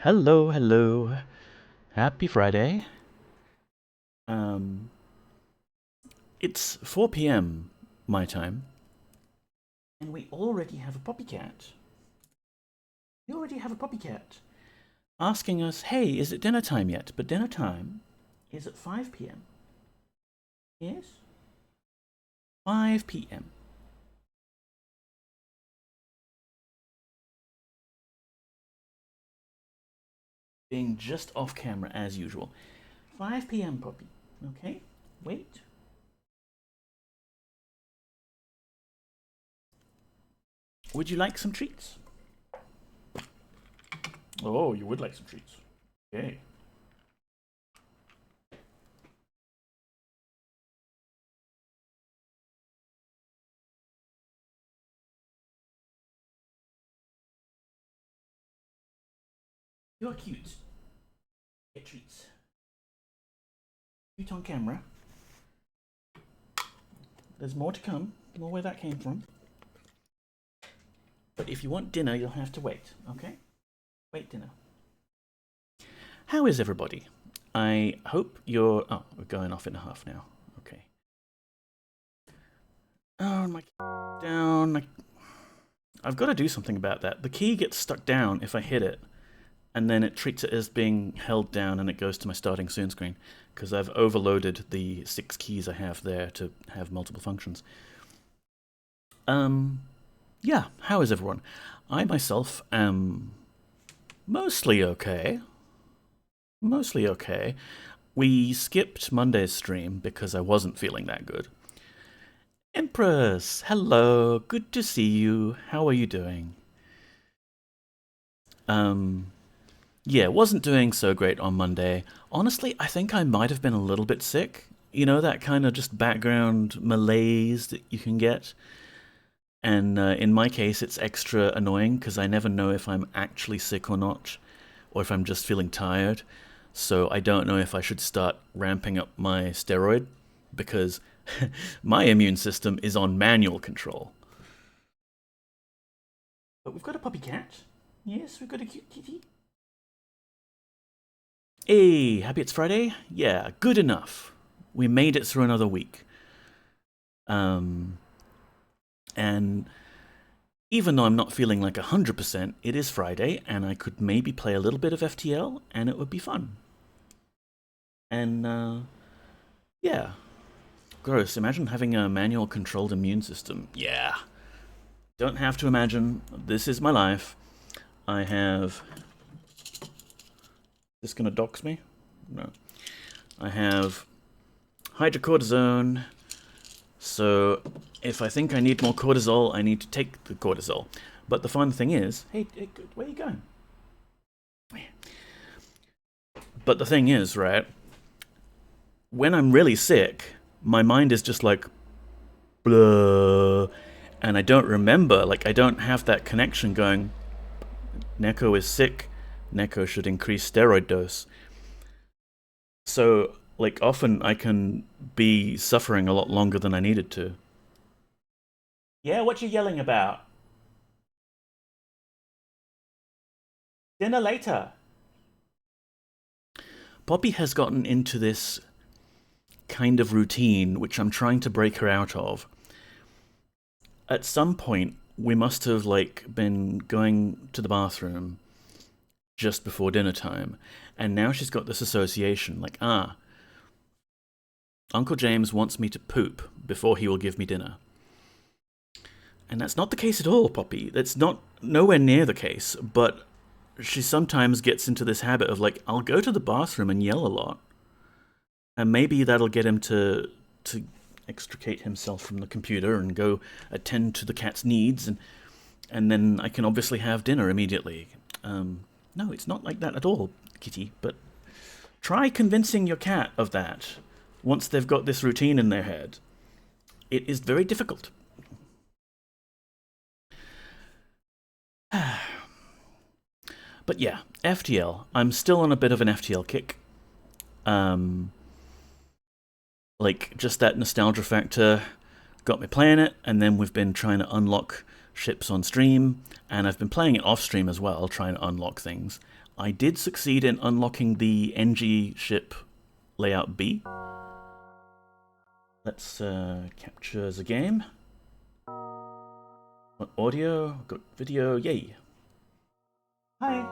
Hello, hello. Happy Friday. Um, it's 4 p.m. my time, and we already have a puppy cat. We already have a puppy cat asking us, "Hey, is it dinner time yet?" But dinner time is at 5 p.m. Yes, 5 p.m. Being just off camera as usual. 5 p.m. puppy. Okay, wait. Would you like some treats? Oh, you would like some treats. Okay. You're cute. Get treats. Cute on camera. There's more to come. More where that came from. But if you want dinner, you'll have to wait, okay? Wait dinner. How is everybody? I hope you're... Oh, we're going off in a half now. Okay. Oh, my... Down. I've got to do something about that. The key gets stuck down if I hit it, and then it treats it as being held down and it goes to my starting soon screen, because I've overloaded the 6 keys I have there to have multiple functions. Yeah, how is everyone? I myself am mostly okay. Mostly okay. We skipped Monday's stream because I wasn't feeling that good. Empress, hello, good to see you. How are you doing? Yeah, wasn't doing so great on Monday. Honestly, I think I might have been a little bit sick. You know, that kind of just background malaise that you can get. And in my case, it's extra annoying because I never know if I'm actually sick or not, or if I'm just feeling tired. So I don't know if I should start ramping up my steroid because my immune system is on manual control. But we've got a puppy cat. Yes, we've got a cute kitty. Hey, happy it's Friday? Yeah, good enough. We made it through another week. And even though I'm not feeling like 100%, it is Friday, and I could maybe play a little bit of FTL, and it would be fun. And, yeah. Gross. Imagine having a manual controlled immune system. Yeah. Don't have to imagine. This is my life. I have... This gonna dox me? No. I have hydrocortisone. So if I think I need more cortisol, I need to take the cortisol. But the fun thing is... Hey, where are you going? But the thing is, right? When I'm really sick, my mind is just like... Blah. And I don't remember, like, I don't have that connection going... Neko is sick. Neko should increase steroid dose. So, like, often I can be suffering a lot longer than I needed to. Yeah, what you yelling about? Dinner later. Poppy has gotten into this kind of routine, which I'm trying to break her out of. At some point, we must have, like, been going to the bathroom just before dinner time, and now she's got this association, like, Uncle James wants me to poop before he will give me dinner. And that's not the case at all, Poppy. That's not nowhere near the case, but she sometimes gets into this habit of, like, I'll go to the bathroom and yell a lot. And maybe that'll get him to extricate himself from the computer and go attend to the cat's needs, and then I can obviously have dinner immediately. No, it's not like that at all, Kitty, but try convincing your cat of that once they've got this routine in their head. It is very difficult. But yeah, FTL. I'm still on a bit of an FTL kick. Like, just that nostalgia factor got me playing it, and then we've been trying to unlock ships on stream, and I've been playing it off stream as well, trying to unlock things. I did succeed in unlocking the NG ship layout B. Let's capture the game. Got audio, got video, yay. Hi.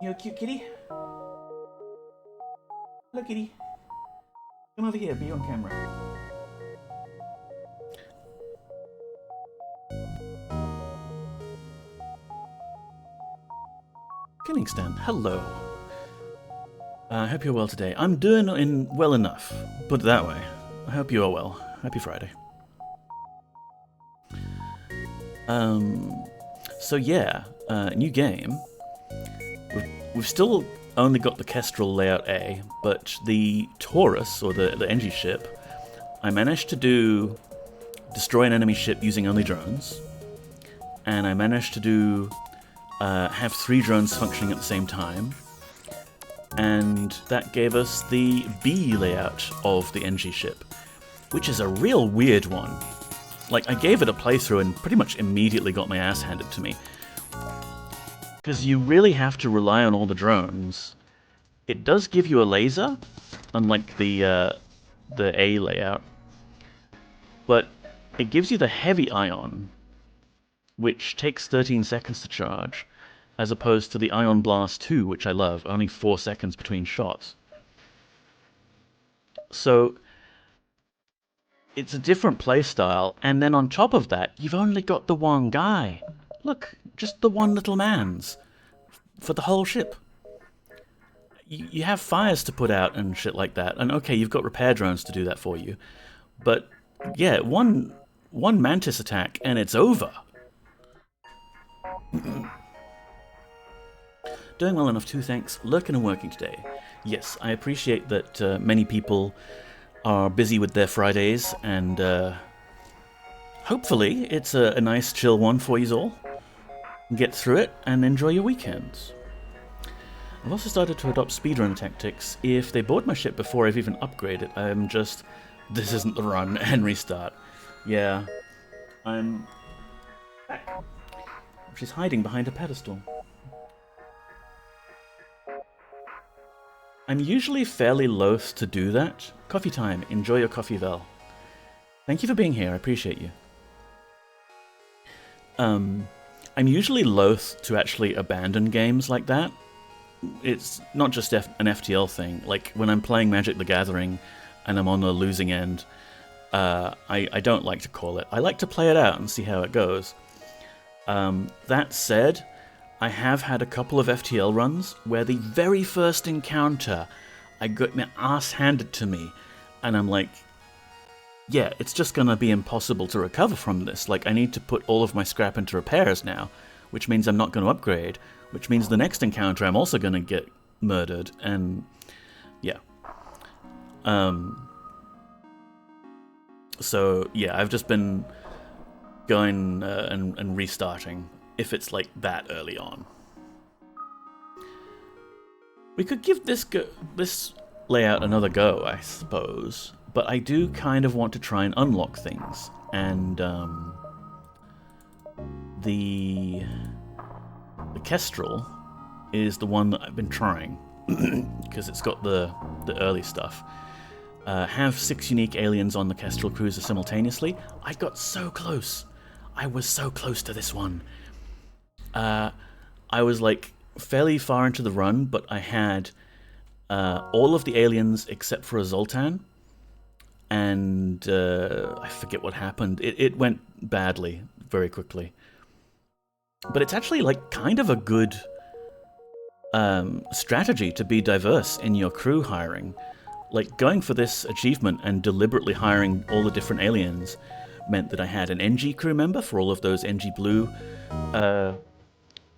You a cute kitty? Hello, kitty. Come over here, be on camera. Kingston, hello. I hope you're well today. I'm doing well enough. Put it that way. I hope you are well. Happy Friday. So yeah, new game. We've still only got the Kestrel layout A, but the Taurus, or the NG ship, I managed to destroy an enemy ship using only drones, and I managed to have 3 drones functioning at the same time, and that gave us the B layout of the NG ship, which is a real weird one. Like, I gave it a playthrough and pretty much immediately got my ass handed to me. Because you really have to rely on all the drones. It does give you a laser, unlike the A layout, but it gives you the heavy ion, which takes 13 seconds to charge, as opposed to the Ion Blast 2, which I love, only 4 seconds between shots. So it's a different playstyle, and then on top of that, you've only got the one guy. Look, just the one little man's for the whole ship. You have fires to put out and shit like that, and okay, you've got repair drones to do that for you, but yeah, one mantis attack and it's over. Doing well enough too, thanks. Lurking and working today. Yes, I appreciate that many people are busy with their Fridays, and hopefully it's a nice chill one for you all. Get through it and enjoy your weekends. I've also started to adopt speedrun tactics. If they board my ship before I've even upgraded, I'm just, this isn't the run, and restart. Yeah, I'm back. She's hiding behind a pedestal. I'm usually fairly loath to do that. Coffee time. Enjoy your coffee, Vel. Thank you for being here. I appreciate you. I'm usually loath to actually abandon games like that. It's not just an FTL thing. Like, when I'm playing Magic the Gathering and I'm on the losing end, I don't like to call it. I like to play it out and see how it goes. That said, I have had a couple of FTL runs where the very first encounter, I got my ass handed to me, and I'm like, yeah, it's just gonna be impossible to recover from this. Like, I need to put all of my scrap into repairs now, which means I'm not going to upgrade, which means the next encounter I'm also going to get murdered, and yeah. So yeah, I've just been going and restarting if it's like that early on. We could give this layout another go, I suppose, but I do kind of want to try and unlock things, and the Kestrel is the one that I've been trying because it's got the early stuff. Have 6 unique aliens on the Kestrel cruiser simultaneously. I got so close. I was so close to this one. I was like fairly far into the run, but I had all of the aliens except for a Zoltan, and I forget what happened. It went badly very quickly. But it's actually like kind of a good strategy to be diverse in your crew hiring. Like, going for this achievement and deliberately hiring all the different aliens meant that I had an NG crew member for all of those NG Blue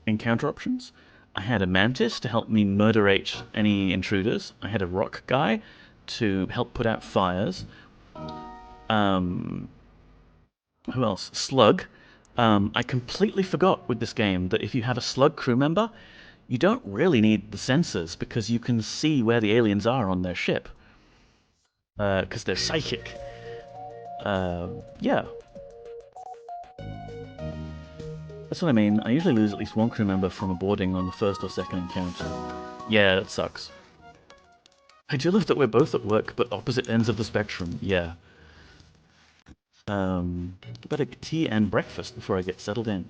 encounter options. I had a Mantis to help me murderate any intruders. I had a Rock guy to help put out fires. Who else? Slug. I completely forgot with this game that if you have a Slug crew member, you don't really need the sensors because you can see where the aliens are on their ship. Because they're psychic. Yeah. That's what I mean. I usually lose at least one crew member from a boarding on the first or second encounter. Yeah, that sucks. I do love that we're both at work, but opposite ends of the spectrum. Yeah. Better tea and breakfast before I get settled in.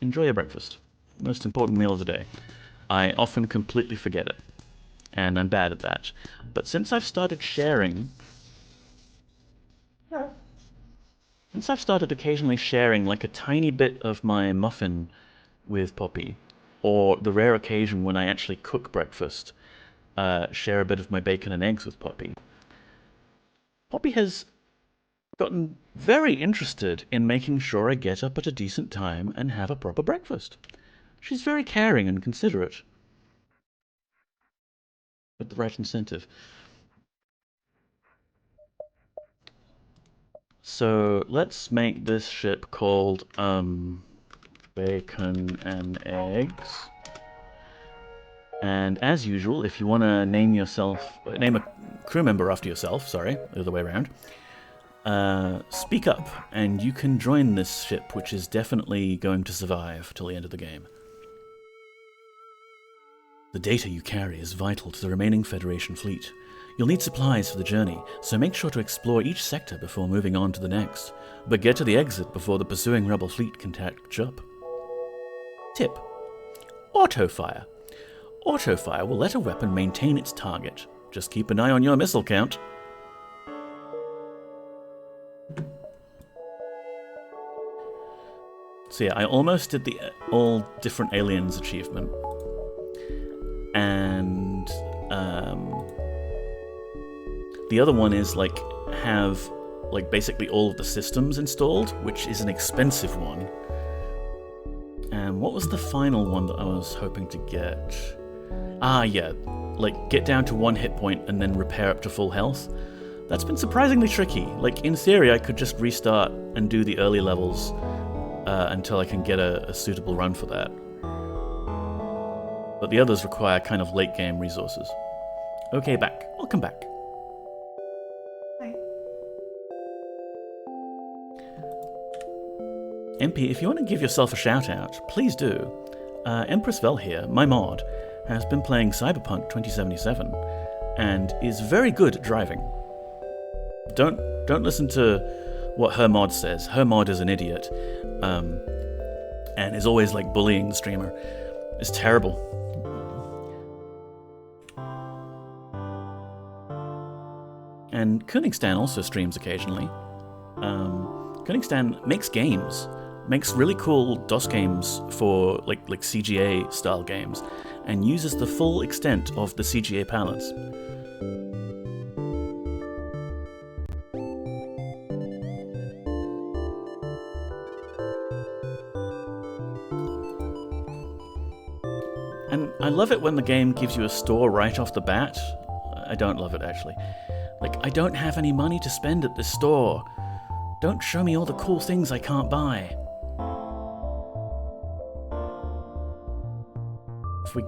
Enjoy your breakfast. Most important meal of the day. I often completely forget it, and I'm bad at that. But since I've started sharing... Since I've started occasionally sharing like a tiny bit of my muffin with Poppy, or the rare occasion when I actually cook breakfast, share a bit of my bacon and eggs with Poppy, Poppy has gotten very interested in making sure I get up at a decent time and have a proper breakfast. She's very caring and considerate. With the right incentive. So let's make this ship called Bacon and Eggs. And as usual, if you want to name a crew member after yourself, sorry, the other way around, speak up, and you can join this ship, which is definitely going to survive till the end of the game. The data you carry is vital to the remaining Federation fleet. You'll need supplies for the journey, so make sure to explore each sector before moving on to the next, but get to the exit before the pursuing rebel fleet can catch up. Tip: Auto-fire. Auto-fire will let a weapon maintain its target. Just keep an eye on your missile count. So yeah, I almost did the all different aliens achievement. And the other one is like have like basically all of the systems installed, which is an expensive one. And what was the final one that I was hoping to get? Ah, yeah, like get down to 1 hit point and then repair up to full health. That's been surprisingly tricky. Like in theory, I could just restart and do the early levels until I can get a suitable run for that. But the others require kind of late game resources. Okay, back. Welcome back. Hi. MP, if you want to give yourself a shout out, please do. Empress Vel here, my mod, has been playing Cyberpunk 2077 and is very good at driving. Don't listen to what her mod says. Her mod is an idiot, and is always like bullying the streamer. It's terrible. And Koenigstan also streams occasionally. Koenigstan makes games, makes really cool DOS games for like CGA style games, and uses the full extent of the CGA palettes. And I love it when the game gives you a store right off the bat. I don't love it, actually. Like, I don't have any money to spend at this store. Don't show me all the cool things I can't buy. If we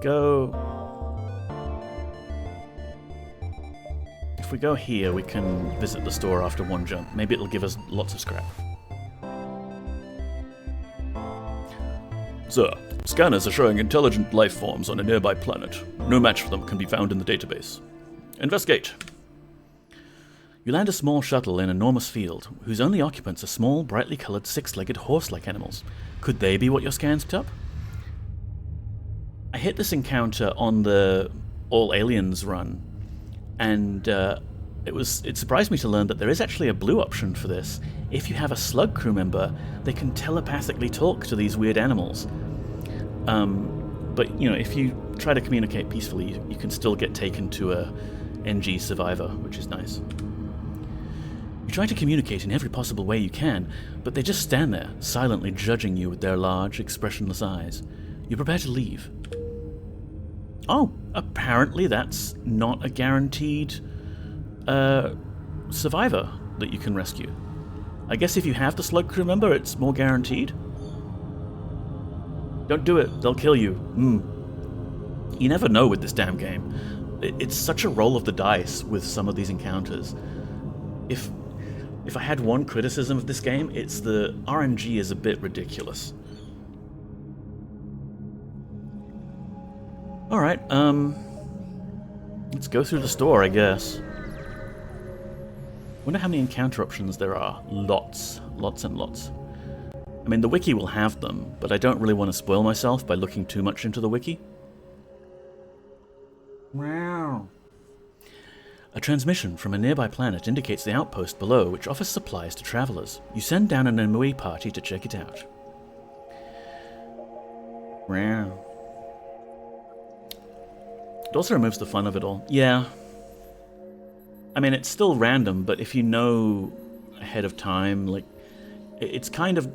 go here, we can visit the store after one jump. Maybe it'll give us lots of scrap. Sir, scanners are showing intelligent life forms on a nearby planet. No match for them can be found in the database. Investigate. You land a small shuttle in an enormous field, whose only occupants are small, brightly coloured, six-legged, horse-like animals. Could they be what your scans picked up? I hit this encounter on the All Aliens run, and it surprised me to learn that there is actually a blue option for this. If you have a slug crew member, they can telepathically talk to these weird animals. But, you know, if you try to communicate peacefully, you can still get taken to a NG survivor, which is nice. You try to communicate in every possible way you can, but they just stand there, silently judging you with their large, expressionless eyes. You prepare to leave. Oh, apparently that's not a guaranteed survivor that you can rescue. I guess if you have the slug crew member, it's more guaranteed. Don't do it, they'll kill you. You never know with this damn game. It's such a roll of the dice with some of these encounters. If I had one criticism of this game, it's the RNG is a bit ridiculous. Alright, let's go through the store, I guess. Wonder how many encounter options there are. Lots. Lots and lots. I mean, the wiki will have them, but I don't really want to spoil myself by looking too much into the wiki. Wow. A transmission from a nearby planet indicates the outpost below, which offers supplies to travelers. You send down an MOE party to check it out. Wow. It also removes the fun of it all. Yeah. I mean, it's still random, but if you know ahead of time, like, it's kind of...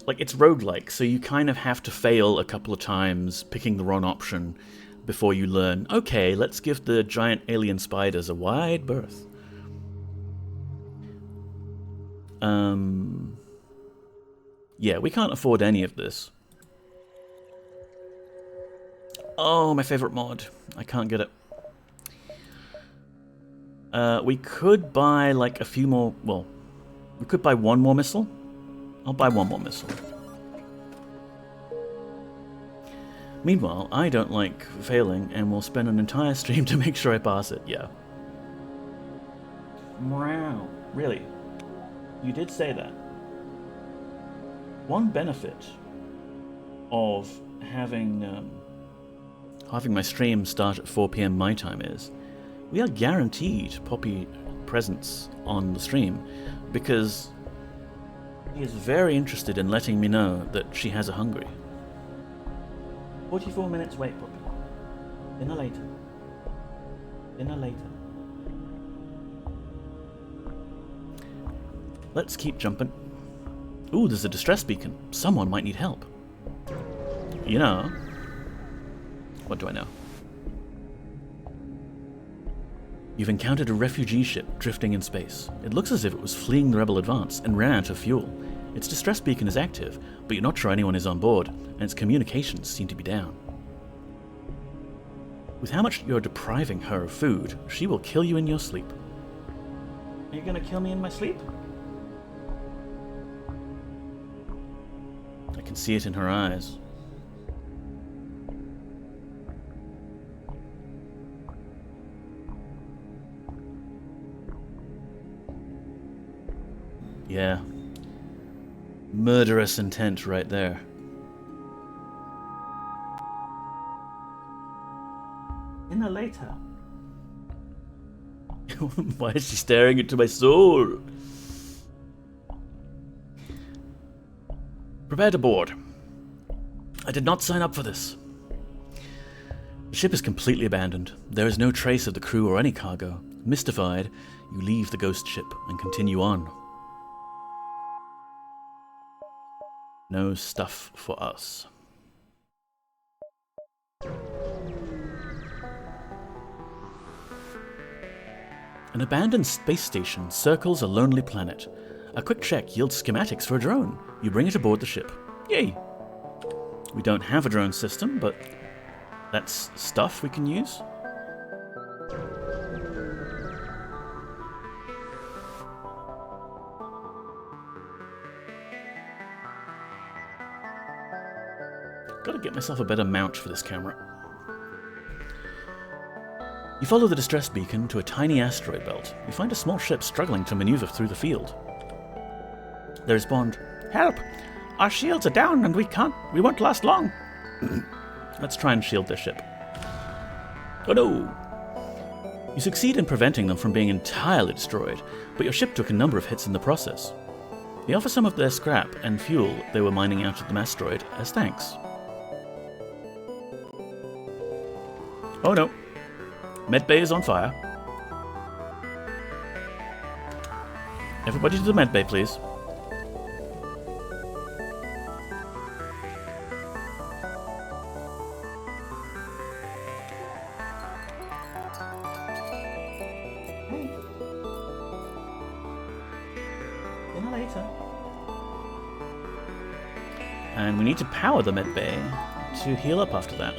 like, it's roguelike, so you kind of have to fail a couple of times picking the wrong option before you learn, okay, let's give the giant alien spiders a wide berth. Yeah, we can't afford any of this. Oh, my favorite mod. I can't get it. We could buy, like, a few more... well, we could buy one more missile. I'll buy one more missile. Meanwhile, I don't like failing, and will spend an entire stream to make sure I pass it. Yeah. Wow. Really? You did say that. One benefit of having my stream start at 4 PM my time is we are guaranteed Poppy presence on the stream because he is very interested in letting me know that she has a hungry. 44 minutes wait, Poppy. Dinner later. Dinner later. Let's keep jumping. Ooh, there's a distress beacon. Someone might need help. You know. What do I know? You've encountered a refugee ship drifting in space. It looks as if it was fleeing the rebel advance and ran out of fuel. Its distress beacon is active, but you're not sure anyone is on board, and its communications seem to be down. With how much you're depriving her of food, she will kill you in your sleep. Are you gonna kill me in my sleep? I can see it in her eyes. Yeah. Murderous intent right there. Dinner later. Why is she staring into my soul? Prepare to board. I did not sign up for this. The ship is completely abandoned. There is no trace of the crew or any cargo. Mystified, you leave the ghost ship and continue on. No stuff for us. An abandoned space station circles a lonely planet. A quick check yields schematics for a drone. You bring it aboard the ship. Yay! We don't have a drone system, but that's stuff we can use. Gotta get myself a better mount for this camera. You follow the distress beacon to a tiny asteroid belt. You find a small ship struggling to maneuver through the field. They respond, "Help! Our shields are down and we won't last long." Let's try and shield their ship. Oh no! You succeed in preventing them from being entirely destroyed, but your ship took a number of hits in the process. They offer some of their scrap and fuel they were mining out of the asteroid as thanks. Oh no. Medbay is on fire. Everybody to the medbay, please. Hey. Dinner later. And we need to power the medbay to heal up after that.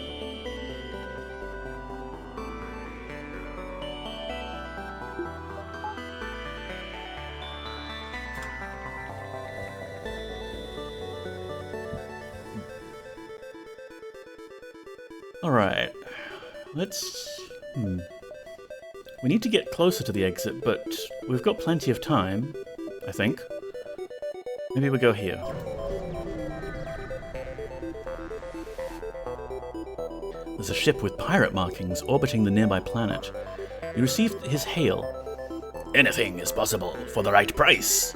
Alright. Let's... We need to get closer to the exit, but we've got plenty of time, I think. Maybe we go here. There's a ship with pirate markings orbiting the nearby planet. You receive his hail. Anything is possible for the right price.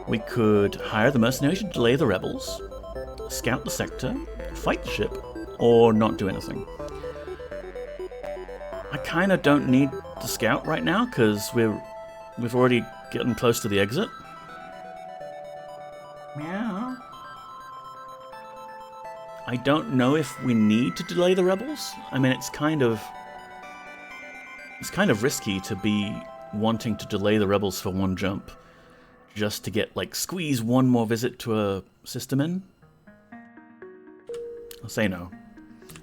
We could hire the mercenaries to delay the rebels, scout the sector, fight the ship, or not do anything. I kind of don't need to scout right now because we've already gotten close to the exit. Meow. I don't know if we need to delay the rebels. I mean, it's kind of risky to be wanting to delay the rebels for one jump, just to get like squeeze one more visit to a system in. I'll say no.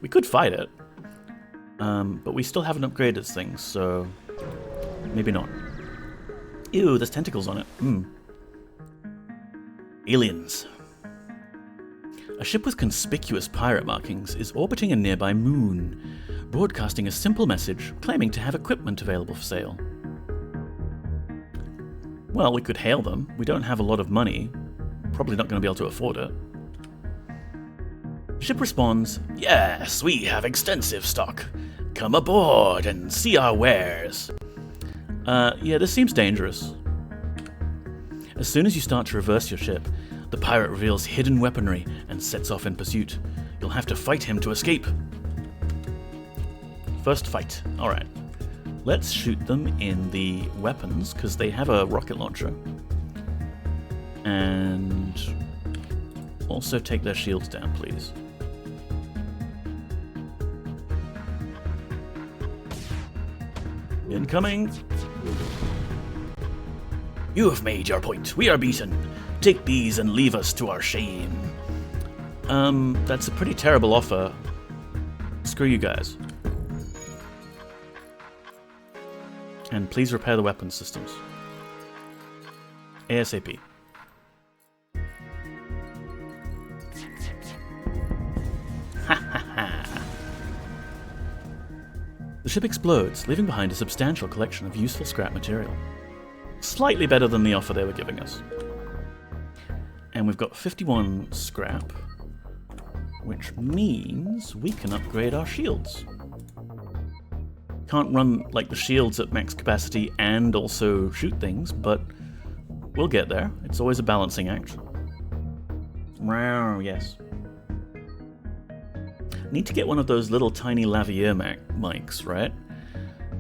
We could fight it, but we still haven't upgraded things, so maybe not. Ew, there's tentacles on it. Aliens. A ship with conspicuous pirate markings is orbiting a nearby moon, broadcasting a simple message claiming to have equipment available for sale. Well, we could hail them. We don't have a lot of money. Probably not going to be able to afford it. The ship responds, "Yes, we have extensive stock. Come aboard and see our wares." Yeah, this seems dangerous. As soon as you start to reverse your ship, the pirate reveals hidden weaponry and sets off in pursuit. You'll have to fight him to escape. First fight. Alright. Let's shoot them in the weapons, because they have a rocket launcher. And also take their shields down, please. Incoming! You have made your point. We are beaten. Take these and leave us to our shame. That's a pretty terrible offer. Screw you guys. And please repair the weapon systems. ASAP. The ship explodes, leaving behind a substantial collection of useful scrap material. Slightly better than the offer they were giving us. And we've got 51 scrap, which means we can upgrade our shields. Can't run like the shields at max capacity and also shoot things, but we'll get there. It's always a balancing act. Wow, yes. Need to get one of those little tiny lavalier mics, right?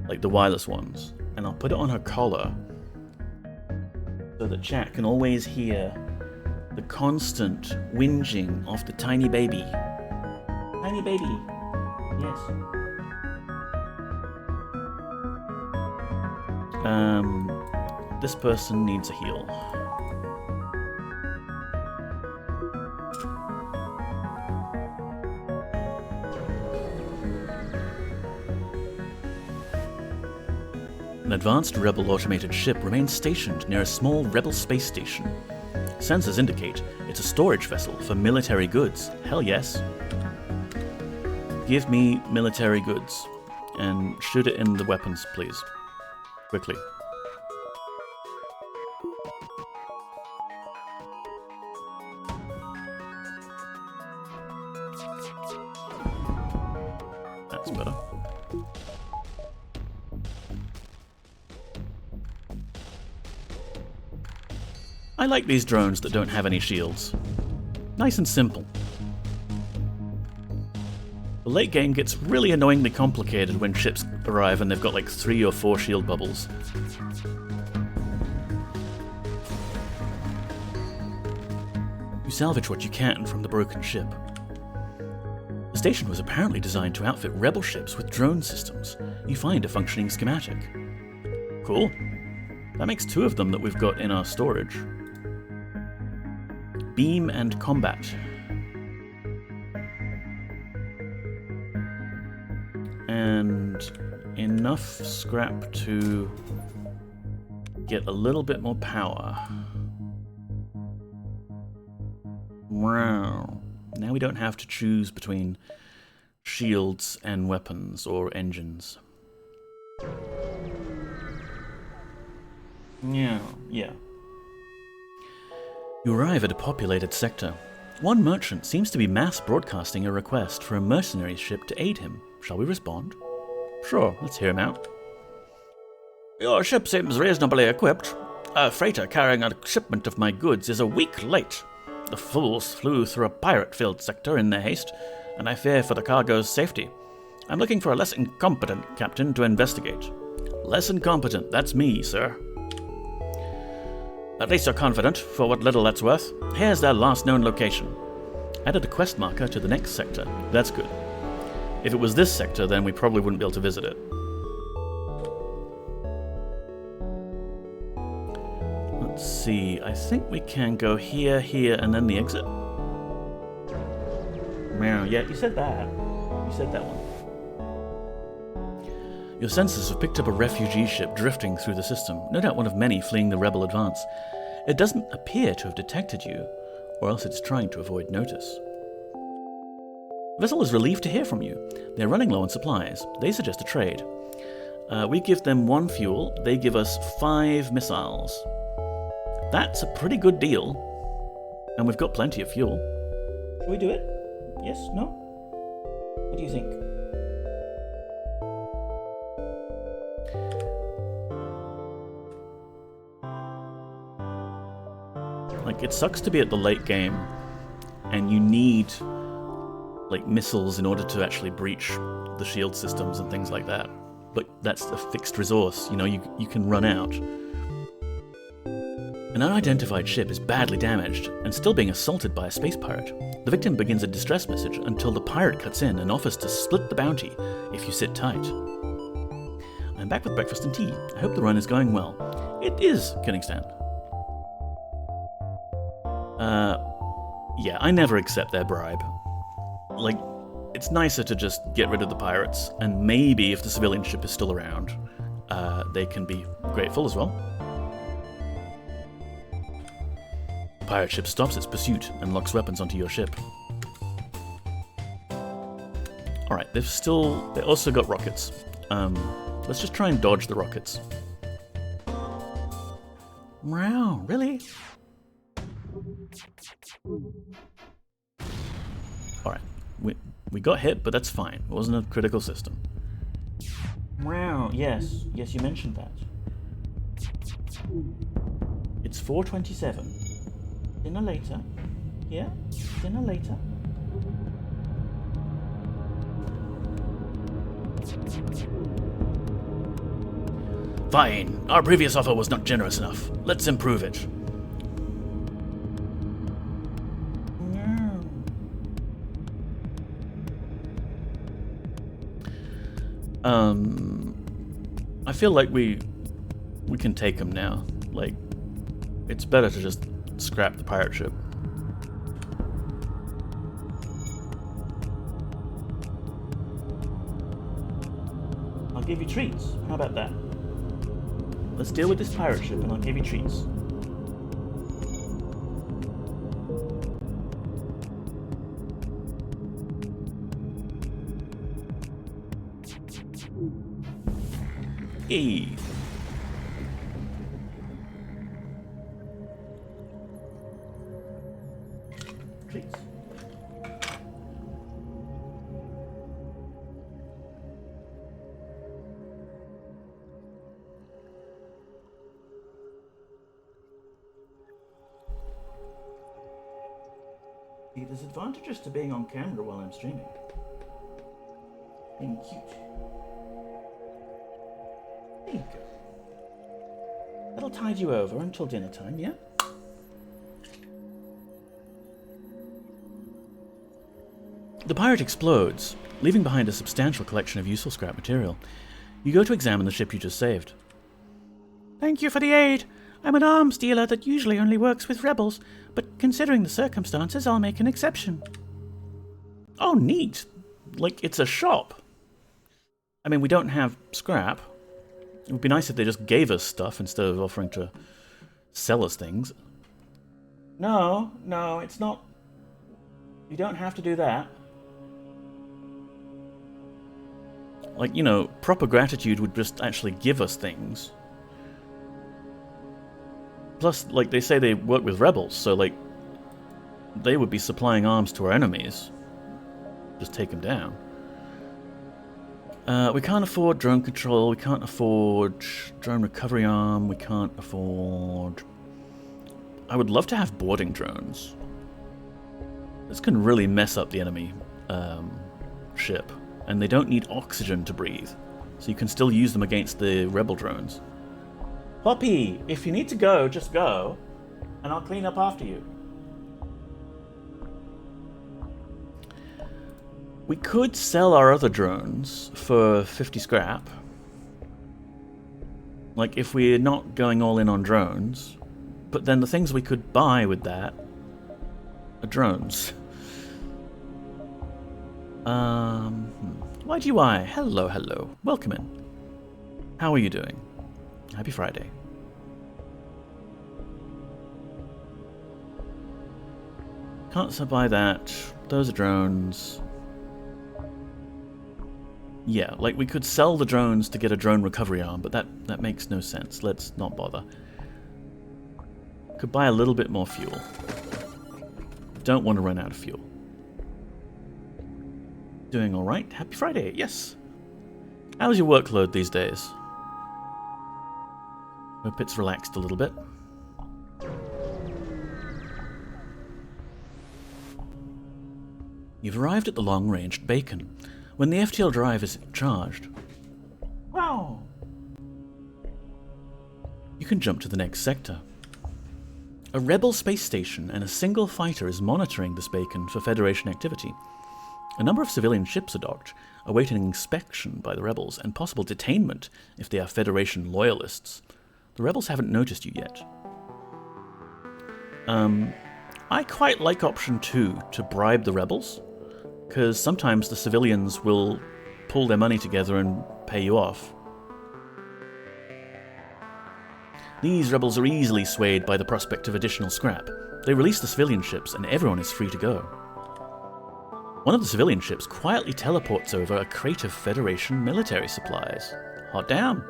Like the wireless ones. And I'll put it on her collar so that chat can always hear the constant whinging of the tiny baby. Tiny baby. Yes. This person needs a heal. An advanced Rebel automated ship remains stationed near a small Rebel space station. Sensors indicate it's a storage vessel for military goods. Hell yes. Give me military goods. And shoot it in the weapons, please. Quickly. That's better. I like these drones that don't have any shields. Nice and simple. The late game gets really annoyingly complicated when ships arrive and they've got like 3 or 4 shield bubbles. You salvage what you can from the broken ship. The station was apparently designed to outfit rebel ships with drone systems. You find a functioning schematic. Cool. That makes 2 of them that we've got in our storage. Beam and combat. And enough scrap to get a little bit more power. Wow. Now we don't have to choose between shields and weapons or engines. Yeah. You arrive at a populated sector. One merchant seems to be mass broadcasting a request for a mercenary ship to aid him. Shall we respond? Sure, let's hear him out. Your ship seems reasonably equipped. A freighter carrying a shipment of my goods is a week late. The fools flew through a pirate-filled sector in their haste, and I fear for the cargo's safety. I'm looking for a less incompetent captain to investigate. Less incompetent, that's me, sir. At least you're confident, for what little that's worth. Here's their last known location. Added a quest marker to the next sector. That's good. If it was this sector, then we probably wouldn't be able to visit it. Let's see, I think we can go here, and then the exit. Yeah, you said that. You said that one. Your sensors have picked up a refugee ship drifting through the system, no doubt one of many fleeing the rebel advance. It doesn't appear to have detected you, or else it's trying to avoid notice. The vessel is relieved to hear from you. They're running low on supplies. They suggest a trade. We give them 1 fuel, they give us 5 missiles. That's a pretty good deal, and we've got plenty of fuel. Shall we do it? Yes? No? What do you think? Like, it sucks to be at the late game, and you need, like, missiles in order to actually breach the shield systems and things like that. But that's a fixed resource, you know, you can run out. An unidentified ship is badly damaged and still being assaulted by a space pirate. The victim begins a distress message until the pirate cuts in and offers to split the bounty if you sit tight. I'm back with breakfast and tea. I hope the run is going well. It is, Königstein. Yeah, I never accept their bribe. Like, it's nicer to just get rid of the pirates, and maybe if the civilian ship is still around, they can be grateful as well. The pirate ship stops its pursuit and locks weapons onto your ship. Alright, they also got rockets. Let's just try and dodge the rockets. Wow, really? Alright, we got hit, but that's fine. It wasn't a critical system. Wow, yes, you mentioned that. It's 4:27. Dinner later. Yeah, dinner later. Fine, our previous offer was not generous enough. Let's improve it. I feel like we can take him now. Like, it's better to just scrap the pirate ship. I'll give you treats. How about that? Let's deal with this pirate ship and I'll give you treats. Hey. Treats. There's advantages to being on camera while I'm streaming. Being cute. There you go. That'll tide you over until dinner time, yeah? The pirate explodes, leaving behind a substantial collection of useful scrap material. You go to examine the ship you just saved. Thank you for the aid. I'm an arms dealer that usually only works with rebels, but considering the circumstances, I'll make an exception. Oh, neat. Like, it's a shop. I mean, we don't have scrap. It would be nice if they just gave us stuff instead of offering to sell us things. No, it's not. You don't have to do that. Like, you know, proper gratitude would just actually give us things. Plus, like, they say they work with rebels, so, like, they would be supplying arms to our enemies. Just take them down. We can't afford drone control, we can't afford drone recovery arm, we can't afford... I would love to have boarding drones. This can really mess up the enemy ship, and they don't need oxygen to breathe, so you can still use them against the rebel drones. Poppy, if you need to go, just go, and I'll clean up after you. We could sell our other drones for 50 scrap. Like, if we're not going all in on drones. But then the things we could buy with that are drones. YGY, hello, hello. Welcome in. How are you doing? Happy Friday. Can't buy that. Those are drones. Yeah, like we could sell the drones to get a drone recovery arm, but that makes no sense. Let's not bother. Could buy a little bit more fuel. Don't want to run out of fuel. Doing alright? Happy Friday, yes. How's your workload these days? Hope it's relaxed a little bit. You've arrived at the long-ranged beacon. When the FTL drive is charged, wow, you can jump to the next sector. A rebel space station and a single fighter is monitoring this beacon for Federation activity. A number of civilian ships are docked, awaiting inspection by the rebels and possible detainment if they are Federation loyalists. The rebels haven't noticed you yet. I quite like option 2 to bribe the rebels, because sometimes the civilians will pull their money together and pay you off. These rebels are easily swayed by the prospect of additional scrap. They release the civilian ships and everyone is free to go. One of the civilian ships quietly teleports over a crate of Federation military supplies. Hot damn!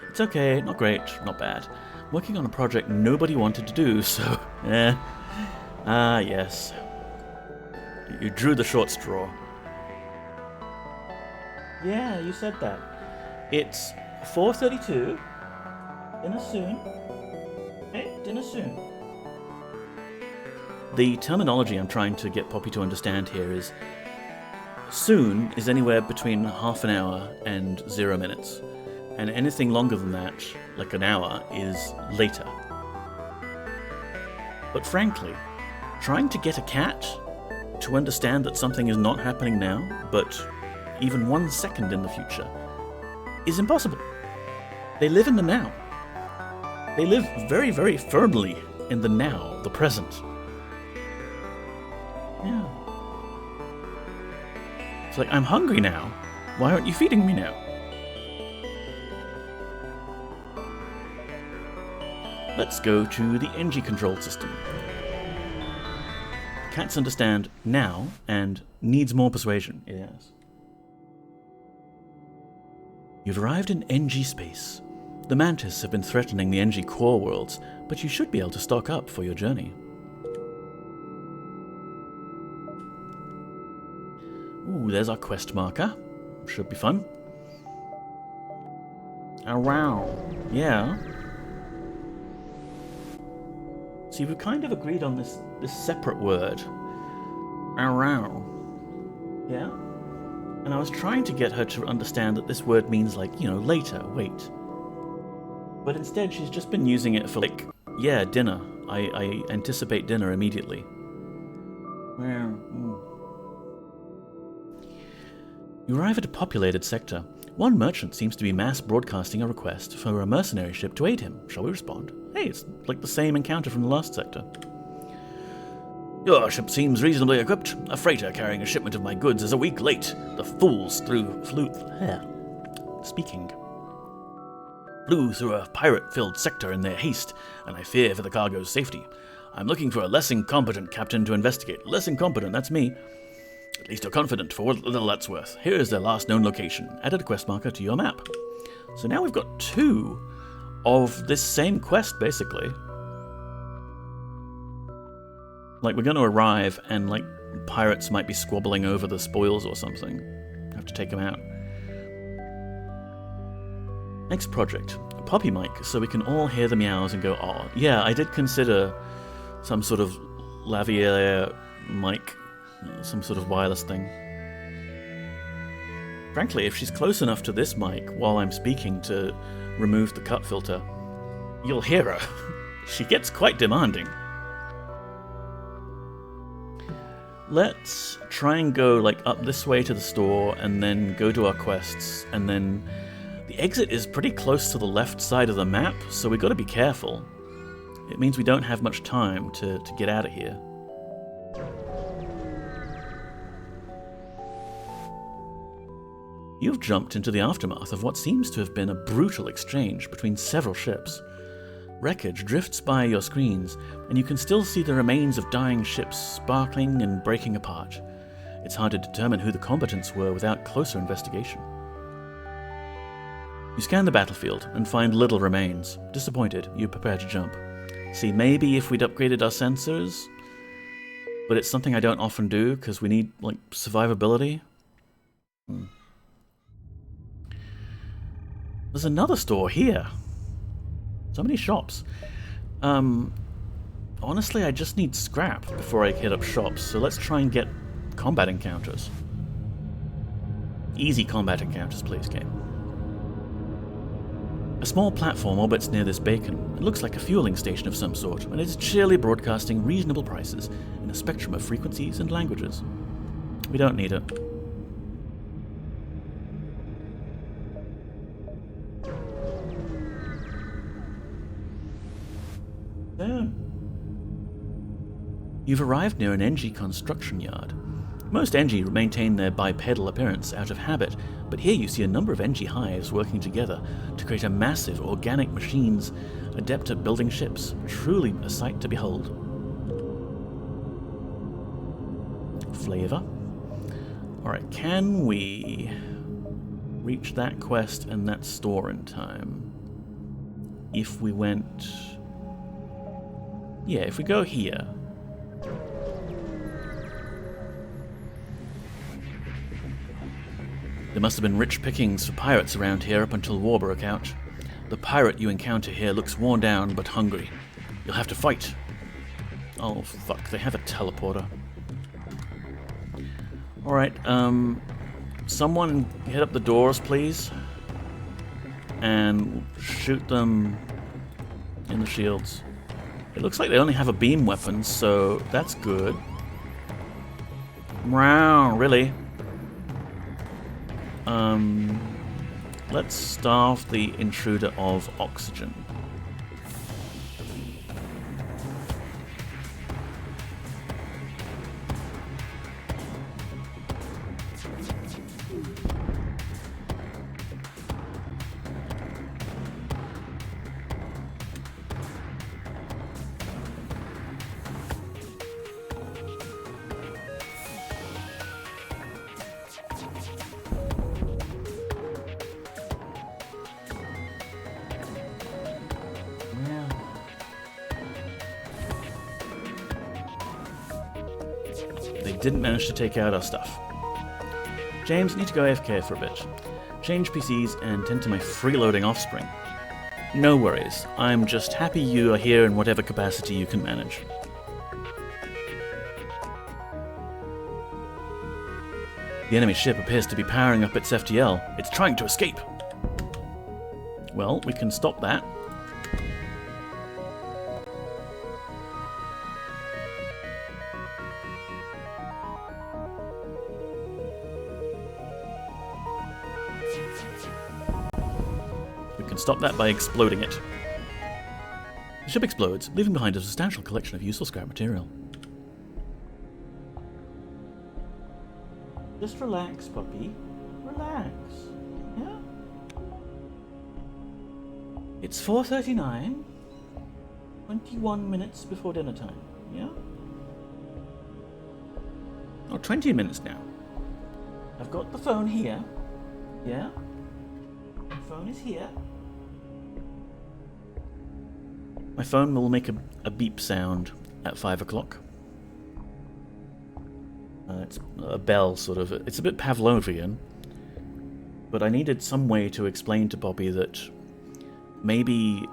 It's okay, not great, not bad. I'm working on a project nobody wanted to do, so... Ah, yes. You drew the short straw. Yeah, you said that. It's 4:32. Dinner soon. Hey, dinner soon. The terminology I'm trying to get Poppy to understand here is soon is anywhere between half an hour and 0 minutes. And anything longer than that, like an hour, is later. But frankly, trying to get a cat to understand that something is not happening now, but even 1 second in the future, is impossible. They live in the now. They live very, very firmly in the now, the present. Yeah. It's like, I'm hungry now. Why aren't you feeding me now? Let's go to the NG control system. Cats understand now and needs more persuasion. Yes. You've arrived in NG space. The Mantis have been threatening the NG core worlds, but you should be able to stock up for your journey. Ooh, there's our quest marker. Should be fun. Oh, wow. Yeah. See, we've kind of agreed on this separate word. Around. Yeah? And I was trying to get her to understand that this word means, like, you know, later, wait. But instead, she's just been using it for, like, yeah, dinner. I anticipate dinner immediately. Well, You arrive at a populated sector. One merchant seems to be mass broadcasting a request for a mercenary ship to aid him. Shall we respond? Hey, it's like the same encounter from the last sector. Your ship seems reasonably equipped. A freighter carrying a shipment of my goods is a week late. The fools flew through a pirate-filled sector in their haste, and I fear for the cargo's safety. I'm looking for a less incompetent captain to investigate. Less incompetent, that's me. At least you're confident, for what little that's worth. Here is their last known location. Added a quest marker to your map. So now we've got 2 of this same quest, basically. Like, we're going to arrive, and, like, pirates might be squabbling over the spoils or something. Have to take them out. Next project. A poppy mic, so we can all hear the meows and go, oh, yeah, I did consider some sort of lavalier mic, some sort of wireless thing. Frankly, if she's close enough to this mic while I'm speaking to remove the cut filter, you'll hear her. She gets quite demanding. Let's try and go like up this way to the store and then go to our quests, and then the exit is pretty close to the left side of the map, so we've got to be careful. It means we don't have much time to get out of here. You've jumped into the aftermath of what seems to have been a brutal exchange between several ships. Wreckage drifts by your screens, and you can still see the remains of dying ships sparkling and breaking apart. It's hard to determine who the combatants were without closer investigation. You scan the battlefield and find little remains. Disappointed, you prepare to jump. See, maybe if we'd upgraded our sensors, but it's something I don't often do because we need, like, survivability. There's another store here. So many shops. Honestly, I just need scrap before I hit up shops, so let's try and get combat encounters. Easy combat encounters, please, game. A small platform orbits near this beacon. It looks like a fueling station of some sort, and it is cheerily broadcasting reasonable prices in a spectrum of frequencies and languages. We don't need it. You've arrived near an NG construction yard. Most NG maintain their bipedal appearance out of habit, but here you see a number of NG hives working together to create a massive organic machines adept at building ships. Truly a sight to behold. Flavor. Alright, can we reach that quest and that store in time? If we went... Yeah, if we go here... There must have been rich pickings for pirates around here up until war broke out. The pirate you encounter here looks worn down but hungry. You'll have to fight. Oh fuck, they have a teleporter. Alright, someone hit up the doors, please. And shoot them in the shields. It looks like they only have a beam weapon, so that's good. Wow, really? Let's starve the intruder of oxygen. Didn't manage to take out our stuff. James, need to go AFK for a bit. Change PCs and tend to my freeloading offspring. No worries, I'm just happy you are here in whatever capacity you can manage. The enemy ship appears to be powering up its FTL. It's trying to escape. Well, we can stop that. Stop that by exploding it. The ship explodes, leaving behind a substantial collection of useful scrap material. Just relax, puppy. Relax. Yeah? It's 4:39. 21 minutes before dinner time. Yeah? Oh, 20 minutes now. I've got the phone here. Yeah? The phone is here. My phone will make a beep sound at 5 o'clock. It's a bell, sort of. It's a bit Pavlovian. But I needed some way to explain to Poppy that maybe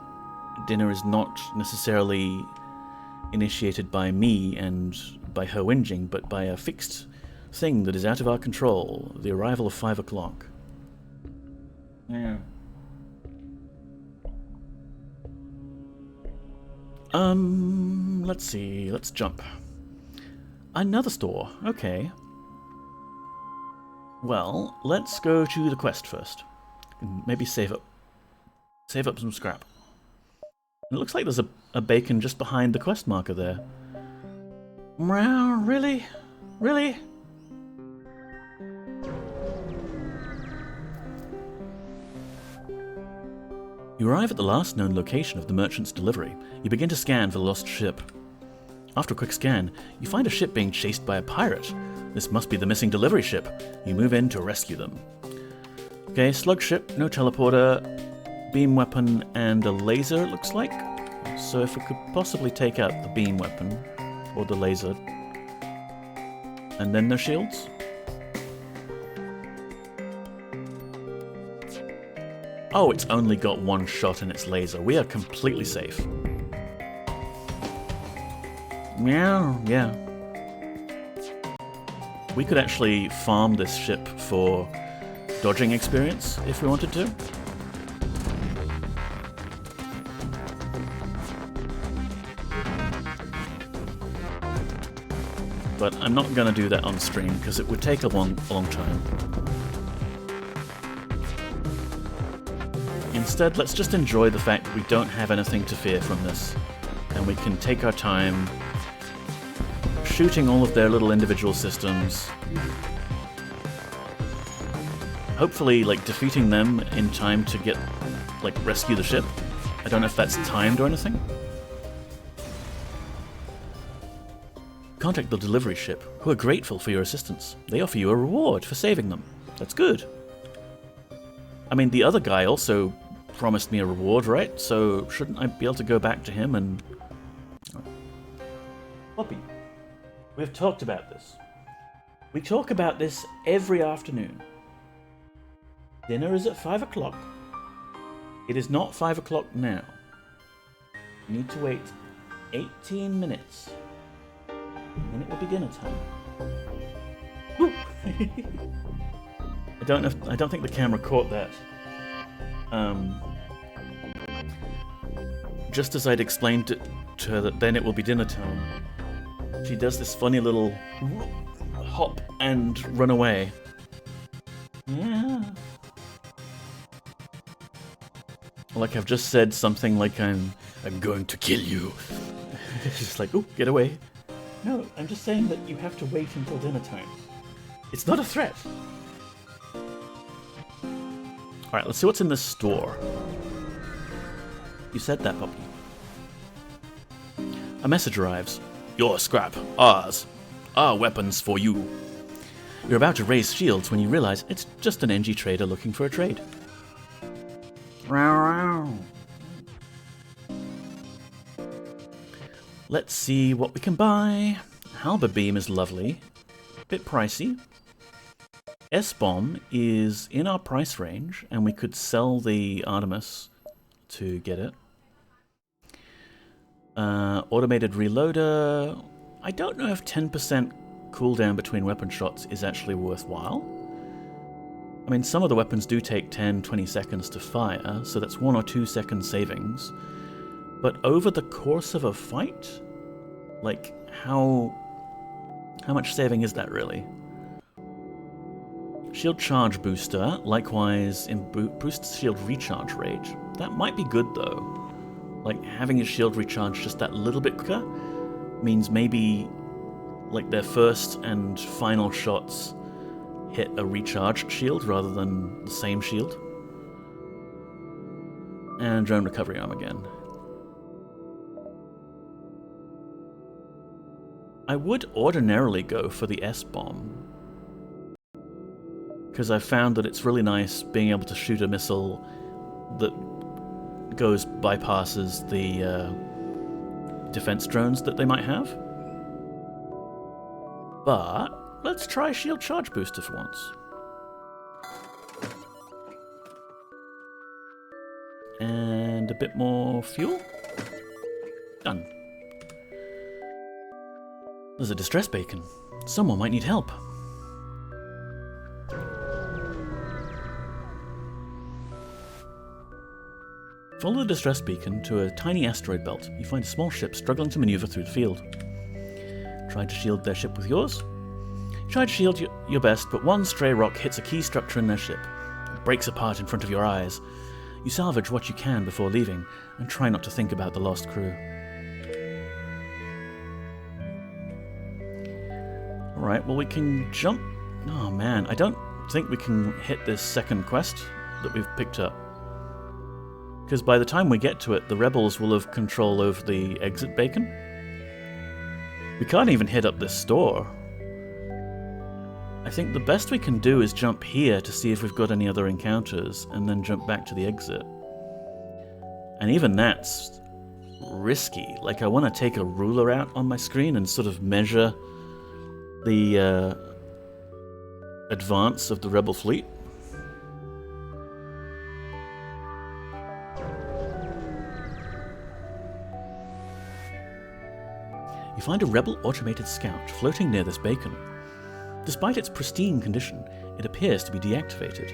dinner is not necessarily initiated by me and by her whinging, but by a fixed thing that is out of our control. The arrival of 5 o'clock. Yeah. Let's see. Let's jump. Another store. Okay. Well, let's go to the quest first. Maybe save up some scrap. It looks like there's a bacon just behind the quest marker there. Wow, really? Really? You arrive at the last known location of the merchant's delivery. You begin to scan for the lost ship. After a quick scan, you find a ship being chased by a pirate. This must be the missing delivery ship. You move in to rescue them. Okay, slug ship, no teleporter, beam weapon, and a laser, it looks like. So if we could possibly take out the beam weapon, or the laser, and then their shields. Oh, it's only got one shot in its laser. We are completely safe. Meow, yeah. We could actually farm this ship for dodging experience if we wanted to. But I'm not going to do that on stream because it would take a long time. Instead, let's just enjoy the fact that we don't have anything to fear from this, and we can take our time shooting all of their little individual systems. Hopefully, like, defeating them in time to get, like, rescue the ship. I don't know if that's timed or anything. Contact the delivery ship, who are grateful for your assistance. They offer you a reward for saving them. That's good. I mean, the other guy also promised me a reward, right? So shouldn't I be able to go back to him and... Poppy, we've talked about this. We talk about this every afternoon. Dinner is at 5 o'clock. It is not 5 o'clock now. You need to wait 18 minutes. And then it will be dinner time. Woo! I don't think the camera caught that. Just as I'd explained to her that then it will be dinner time, she does this funny little hop and run away. Yeah. Like I've just said something like I'm going to kill you. It's just like, oh, get away. No, I'm just saying that you have to wait until dinner time. It's not a threat. Alright, let's see what's in this store. You said that, Poppy. A message arrives. Your scrap, ours. Our weapons for you. You're about to raise shields when you realize it's just an NG trader looking for a trade. Let's see what we can buy. Halberd beam is lovely. Bit pricey. S-bomb is in our price range, and we could sell the Artemis to get it. Automated reloader. I don't know if 10% cooldown between weapon shots is actually worthwhile. I mean, some of the weapons do take 10-20 seconds to fire, so that's 1 or 2 second savings. But over the course of a fight, like, how much saving is that really? Shield charge booster, likewise boosts shield recharge rate. That might be good though. Like, having a shield recharge just that little bit quicker means maybe, like, their first and final shots hit a recharged shield rather than the same shield. And drone recovery arm again. I would ordinarily go for the S-bomb. because I've found that it's really nice being able to shoot a missile that bypasses the defense drones that they might have. But let's try shield charge booster for once. And a bit more fuel. Done. There's a distress beacon. Someone might need help. Follow the distress beacon to a tiny asteroid belt. You find a small ship struggling to maneuver through the field. Try to shield their ship with yours? You try to shield your best, but one stray rock hits a key structure in their ship. It breaks apart in front of your eyes. You salvage what you can before leaving, and try not to think about the lost crew. Alright, well we can jump... Oh man, I don't think we can hit this second quest that we've picked up. Because by the time we get to it, the rebels will have control over the exit beacon. We can't even hit up this store. I think the best we can do is jump here to see if we've got any other encounters, and then jump back to the exit. And even that's risky. Like, I want to take a ruler out on my screen and sort of measure the advance of the rebel fleet. You find a rebel automated scout floating near this beacon. Despite its pristine condition, it appears to be deactivated.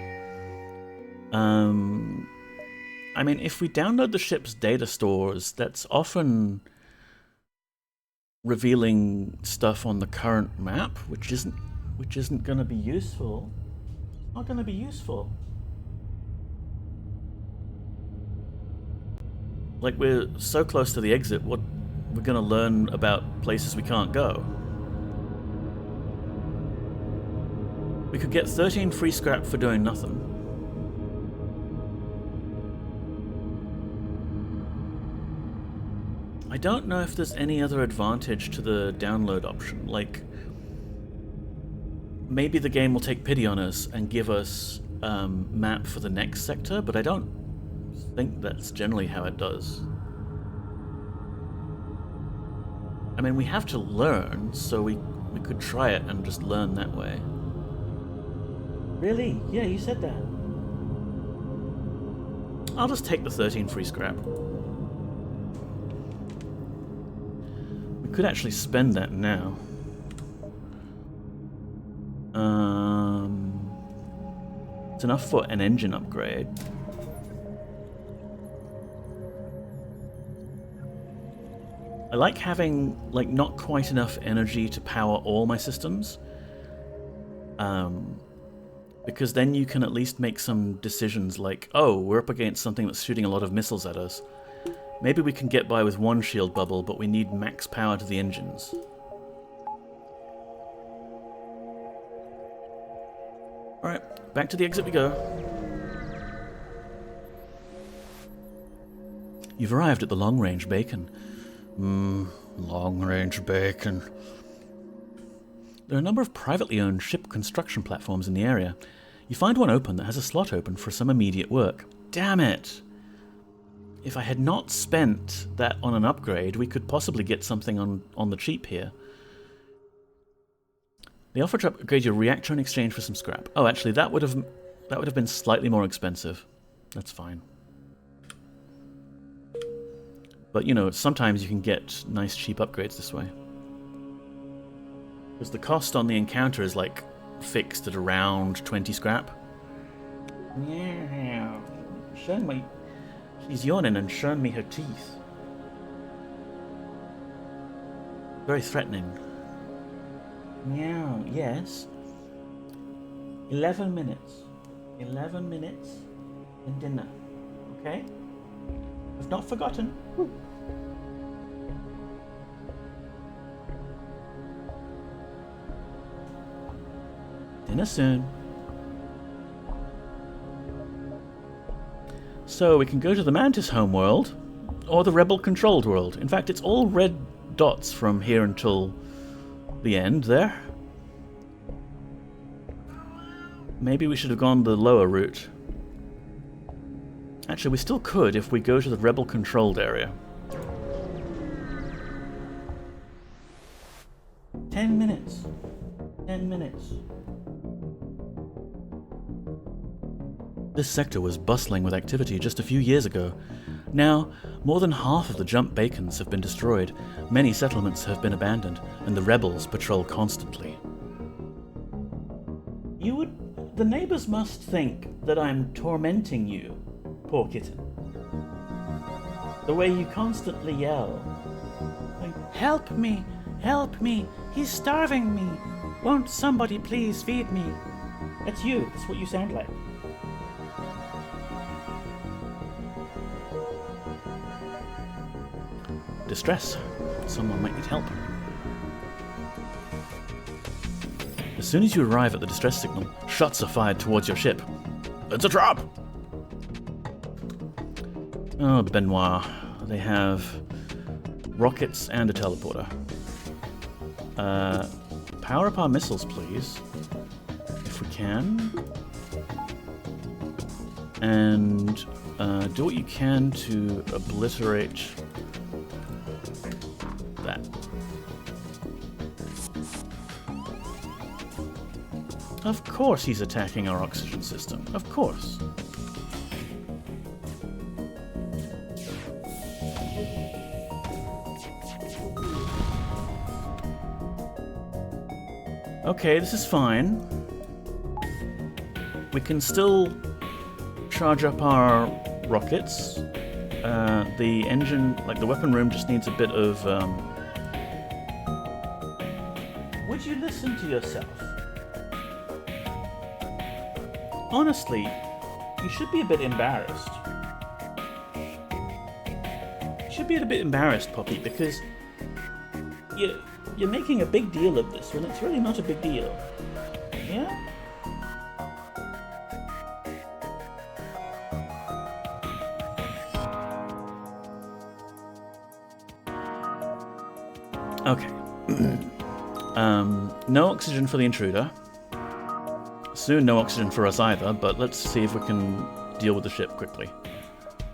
I mean, if we download the ship's data stores, that's often revealing stuff on the current map, which isn't going to be useful. Not going to be useful. Like, we're so close to the exit, what we're going to learn about places we can't go. We could get 13 free scrap for doing nothing. I don't know if there's any other advantage to the download option. Like, maybe the game will take pity on us and give us map for the next sector, but I don't think that's generally how it does. I mean, we have to learn, so we could try it and just learn that way. Really? Yeah, you said that. I'll just take the 13 free scrap. We could actually spend that now. It's enough for an engine upgrade. I like having, like, not quite enough energy to power all my systems. Because then you can at least make some decisions like, oh, we're up against something that's shooting a lot of missiles at us. Maybe we can get by with one shield bubble, but we need max power to the engines. Alright, back to the exit we go. You've arrived at the long-range beacon. Long-range beacon. There are a number of privately owned ship construction platforms in the area. You find one open that has a slot open for some immediate work. Damn it! If I had not spent that on an upgrade, we could possibly get something on the cheap here. They offer to upgrade your reactor in exchange for some scrap. Oh, actually, that would have been slightly more expensive. That's fine. But, you know, sometimes you can get nice cheap upgrades this way. Because the cost on the encounter is, like, fixed at around 20 scrap. Yeah, showing me. She's yawning and showing me her teeth. Very threatening. Meow, yes. 11 minutes. 11 minutes and dinner. Okay? I've not forgotten. Woo. Dinner soon. So we can go to the Mantis homeworld, or the Rebel-controlled world. In fact, it's all red dots from here until the end there. Maybe we should have gone the lower route. Actually, we still could if we go to the rebel-controlled area. 10 minutes. 10 minutes. This sector was bustling with activity just a few years ago. Now, more than half of the jump beacons have been destroyed, many settlements have been abandoned, and the rebels patrol constantly. The neighbors must think that I'm tormenting you, poor kitten. The way you constantly yell. Like, help me! Help me! He's starving me! Won't somebody please feed me? That's you. That's what you sound like. Distress. Someone might need help. As soon as you arrive at the distress signal, shots are fired towards your ship. It's a trap! Oh, Benoit. They have rockets and a teleporter. Power up our missiles, please. If we can. And do what you can to obliterate that. Of course he's attacking our oxygen system. Of course. Okay, this is fine. We can still charge up our rockets. The engine, like the weapon room, just needs a bit of... Would you listen to yourself? Honestly, you should be a bit embarrassed. You should be a bit embarrassed, Poppy, because you're making a big deal of this when it's really not a big deal. Yeah? Okay. No oxygen for the intruder. Soon no oxygen for us either, but let's see if we can deal with the ship quickly.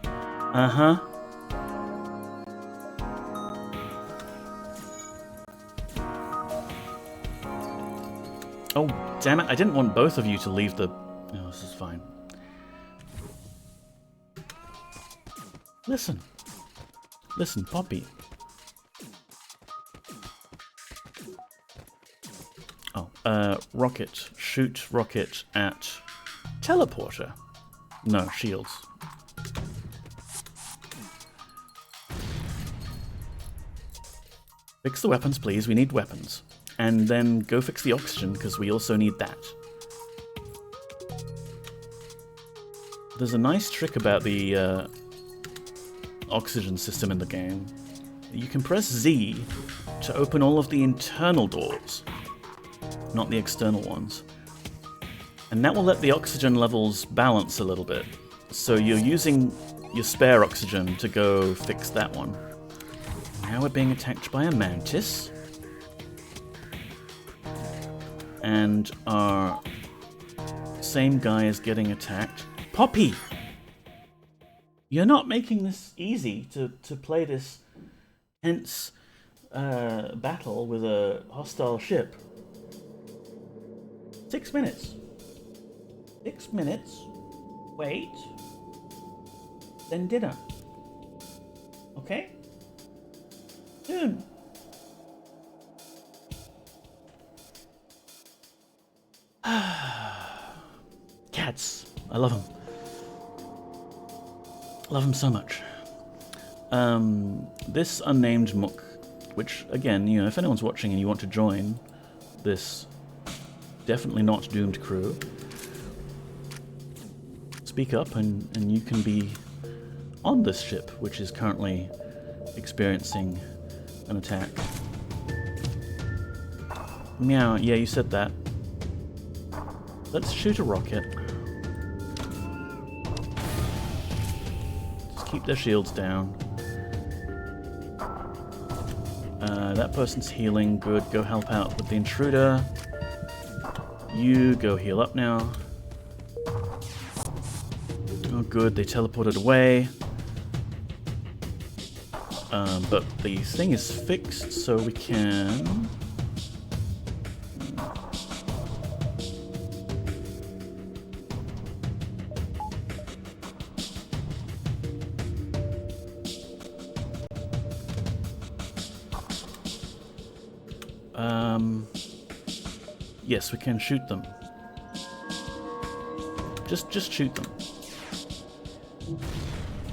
Uh-huh. Oh, damn it, I didn't want both of you to leave the... Oh, this is fine. Listen. Listen, Poppy. Rocket. Shoot rocket at teleporter. No, shields. Fix the weapons, please. We need weapons. And then go fix the oxygen, because we also need that. There's a nice trick about the oxygen system in the game. You can press Z to open all of the internal doors, not the external ones. And that will let the oxygen levels balance a little bit. So you're using your spare oxygen to go fix that one. Now we're being attacked by a mantis. And our same guy is getting attacked. Poppy! You're not making this easy to play this tense battle with a hostile ship. 6 minutes. 6 minutes. Wait. Then dinner. Okay? Soon. Cats. I love them. Love them so much. This unnamed Mook, which, again, you know, if anyone's watching and you want to join this definitely not doomed crew, speak up and you can be on this ship, which is currently experiencing an attack. Meow, yeah, you said that. Let's shoot a rocket. Just keep their shields down. That person's healing, good. Go help out with the intruder. You go heal up now. Good, they teleported away. But the thing is fixed, so we can... Yes, we can shoot them. Just shoot them.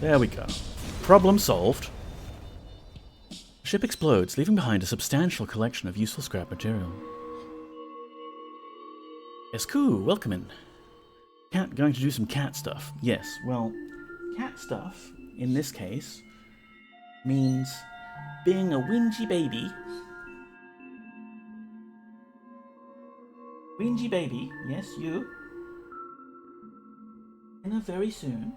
There we go. Problem solved. Ship explodes, leaving behind a substantial collection of useful scrap material. Escu, welcome in. Cat going to do some cat stuff. Yes, well, cat stuff, in this case, means being a whingy baby. Whingy baby, yes, you. Dinner very soon.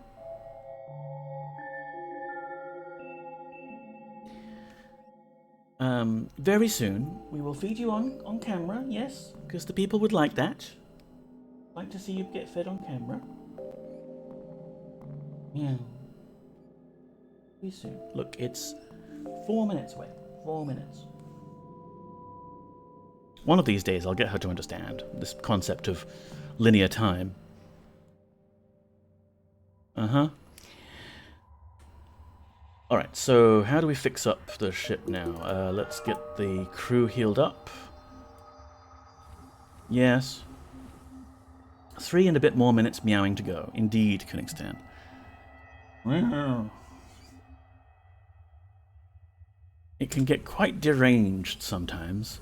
Very soon, we will feed you on camera, yes, because the people would like that. Like to see you get fed on camera. Yeah. Very soon. Look, it's 4 minutes away. 4 minutes. One of these days, I'll get her to understand this concept of linear time. Alright, so how do we fix up the ship now? Let's get the crew healed up. Yes. 3 and a bit more minutes meowing to go. Indeed, Königstan. It can get quite deranged sometimes.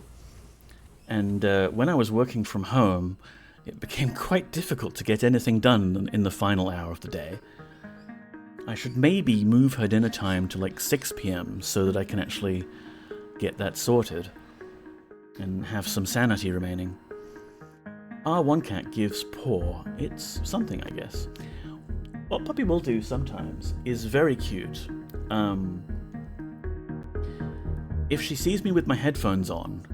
And when I was working from home, it became quite difficult to get anything done in the final hour of the day. I should maybe move her dinner time to like 6 p.m. so that I can actually get that sorted and have some sanity remaining. Our one cat gives paw. It's something, I guess. What Puppy will do sometimes is very cute. If she sees me with my headphones on,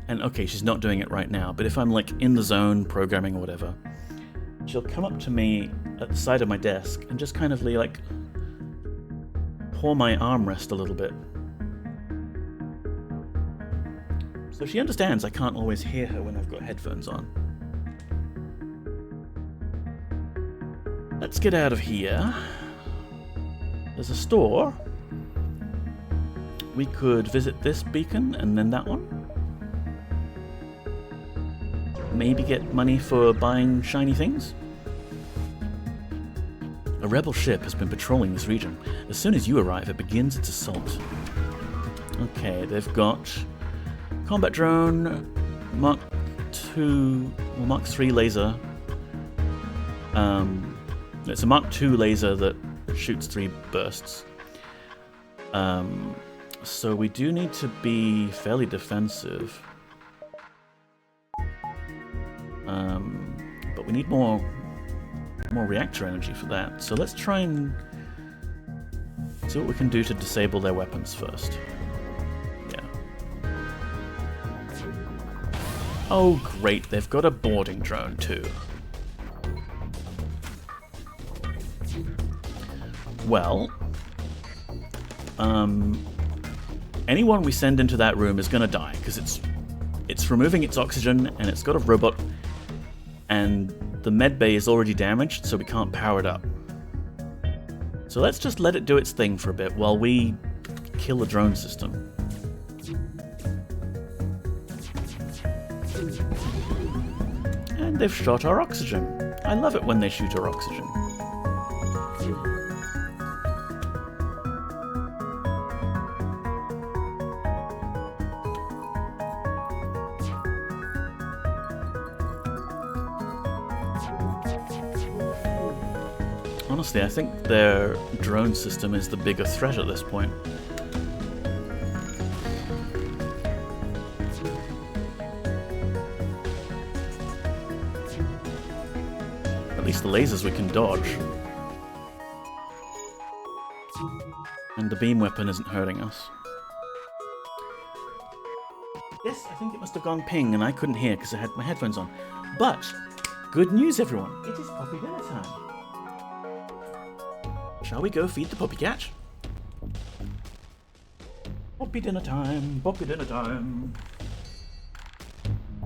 and okay, she's not doing it right now, but if I'm like in the zone programming or whatever, she'll come up to me at the side of my desk and just kind of like paw my armrest a little bit. So she understands I can't always hear her when I've got headphones on. Let's get out of here. There's a store. We could visit this beacon and then that one. Maybe get money for buying shiny things. A rebel ship has been patrolling this region. As soon as you arrive, it begins its assault. Okay, they've got combat drone, Mark 2, well, Mark 3 laser. It's a Mark 2 laser that shoots 3 bursts. So we do need to be fairly defensive. But we need more reactor energy for that. So let's try and see what we can do to disable their weapons first. Yeah. Oh great, they've got a boarding drone too. Well, anyone we send into that room is gonna die because it's removing its oxygen and it's got a robot and the med bay is already damaged, so we can't power it up. So let's just let it do its thing for a bit while we kill the drone system. And they've shot our oxygen. I love it when they shoot our oxygen. Honestly, I think their drone system is the bigger threat at this point. At least the lasers we can dodge. And the beam weapon isn't hurting us. Yes, I think it must have gone ping and I couldn't hear because I had my headphones on. But, good news everyone, it is Puppy dinner time. Shall we go feed the puppy cat? Puppy dinner time, puppy dinner time.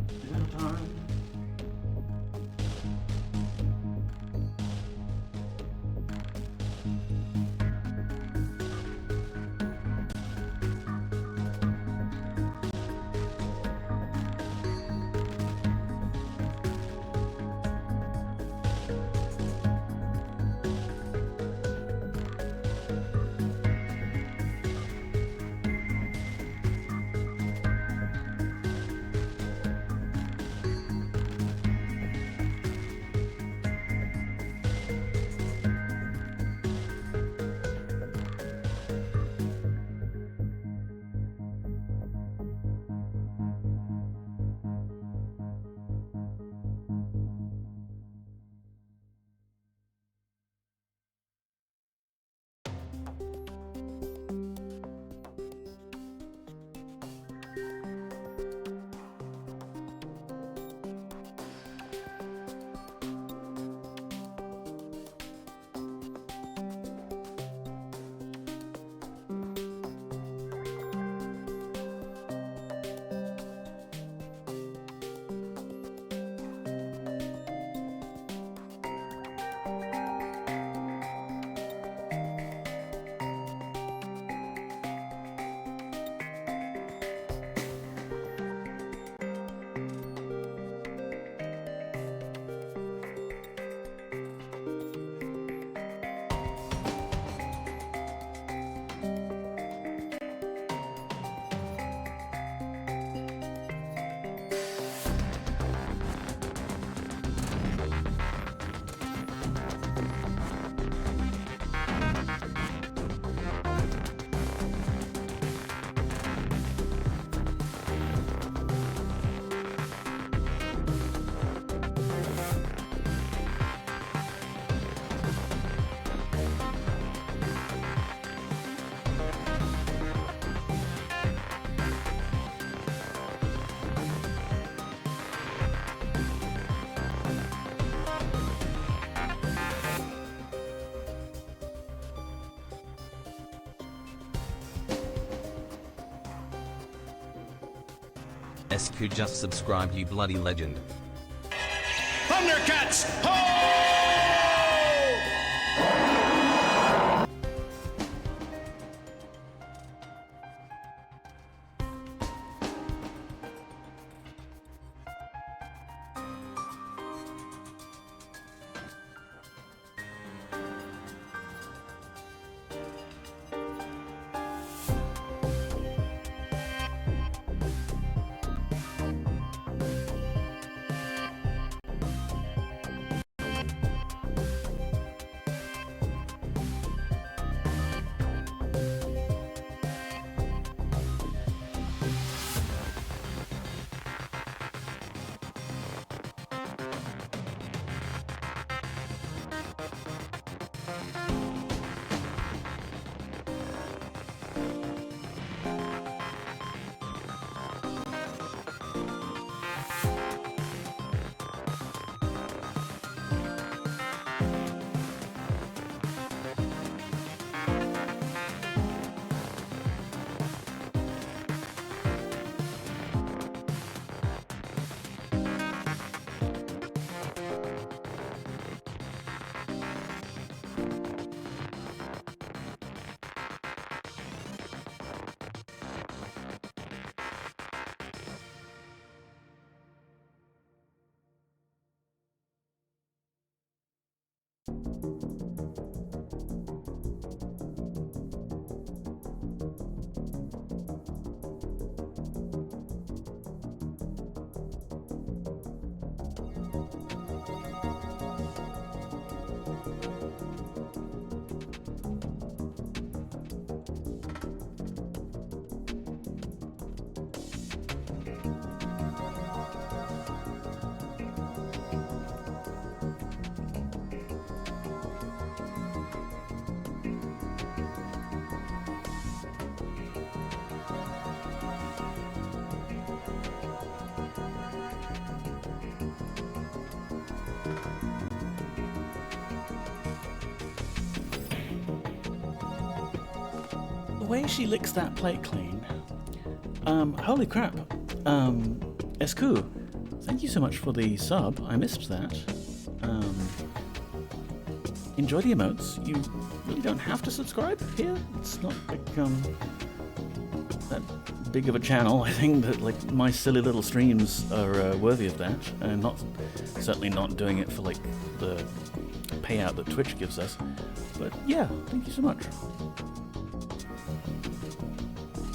Dinner time. SQ just subscribed, you bloody legend. Thundercats! Ho! way she licks that plate clean. Holy crap. Esku, thank you so much for the sub. I missed that. Enjoy the emotes. You really don't have to subscribe here. It's not like, that big of a channel. I think that like my silly little streams are worthy of that, and certainly not doing it for like the payout that Twitch gives us. But yeah, thank you so much.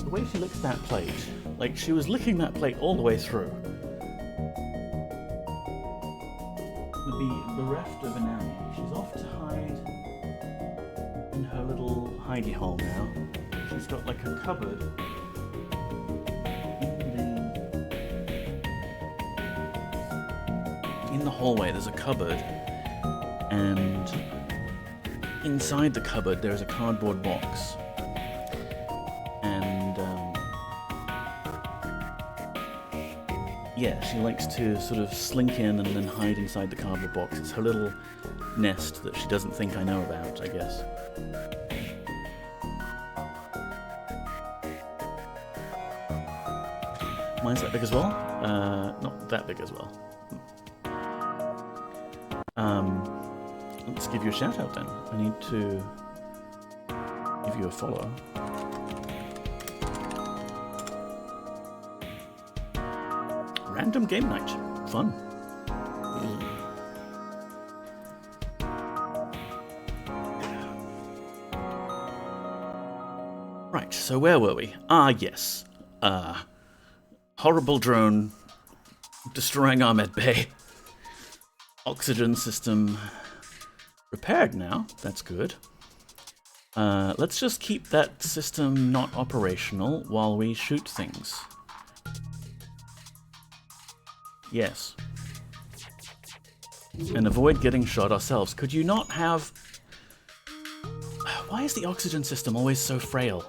The way she licks that plate, like she was licking that plate all the way through. With the bereft of enamel, she's off to hide in her little hidey hole now. She's got like a cupboard in the hallway. There's a cupboard, and inside the cupboard there's a cardboard box. Yeah, she likes to sort of slink in and then hide inside the cardboard box. It's her little nest that she doesn't think I know about, I guess. Mine's that big as well? Not that big as well. Let's give you a shout out then. I need to give you a follow. Random game night. Fun. Right, so where were we? Ah, yes. Horrible drone destroying our med bay. Oxygen system repaired now. That's good. Let's just keep that system not operational while we shoot things. Yes. And avoid getting shot ourselves. Could you not have... Why is the oxygen system always so frail?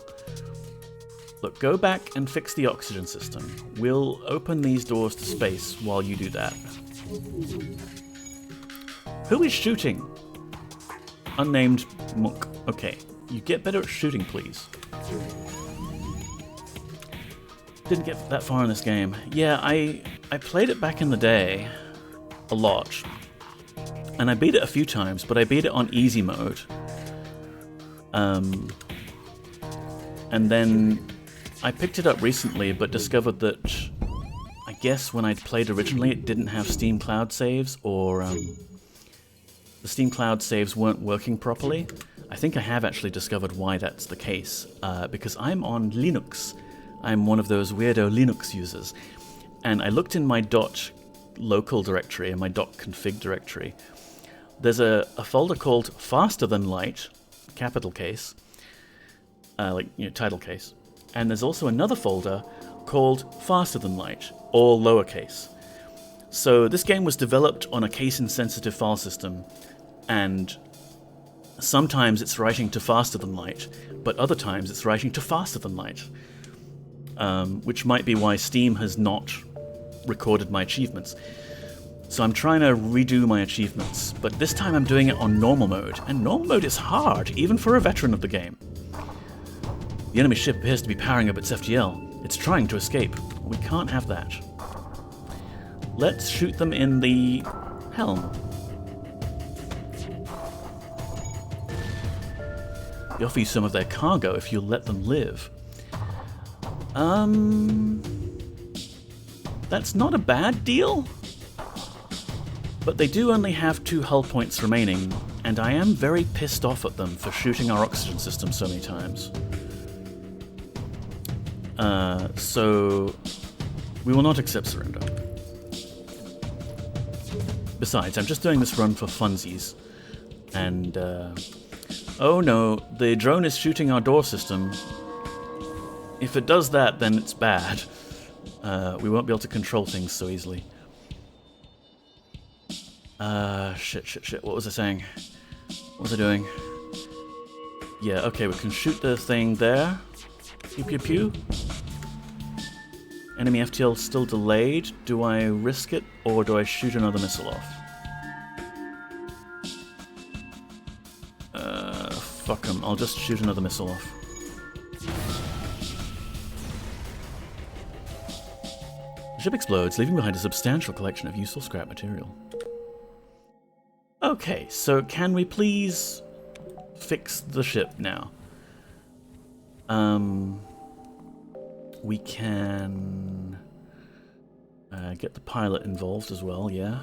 Look, go back and fix the oxygen system. We'll open these doors to space while you do that. Who is shooting? Unnamed Mook. Okay, you get better at shooting, please. Didn't get that far in this game. Yeah, I played it back in the day a lot. And I beat it a few times, but I beat it on easy mode. And then I picked it up recently, but discovered that I guess when I played originally it didn't have Steam Cloud saves, or the Steam Cloud saves weren't working properly. I think I have actually discovered why that's the case, because I'm on Linux. I'm one of those weirdo Linux users. And I looked in my .local directory and my .config directory. There's a folder called Faster Than Light, capital case, title case. And there's also another folder called Faster Than Light, all lowercase. So this game was developed on a case-insensitive file system, and sometimes it's writing to Faster Than Light, but other times it's writing to Faster Than Light. Which might be why Steam has not recorded my achievements. So I'm trying to redo my achievements, but this time I'm doing it on normal mode, and normal mode is hard, even for a veteran of the game. The enemy ship appears to be powering up its FTL. It's trying to escape. We can't have that. Let's shoot them in the helm. They offer you some of their cargo if you'll let them live. That's not a bad deal, but they do only have 2 hull points remaining, and I am very pissed off at them for shooting our oxygen system so many times. So we will not accept surrender. Besides, I'm just doing this run for funsies, and oh no, the drone is shooting our door system. If it does that, then it's bad. We won't be able to control things so easily. Shit. What was I saying? What was I doing? Yeah, okay, we can shoot the thing there. Pew pew pew. Enemy FTL still delayed. Do I risk it, or do I shoot another missile off? Fuck 'em. I'll just shoot another missile off. The ship explodes, leaving behind a substantial collection of useful scrap material. Okay, so can we please fix the ship now? We can get the pilot involved as well, yeah.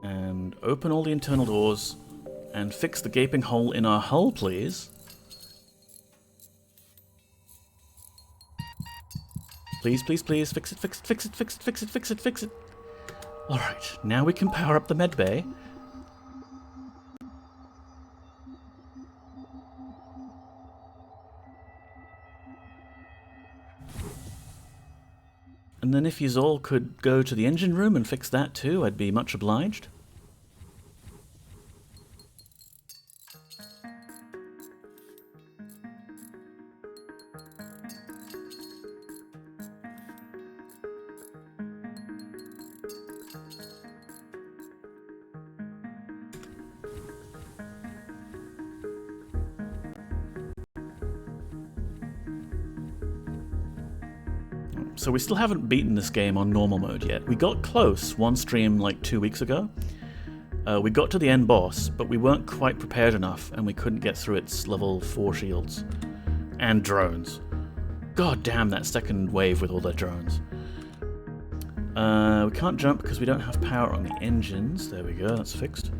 And open all the internal doors and fix the gaping hole in our hull, please. Please, please, please, fix it, fix it, fix it, fix it, fix it, fix it, fix it. Alright, now we can power up the med bay. And then if yous all could go to the engine room and fix that too, I'd be much obliged. So we still haven't beaten this game on normal mode yet. We got close one stream like 2 weeks ago. We got to the end boss, but we weren't quite prepared enough and we couldn't get through its level 4 shields. And drones. God damn that second wave with all their drones. We can't jump because we don't have power on the engines. There we go, that's fixed.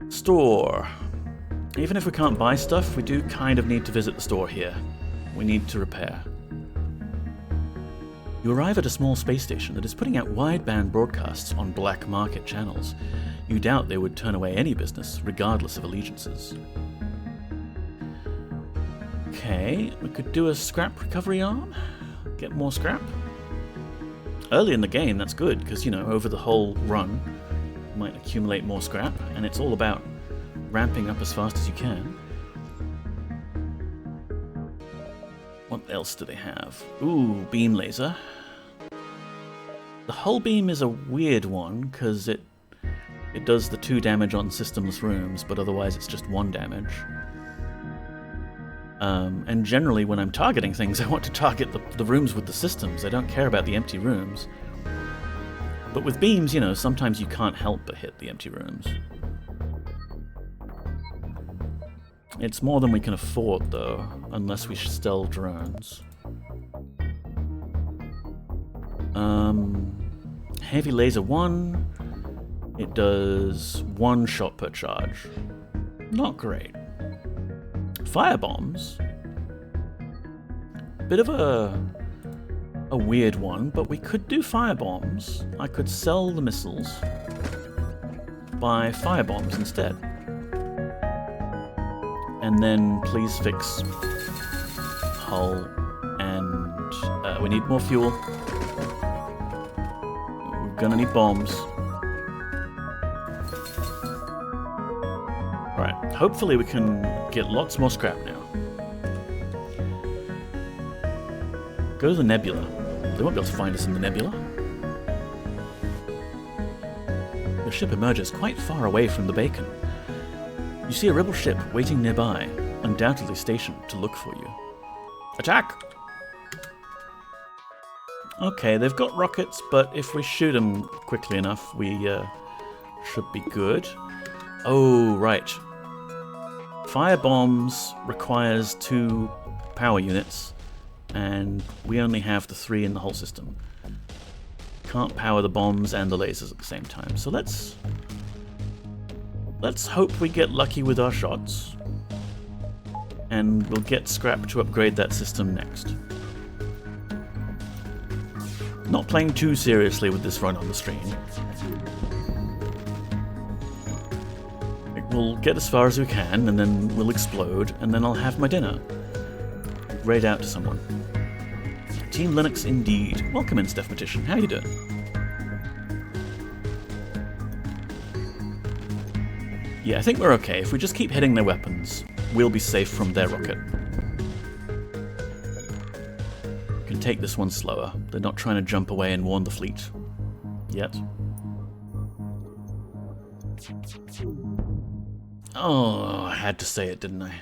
Store. Even if we can't buy stuff, we do kind of need to visit the store here. We need to repair. You arrive at a small space station that is putting out wideband broadcasts on black market channels. You doubt they would turn away any business, regardless of allegiances. Okay, we could do a scrap recovery arm. Get more scrap. Early in the game, that's good, because, you know, over the whole run, you might accumulate more scrap, and it's all about ramping up as fast as you can. What else do they have? Ooh, beam laser. The hull beam is a weird one, because it does the 2 damage on systemless rooms, but otherwise it's just 1 damage. And generally when I'm targeting things, I want to target the rooms with the systems. I don't care about the empty rooms. But with beams, you know, sometimes you can't help but hit the empty rooms. It's more than we can afford, though, unless we steal drones. Heavy laser 1. It does 1 shot per charge. Not great. Fire bombs. Bit of a weird one, but we could do fire bombs. I could sell the missiles, buy fire bombs instead. And then please fix hull, and we need more fuel. We're gonna need bombs. Alright, hopefully we can get lots more scrap now. Go to the nebula. They won't be able to find us in the nebula. Your ship emerges quite far away from the beacon. You see a rebel ship waiting nearby, undoubtedly stationed to look for you. Attack! Okay, they've got rockets, but if we shoot them quickly enough, we should be good. Oh, right. Fire bombs requires 2 power units, and we only have the 3 in the whole system. Can't power the bombs and the lasers at the same time, so let's hope we get lucky with our shots, and we'll get scrap to upgrade that system next. Not playing too seriously with this run on the stream. We'll get as far as we can, and then we'll explode, and then I'll have my dinner. Raid out to someone. Team Linux indeed. Welcome in, Stephmatician. How you doing? Yeah, I think we're okay. If we just keep hitting their weapons, we'll be safe from their rocket. We can take this one slower. They're not trying to jump away and warn the fleet. Yet. Oh, I had to say it, didn't I?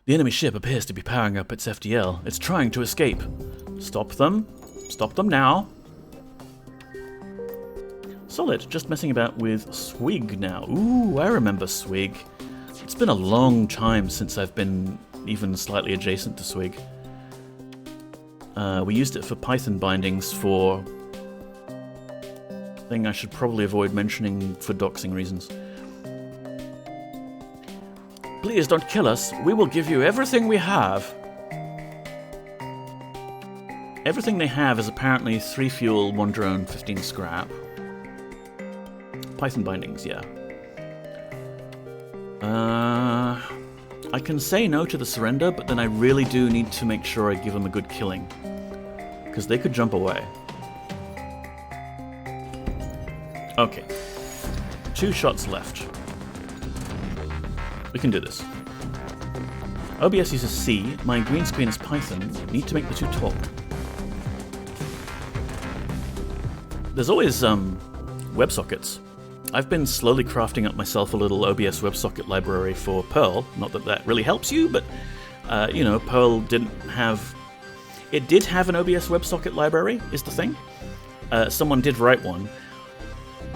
The enemy ship appears to be powering up its FTL. It's trying to escape. Stop them. Stop them now. Solid. Just messing about with Swig now. Ooh, I remember Swig. It's been a long time since I've been even slightly adjacent to Swig. We used it for Python bindings for... thing I should probably avoid mentioning for doxing reasons. Please don't kill us. We will give you everything we have. Everything they have is apparently 3 fuel, 1 drone, 15 scrap. Python bindings, yeah. I can say no to the surrender, but then I really do need to make sure I give them a good killing. Because they could jump away. Okay. 2 shots left. We can do this. OBS uses C, my green screen is Python. Need to make the 2 talk. There's always, WebSockets. I've been slowly crafting up myself a little OBS WebSocket library for Perl. Not that that really helps you, but, you know, Perl didn't have... It did have an OBS WebSocket library, is the thing. Someone did write one,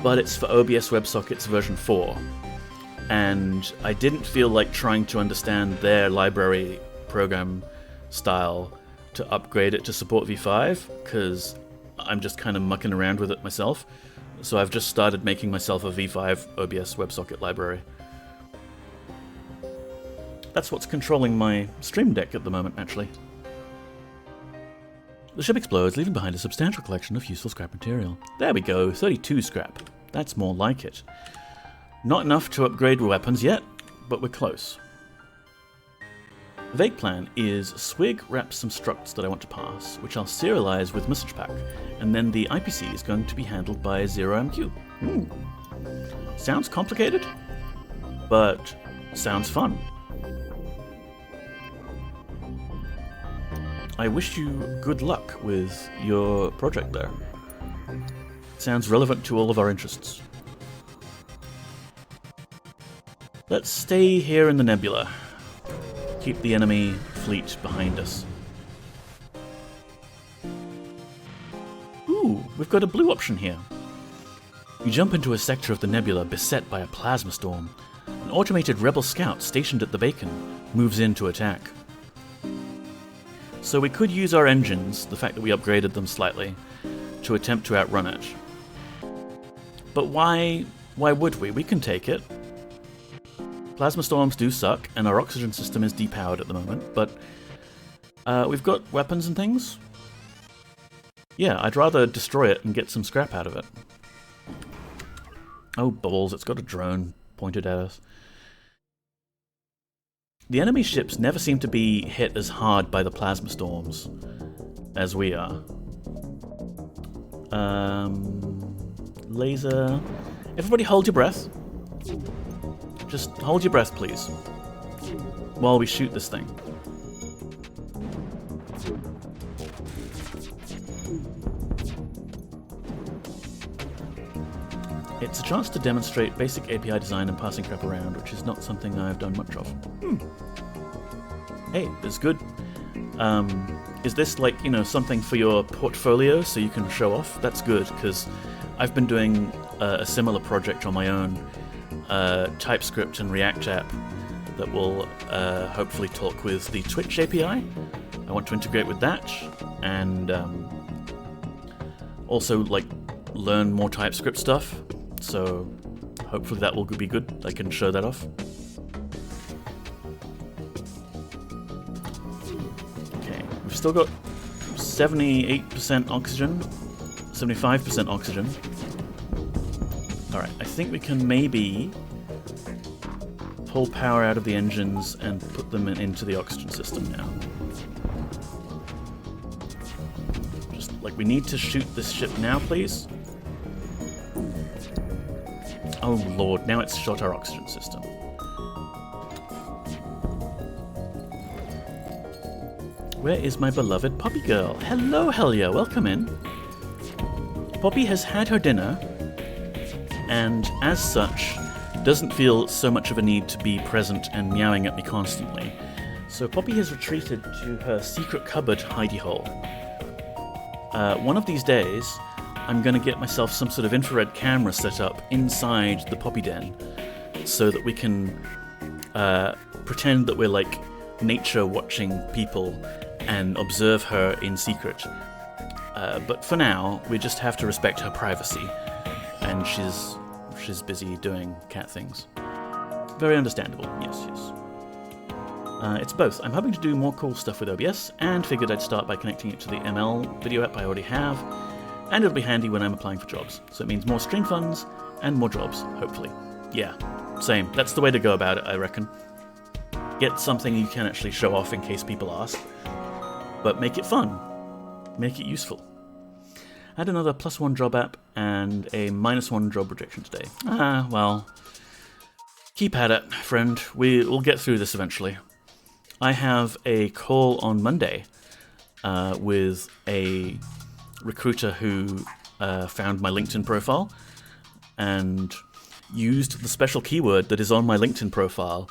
but it's for OBS WebSockets version 4. And I didn't feel like trying to understand their library program style to upgrade it to support v5, because I'm just kind of mucking around with it myself. So I've just started making myself a v5 OBS WebSocket library. That's what's controlling my Stream Deck at the moment, actually. The ship explodes, leaving behind a substantial collection of useful scrap material. There we go, 32 scrap. That's more like it. Not enough to upgrade weapons yet, but we're close. The vague plan is Swig wraps some structs that I want to pass, which I'll serialize with message pack, and then the IPC is going to be handled by 0MQ. Sounds complicated, but sounds fun. I wish you good luck with your project there. Sounds relevant to all of our interests. Let's stay here in the nebula. Keep the enemy fleet behind us. Ooh, we've got a blue option here. You jump into a sector of the nebula beset by a plasma storm. An automated rebel scout stationed at the beacon moves in to attack. So we could use our engines, the fact that we upgraded them slightly, to attempt to outrun it. But why would we? We can take it. Plasma storms do suck, and our oxygen system is depowered at the moment, but we've got weapons and things. Yeah, I'd rather destroy it and get some scrap out of it. Oh balls, it's got a drone pointed at us. The enemy ships never seem to be hit as hard by the plasma storms as we are. Laser... Everybody hold your breath. Just hold your breath, please, while we shoot this thing. It's a chance to demonstrate basic API design and passing crap around, which is not something I've done much of. Hey, that's good. Is this like, you know, something for your portfolio so you can show off? That's good, because I've been doing a similar project on my own. TypeScript and React app that will hopefully talk with the Twitch API. I want to integrate with that and also like learn more TypeScript stuff. So hopefully that will be good. I can show that off. Okay, we've still got 78% oxygen, 75% oxygen. Alright, I think we can maybe pull power out of the engines and put them into the oxygen system now. Just, like, we need to shoot this ship now, please. Oh lord, now it's shot our oxygen system. Where is my beloved Poppy girl? Hello, Helia, welcome in. Poppy has had her dinner, and as such, doesn't feel so much of a need to be present and meowing at me constantly. So Poppy has retreated to her secret cupboard hidey hole. One of these days, I'm going to get myself some sort of infrared camera set up inside the Poppy den so that we can pretend that we're like nature watching people and observe her in secret. But for now, we just have to respect her privacy, and she's busy doing cat things. Very understandable, yes. It's both. I'm hoping to do more cool stuff with OBS, and figured I'd start by connecting it to the ML video app I already have, and it'll be handy when I'm applying for jobs. So it means more stream funds, and more jobs, hopefully. Yeah, same. That's the way to go about it, I reckon. Get something you can actually show off in case people ask, but make it fun. Make it useful. I had another +1 job app and a -1 job rejection today. Well, keep at it, friend. We'll get through this eventually. I have a call on Monday with a recruiter who found my LinkedIn profile and used the special keyword that is on my LinkedIn profile.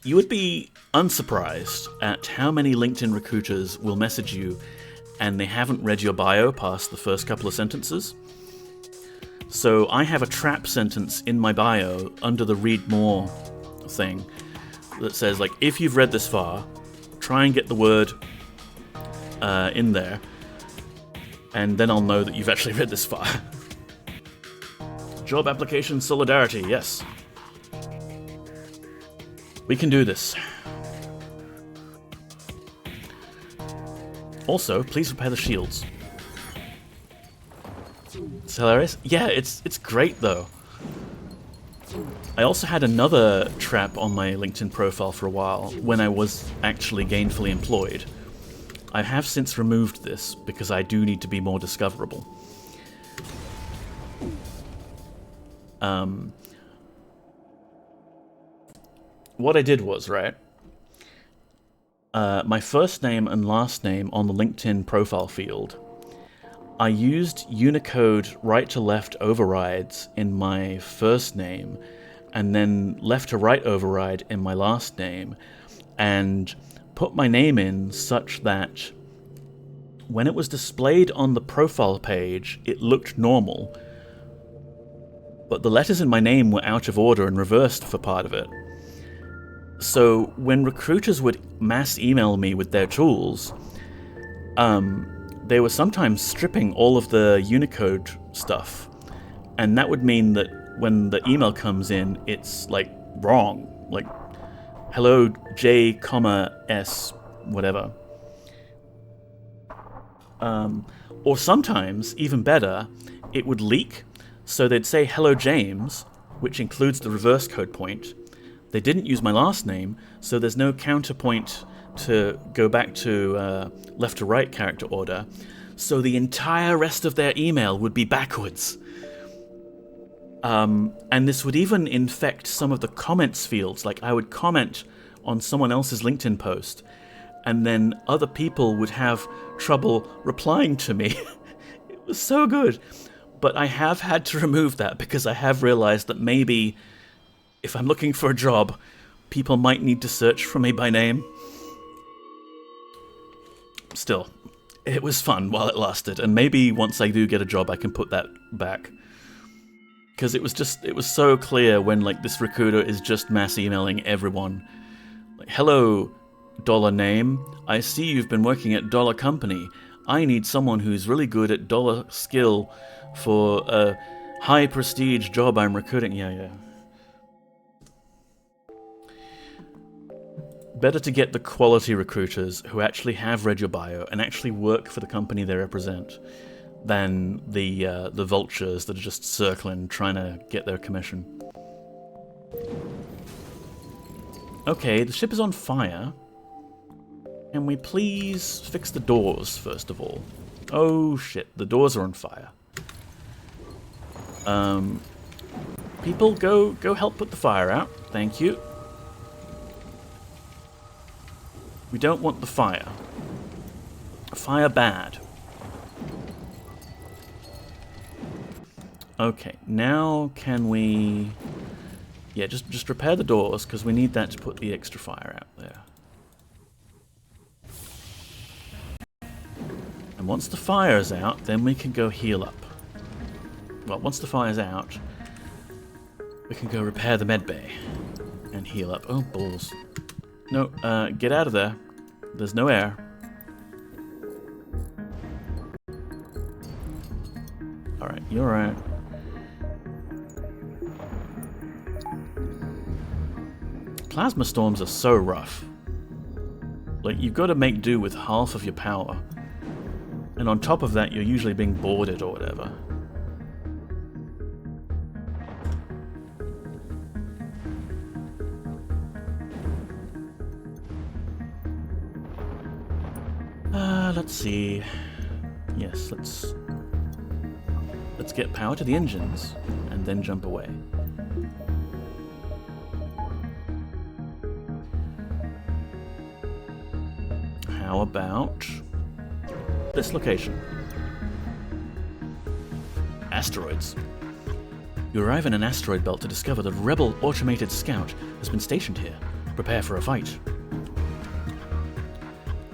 You would be unsurprised at how many LinkedIn recruiters will message you and they haven't read your bio past the first couple of sentences. So I have a trap sentence in my bio under the read more thing that says, like, if you've read this far, try and get the word in there, and then I'll know that you've actually read this far. Job application solidarity, yes. We can do this. Also, please repair the shields. It's hilarious. Yeah, it's great though. I also had another trap on my LinkedIn profile for a while when I was actually gainfully employed. I have since removed this because I do need to be more discoverable. What I did was, right, my first name and last name on the LinkedIn profile field, I used Unicode right-to-left overrides in my first name, and then left-to-right override in my last name, and put my name in such that when it was displayed on the profile page, it looked normal, but the letters in my name were out of order and reversed for part of it. So when recruiters would mass email me with their tools, they were sometimes stripping all of the Unicode stuff, and that would mean that when the email comes in, it's like wrong, like hello J, S, whatever. Or sometimes, even better, it would leak, so they'd say hello James, which includes the reverse code point. They didn't use my last name, so there's no counterpoint to go back to left to right character order, so the entire rest of their email would be backwards. And this would even infect some of the comments fields, like I would comment on someone else's LinkedIn post, and then other people would have trouble replying to me. It was so good. But I have had to remove that because I have realized that maybe if I'm looking for a job, people might need to search for me by name. Still, it was fun while it lasted, and maybe once I do get a job I can put that back. Because it was so clear when like this recruiter is just mass emailing everyone. Like, hello, dollar name, I see you've been working at dollar company. I need someone who's really good at dollar skill for a high prestige job I'm recruiting. Yeah. Better to get the quality recruiters who actually have read your bio and actually work for the company they represent than the vultures that are just circling trying to get their commission. Okay, the ship is on fire. Can we please fix the doors first of all? Oh shit, the doors are on fire. People, go help put the fire out. Thank you. We don't want the fire. Fire bad. Okay, now can we Yeah, just repair the doors, because we need that to put the extra fire out there. And once the fire's out, then we can go heal up. Well, once the fire's out, we can go repair the med bay and heal up. Oh, balls. No, get out of there. There's no air. Alright, you're right. Plasma storms are so rough. Like, you've got to make do with half of your power. And on top of that, you're usually being boarded or whatever. Let's see. Yes, let's get power to the engines and then jump away. How about this location? Asteroids. You arrive in an asteroid belt to discover that a rebel automated scout has been stationed here. Prepare for a fight.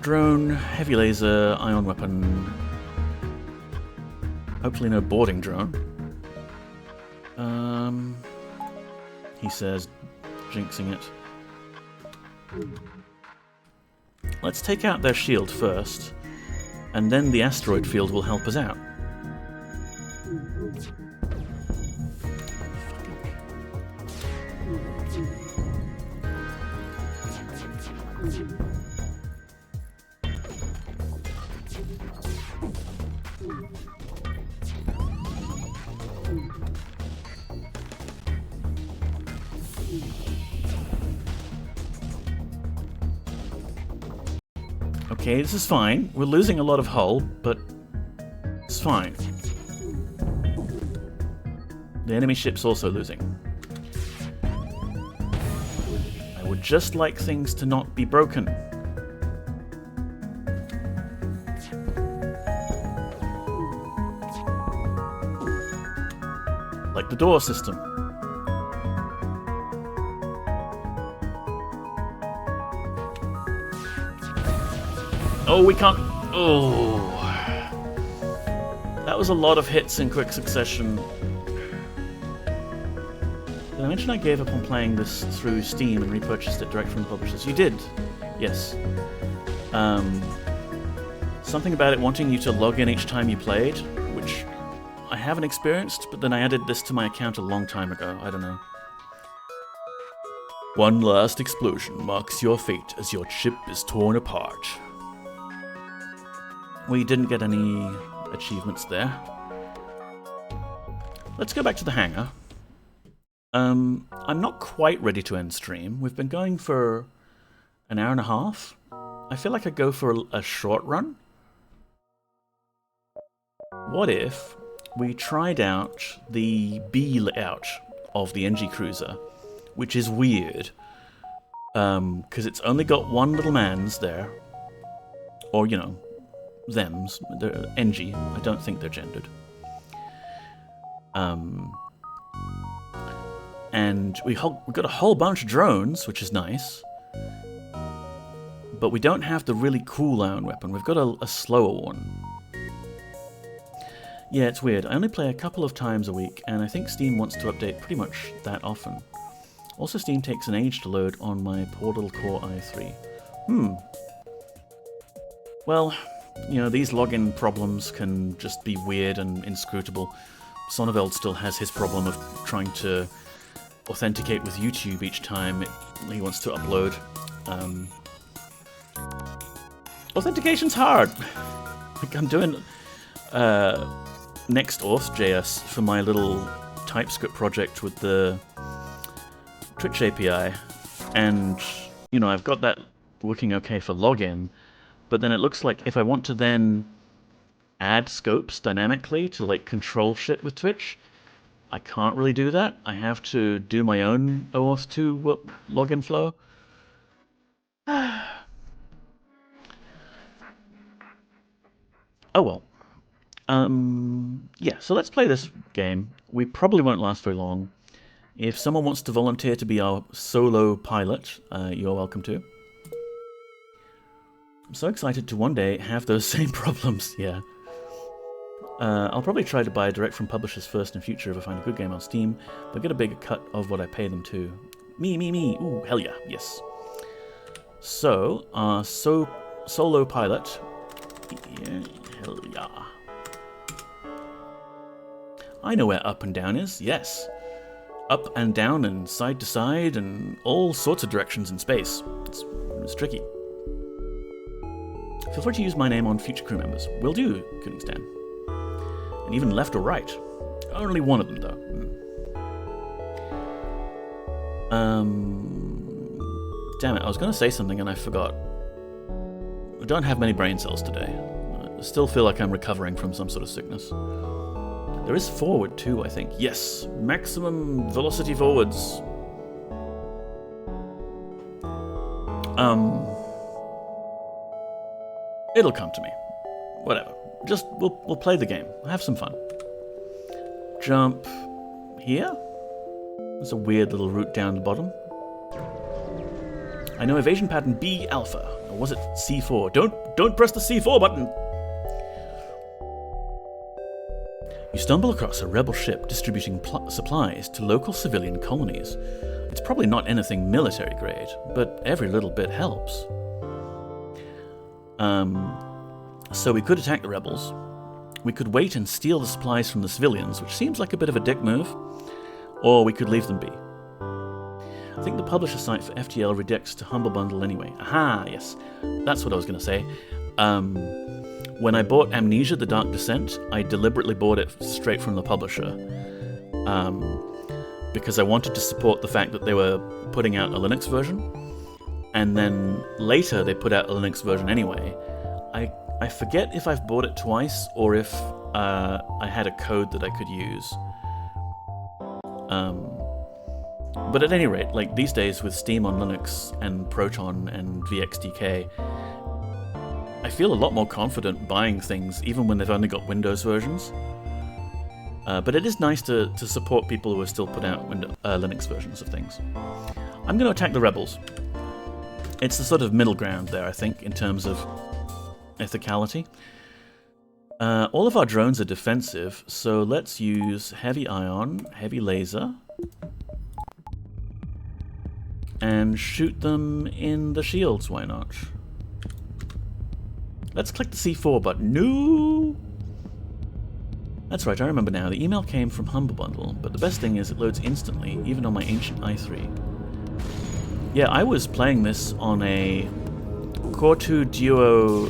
Drone, heavy laser, ion weapon. Hopefully no boarding drone. He says, jinxing it. Let's take out their shield first, and then the asteroid field will help us out. Okay, this is fine. We're losing a lot of hull, but it's fine. The enemy ship's also losing. I would just like things to not be broken. Like the door system. Oh, we can't... Oh. That was a lot of hits in quick succession. Did I mention I gave up on playing this through Steam and repurchased it direct from the publishers? You did. Yes. Something about it wanting you to log in each time you played, which I haven't experienced, but then I added this to my account a long time ago. I don't know. One last explosion marks your fate as your ship is torn apart. We didn't get any achievements there. Let's go back to the hangar. I'm not quite ready to end stream. We've been going for an hour and a half. I feel like I'd go for a short run. What if we tried out the B layout of the NG Cruiser, which is weird, because it's only got one little man's there, or, you know, thems. They're NG. I don't think they're gendered. And we've got a whole bunch of drones, which is nice. But we don't have the really cool ion weapon. We've got a slower one. Yeah, it's weird. I only play a couple of times a week, and I think Steam wants to update pretty much that often. Also, Steam takes an age to load on my poor little Core i3. Well, you know, these login problems can just be weird and inscrutable. Sonneveld still has his problem of trying to authenticate with YouTube each time he wants to upload. Authentication's hard! Like, I'm doing Next.auth.js for my little TypeScript project with the Twitch API, and, you know, I've got that working okay for login. But then it looks like if I want to then add scopes dynamically to, like, control shit with Twitch, I can't really do that. I have to do my own OAuth2 login flow. Oh well. Yeah, so let's play this game. We probably won't last very long. If someone wants to volunteer to be our solo pilot, you're welcome to. I'm so excited to one day have those same problems, yeah. I'll probably try to buy direct from publishers first in future if I find a good game on Steam, but get a bigger cut of what I pay them too. Me. Ooh, hell yeah, yes. So, solo pilot. Yeah, hell yeah. I know where up and down is, yes. Up and down and side to side and all sorts of directions in space. It's tricky. Feel free to use my name on future crew members. Will do, Koenigstan. And even left or right. Only one of them, though. Damn it, I was going to say something and I forgot. I don't have many brain cells today. I still feel like I'm recovering from some sort of sickness. There is forward, too, I think. Yes, maximum velocity forwards. It'll come to me. Whatever. Just, we'll play the game. Have some fun. Jump here? There's a weird little route down the bottom. I know evasion pattern B alpha. Or was it C4? Don't press the C4 button! You stumble across a rebel ship distributing supplies to local civilian colonies. It's probably not anything military grade, but every little bit helps. So we could attack the rebels. We could wait and steal the supplies from the civilians, which seems like a bit of a dick move. Or we could leave them be. I think the publisher site for FTL redirects to Humble Bundle anyway. Aha, yes. That's what I was going to say. When I bought Amnesia: The Dark Descent, I deliberately bought it straight from the publisher. Because I wanted to support the fact that they were putting out a Linux version. And then later they put out a Linux version anyway. I forget if I've bought it twice or if I had a code that I could use. But at any rate, like these days with Steam on Linux and Proton and VXDK, I feel a lot more confident buying things even when they've only got Windows versions. But it is nice to support people who are still putting out Linux versions of things. I'm going to attack the rebels. It's the sort of middle ground there, I think, in terms of ethicality. All of our drones are defensive, so let's use heavy ion, heavy laser, and shoot them in the shields, why not? Let's click the C4 button. No! That's right, I remember now. The email came from Humble Bundle, but the best thing is it loads instantly, even on my ancient i3. Yeah, I was playing this on a Core 2 Duo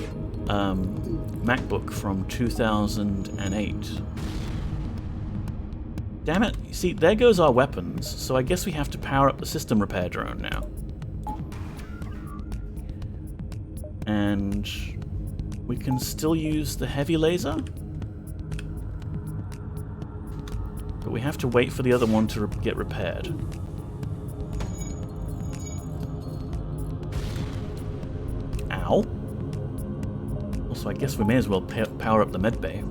MacBook from 2008. Damn it, you see, there goes our weapons, so I guess we have to power up the system repair drone now. And we can still use the heavy laser, but we have to wait for the other one to get repaired. Ow. Also, I guess we may as well power up the med bay.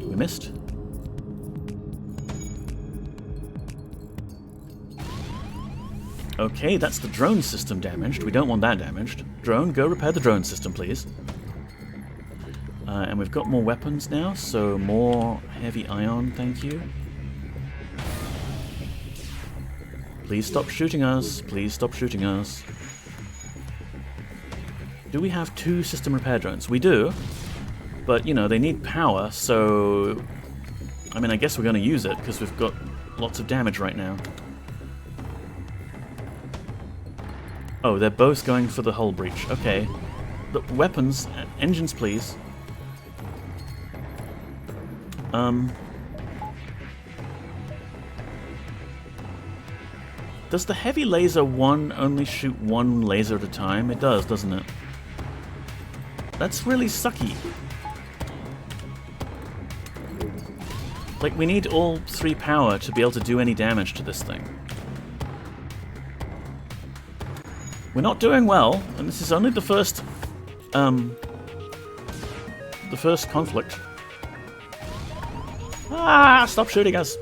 We missed. Okay, that's the drone system damaged. We don't want that damaged. Drone, go repair the drone system, please. And we've got more weapons now, so more heavy ion, thank you. Please stop shooting us. Please stop shooting us. Do we have 2 system repair drones? We do. But, you know, they need power, so... I mean, I guess we're going to use it, because we've got lots of damage right now. Oh, they're both going for the hull breach. Okay. The weapons, engines, please. Does the heavy laser one only shoot one laser at a time? It does, doesn't it? That's really sucky. Like, we need all 3 power to be able to do any damage to this thing. We're not doing well, and this is only the first conflict. Ah, stop shooting us.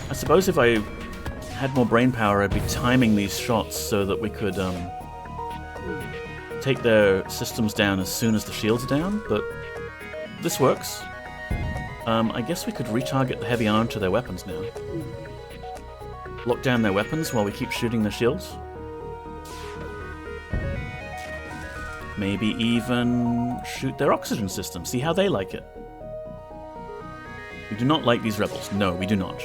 I suppose if I had more brain power, I'd be timing these shots so that we could take their systems down as soon as the shields are down, but this works. I guess we could retarget the heavy arm to their weapons now. Lock down their weapons while we keep shooting their shields. Maybe even shoot their oxygen system, see how they like it. We do not like these rebels. No, we do not.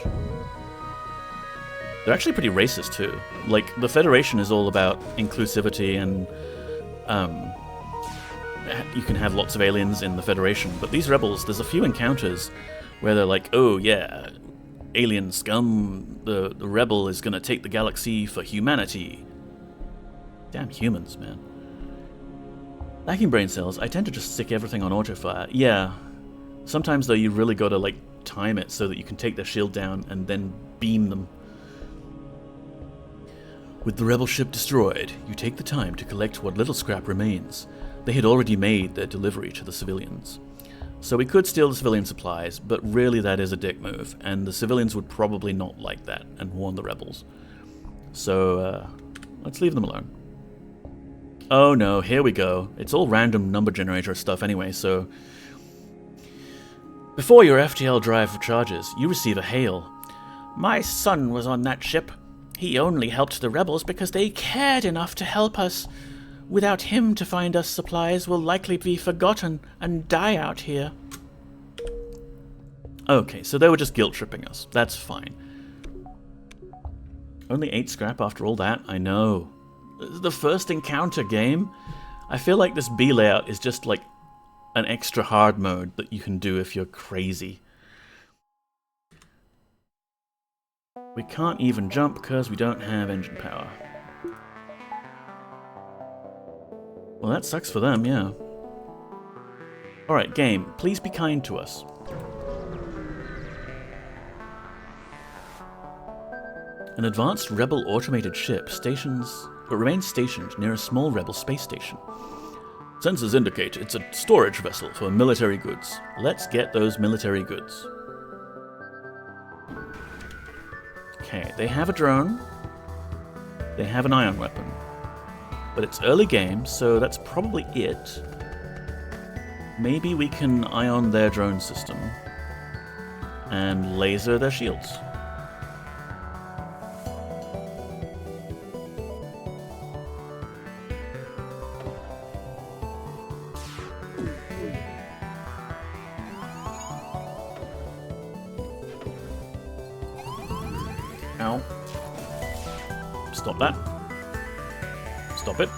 They're actually pretty racist too. Like, the Federation is all about inclusivity and you can have lots of aliens in the Federation, but these rebels, there's a few encounters where they're like, oh yeah, alien scum, the rebel is gonna take the galaxy for humanity. Damn humans, man. Lacking brain cells, I tend to just stick everything on autofire. Yeah. Sometimes though you really gotta like time it so that you can take their shield down and then beam them. With the rebel ship destroyed, you take the time to collect what little scrap remains. They had already made their delivery to the civilians. So we could steal the civilian supplies, but really that is a dick move, and the civilians would probably not like that and warn the rebels. So, let's leave them alone. Oh no, here we go. It's all random number generator stuff anyway, so... Before your FTL drive recharges, you receive a hail. My son was on that ship. He only helped the rebels because they cared enough to help us. Without him to find us supplies, we'll likely be forgotten and die out here. Okay, so they were just guilt-tripping us. That's fine. Only 8 scrap after all that? I know. The first encounter game? I feel like this B layout is just like an extra hard mode that you can do if you're crazy. We can't even jump because we don't have engine power. Well, that sucks for them, yeah. Alright, game, please be kind to us. An advanced rebel automated ship remains stationed near a small rebel space station. Sensors indicate it's a storage vessel for military goods. Let's get those military goods. Okay, they have a drone. They have an ion weapon. But it's early game, so that's probably it. Maybe we can ion their drone system and laser their shields. Ow. Stop that. Stop it.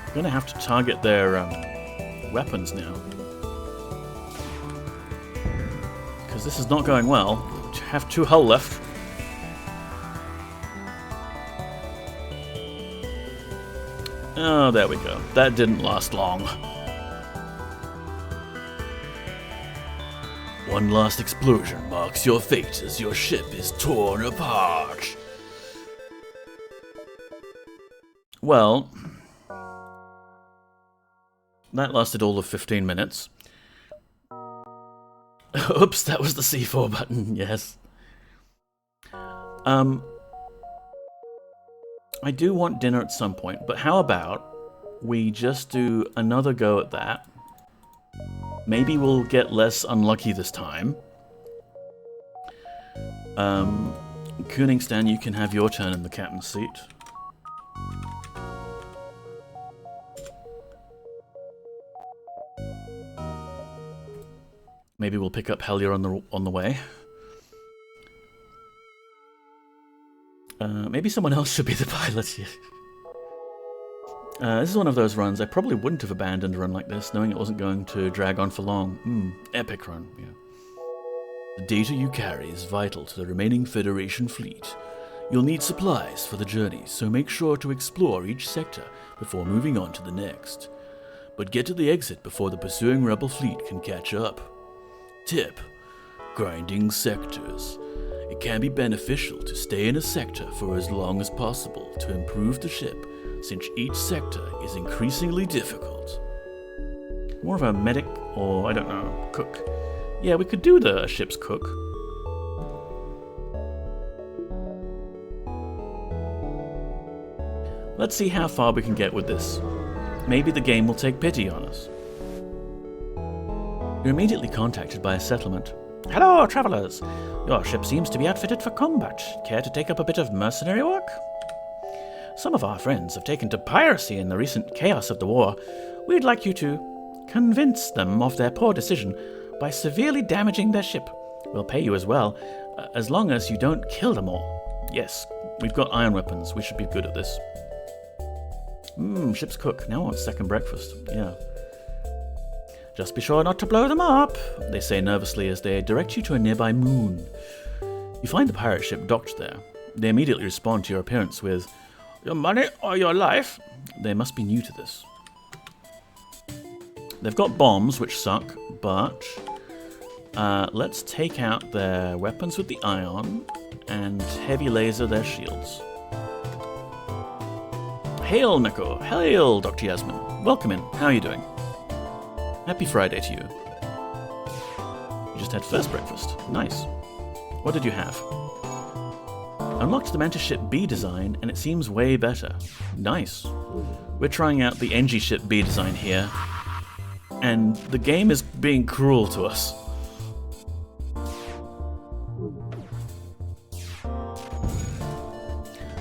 I'm gonna have to target their weapons now. Because this is not going well. Have 2 hull left. Oh, there we go. That didn't last long. One last explosion marks your fate as your ship is torn apart. Well, that lasted all of 15 minutes. Oops, that was the C4 button, yes. I do want dinner at some point, but how about we just do another go at that? Maybe we'll get less unlucky this time. Koeningstan, you can have your turn in the captain's seat. Maybe we'll pick up Hellier on the way. Maybe someone else should be the pilot here. This is one of those runs I probably wouldn't have abandoned a run like this, knowing it wasn't going to drag on for long. Epic run, yeah. The data you carry is vital to the remaining Federation fleet. You'll need supplies for the journey, so make sure to explore each sector before moving on to the next. But get to the exit before the pursuing rebel fleet can catch up. Tip: grinding sectors. It can be beneficial to stay in a sector for as long as possible to improve the ship, since each sector is increasingly difficult. More of a medic, or I don't know, cook. Yeah, we could do the ship's cook. Let's see how far we can get with this. Maybe the game will take pity on us. You're immediately contacted by a settlement. Hello, travelers. Your ship seems to be outfitted for combat. Care to take up a bit of mercenary work? Some of our friends have taken to piracy in the recent chaos of the war. We'd like you to convince them of their poor decision by severely damaging their ship. We'll pay you as well, as long as you don't kill them all. Yes, we've got iron weapons. We should be good at this. Ship's cook. Now I want second breakfast. Yeah. Just be sure not to blow them up, they say nervously as they direct you to a nearby moon. You find the pirate ship docked there. They immediately respond to your appearance with, "Your money or your life?" They must be new to this. They've got bombs, which suck, but let's take out their weapons with the ion and heavy laser their shields. Hail, Neko. Hail, Dr. Yasmin. Welcome in. How are you doing? Happy Friday to you. You just had first breakfast. Nice. What did you have? Unlocked the Mantis Ship B design, and it seems way better. Nice. We're trying out the NG Ship B design here, and the game is being cruel to us.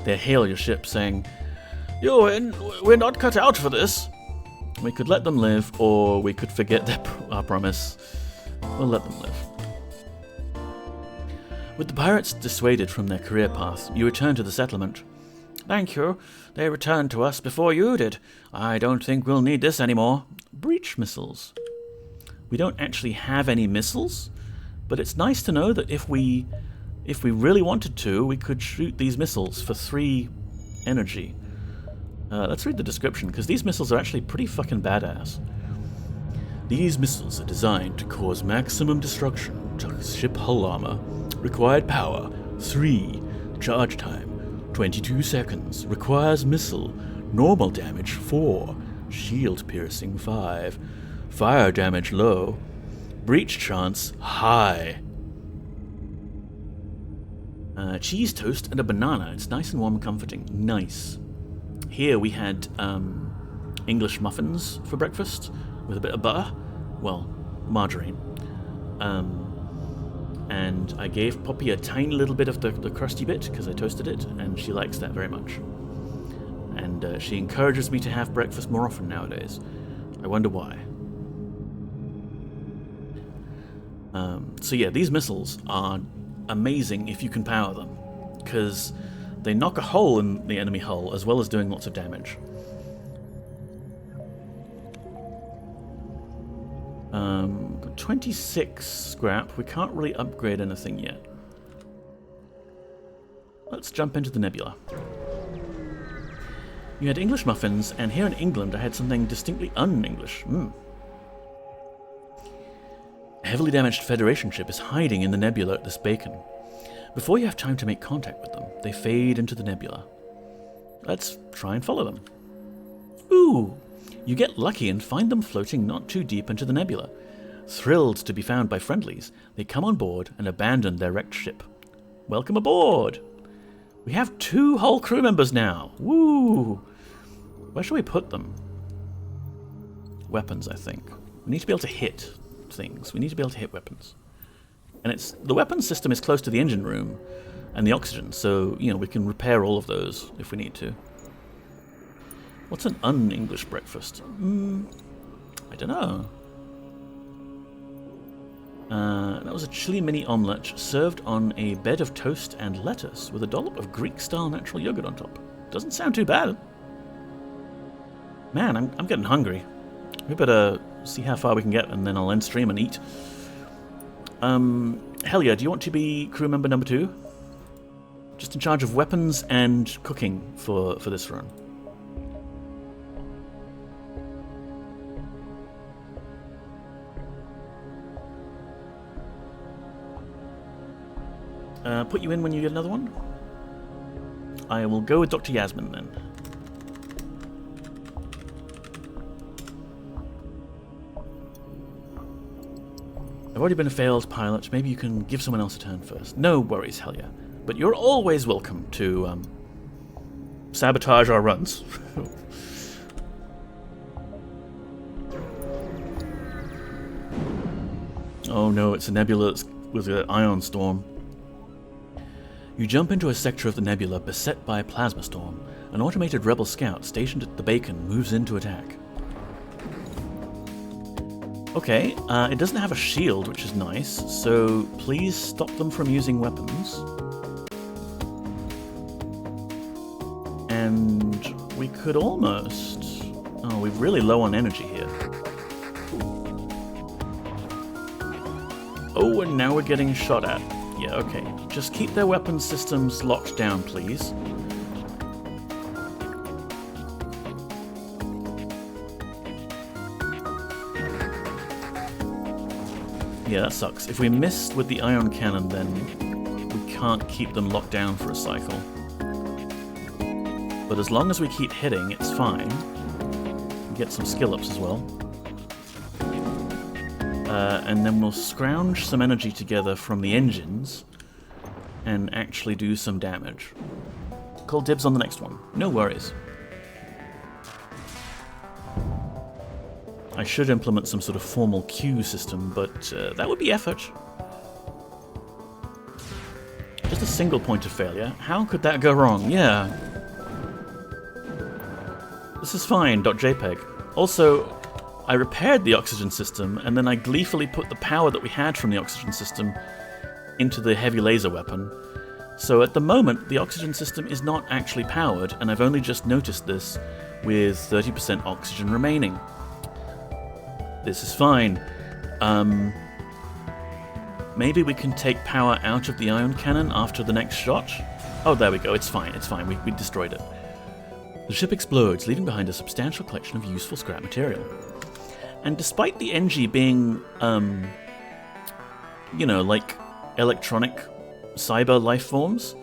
They hail your ship, saying, we're not cut out for this. We could let them live, or we could forget our promise. We'll let them live. With the pirates dissuaded from their career path, you return to the settlement. Thank you. They returned to us before you did. I don't think we'll need this anymore. Breach missiles. We don't actually have any missiles, but it's nice to know that if we really wanted to, we could shoot these missiles for 3 energy. Let's read the description, because these missiles are actually pretty fucking badass. These missiles are designed to cause maximum destruction to ship hull armor. Required power, 3. Charge time, 22 seconds. Requires missile. Normal damage, 4. Shield piercing, 5. Fire damage, low. Breach chance, high. Cheese toast and a banana. It's nice and warm and comforting. Nice. Here we had English muffins for breakfast with a bit of butter. Well, margarine. And I gave Poppy a tiny little bit of the crusty bit because I toasted it, and she likes that very much. And she encourages me to have breakfast more often nowadays. I wonder why. So yeah, these missiles are amazing if you can power them, because they knock a hole in the enemy hull as well as doing lots of damage. 26 scrap. We can't really upgrade anything yet. Let's jump into the nebula. You had English muffins, and here in England I had something distinctly un-English. A heavily damaged Federation ship is hiding in the nebula at this beacon. Before you have time to make contact with them, they fade into the nebula. Let's try and follow them. Ooh! You get lucky and find them floating not too deep into the nebula. Thrilled to be found by friendlies, they come on board and abandon their wrecked ship. Welcome aboard! We have 2 whole crew members now! Woo! Where should we put them? Weapons, I think. We need to be able to hit things. We need to be able to hit weapons. And the weapons system is close to the engine room and the oxygen, so, we can repair all of those if we need to. What's an un-English breakfast? I don't know. That was a chili mini omelette served on a bed of toast and lettuce with a dollop of Greek-style natural yogurt on top. Doesn't sound too bad. Man, I'm getting hungry. We better see how far we can get, and then I'll end stream and eat. Helia, do you want to be crew member number 2? Just in charge of weapons and cooking for this run. put you in when you get another one? I will go with Dr. Yasmin then. I've already been a failed pilot. Maybe you can give someone else a turn first. No worries, hell yeah. But you're always welcome to sabotage our runs. Oh no, it's a nebula with an ion storm. You jump into a sector of the nebula beset by a plasma storm. An automated rebel scout stationed at the beacon moves in to attack. Okay, it doesn't have a shield, which is nice, so please stop them from using weapons. And we could almost... Oh, we're really low on energy here. Oh, and now we're getting shot at. Yeah, okay. Just keep their weapon systems locked down, please. Yeah, that sucks. If we miss with the ion cannon, then we can't keep them locked down for a cycle. But as long as we keep hitting, it's fine. We get some skill ups as well. And then we'll scrounge some energy together from the engines and actually do some damage. Call dibs on the next one. No worries. I should implement some sort of formal queue system, but that would be effort. Just a single point of failure. How could that go wrong? Yeah. This is fine, .jpeg. Also, I repaired the oxygen system, and then I gleefully put the power that we had from the oxygen system into the heavy laser weapon. So at the moment, the oxygen system is not actually powered, and I've only just noticed this with 30% oxygen remaining. This is fine. Maybe we can take power out of the ion cannon after the next shot? Oh, there we go. It's fine. It's fine. We destroyed it. The ship explodes, leaving behind a substantial collection of useful scrap material. And despite the NG being, you know, like electronic cyber life forms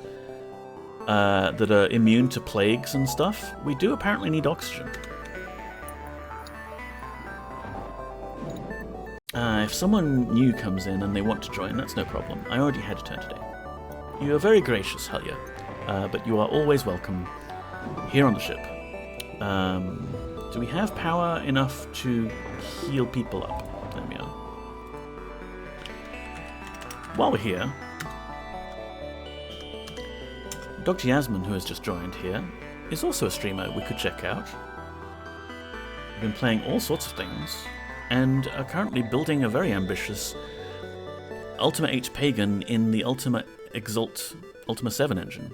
that are immune to plagues and stuff, we do apparently need oxygen. If someone new comes in and they want to join, that's no problem. I already had a turn today. You are very gracious, Helya, but you are always welcome here on the ship. Do we have power enough to heal people up? There we are. While we're here, Dr. Yasmin, who has just joined here, is also a streamer we could check out. We've been playing all sorts of things, and are currently building a very ambitious Ultima H Pagan in the Ultima Exalt Ultima 7 engine.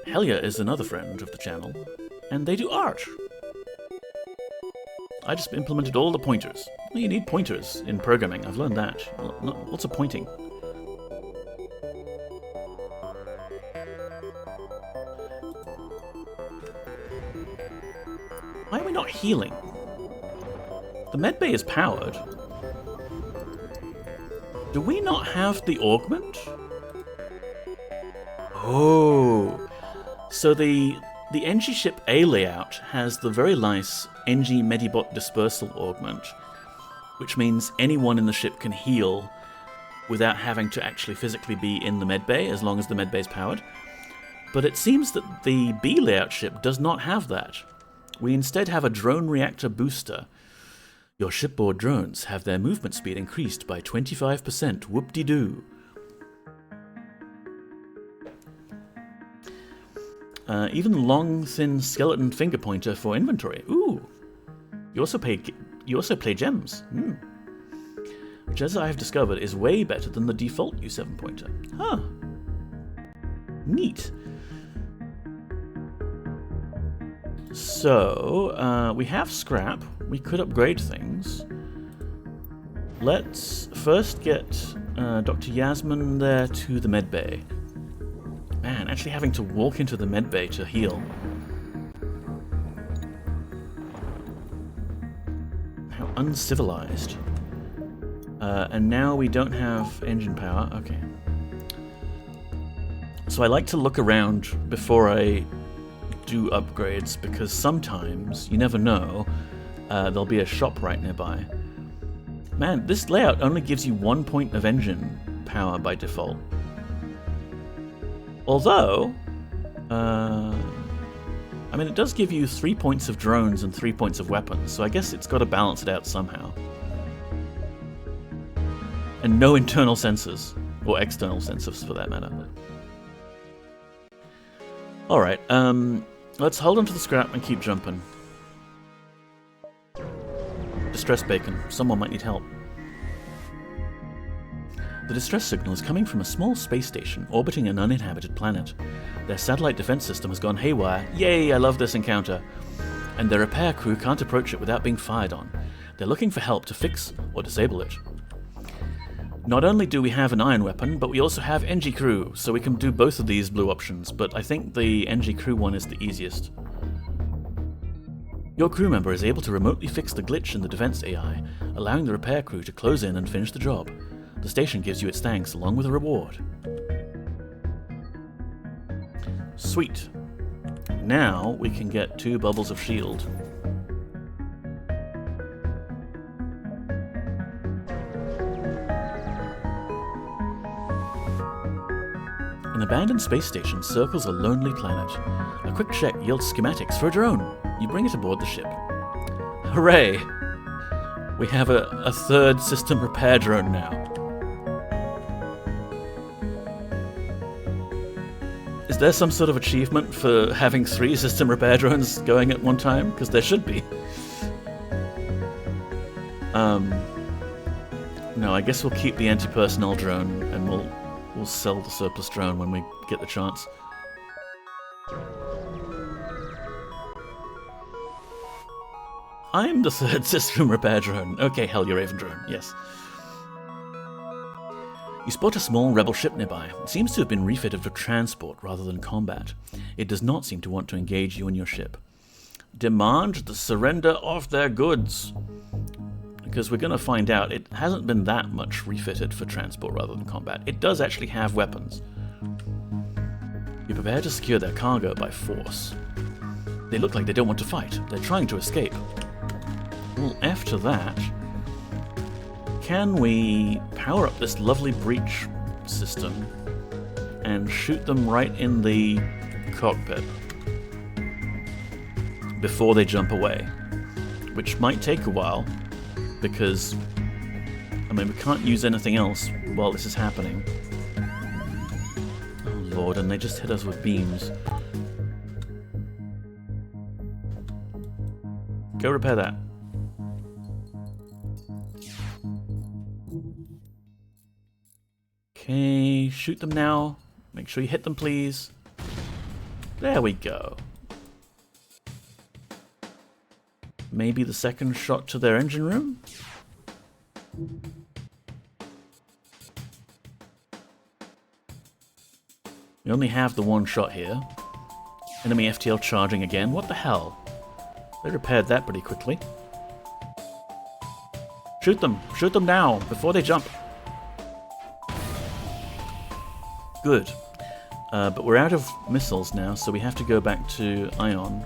Helya is another friend of the channel, and they do art. I just implemented all the pointers. Well, you need pointers in programming, I've learned that. Lots of pointing. Why are we not healing? The medbay is powered. Do we not have the augment? Oh, so the NG ship A layout has the very nice NG Medibot dispersal augment, which means anyone in the ship can heal without having to actually physically be in the medbay, as long as the medbay is powered. But it seems that the B layout ship does not have that. We instead have a drone reactor booster. Your shipboard drones have their movement speed increased by 25%. Whoop-de-doo. Even long, thin skeleton finger pointer for inventory. Ooh. You also play gems. Which, as I have discovered, is way better than the default U7 pointer. Huh. Neat. So, we have scrap. We could upgrade things. Let's first get Dr. Yasmin there to the medbay. Man, actually having to walk into the medbay to heal. How uncivilized. And now we don't have engine power. Okay. So I like to look around before I do upgrades, because sometimes, you never know, there'll be a shop right nearby. Man, this layout only gives you 1 point of engine power by default. Although, I mean, it does give you 3 points of drones and 3 points of weapons, so I guess it's got to balance it out somehow. And no internal sensors, or external sensors for that matter. Alright, let's hold onto the scrap and keep jumping. Distress beacon. Someone might need help. The distress signal is coming from a small space station orbiting an uninhabited planet. Their satellite defense system has gone haywire. Yay, I love this encounter. And their repair crew can't approach it without being fired on. They're looking for help to fix or disable it. Not only do we have an iron weapon, but we also have NG crew, so we can do both of these blue options, but I think the NG crew one is the easiest. Your crew member is able to remotely fix the glitch in the defense AI, allowing the repair crew to close in and finish the job. The station gives you its thanks along with a reward. Sweet. Now we can get 2 bubbles of shield. An abandoned space station circles a lonely planet. A quick check yields schematics for a drone. You bring it aboard the ship. Hooray! We have a third system repair drone now. Is there some sort of achievement for having 3 system repair drones going at one time? Because there should be. No, I guess we'll keep the anti-personnel drone and we'll sell the surplus drone when we get the chance. I'm the third system repair drone. Okay, hell, you're Raven drone, yes. You spot a small rebel ship nearby. It seems to have been refitted for transport rather than combat. It does not seem to want to engage you and your ship. Demand the surrender of their goods. Because we're going to find out it hasn't been that much refitted for transport rather than combat. It does actually have weapons. You prepare to secure their cargo by force. They look like they don't want to fight. They're trying to escape. Well, after that, can we power up this lovely breach system and shoot them right in the cockpit before they jump away? Which might take a while, because, I mean, we can't use anything else while this is happening. Oh lord, and they just hit us with beams. Go repair that. Okay, shoot them now. Make sure you hit them, please. There we go. Maybe the second shot to their engine room? We only have the one shot here. Enemy FTL charging again. What the hell? They repaired that pretty quickly. Shoot them! Shoot them now, before they jump! Good. But we're out of missiles now, so we have to go back to ion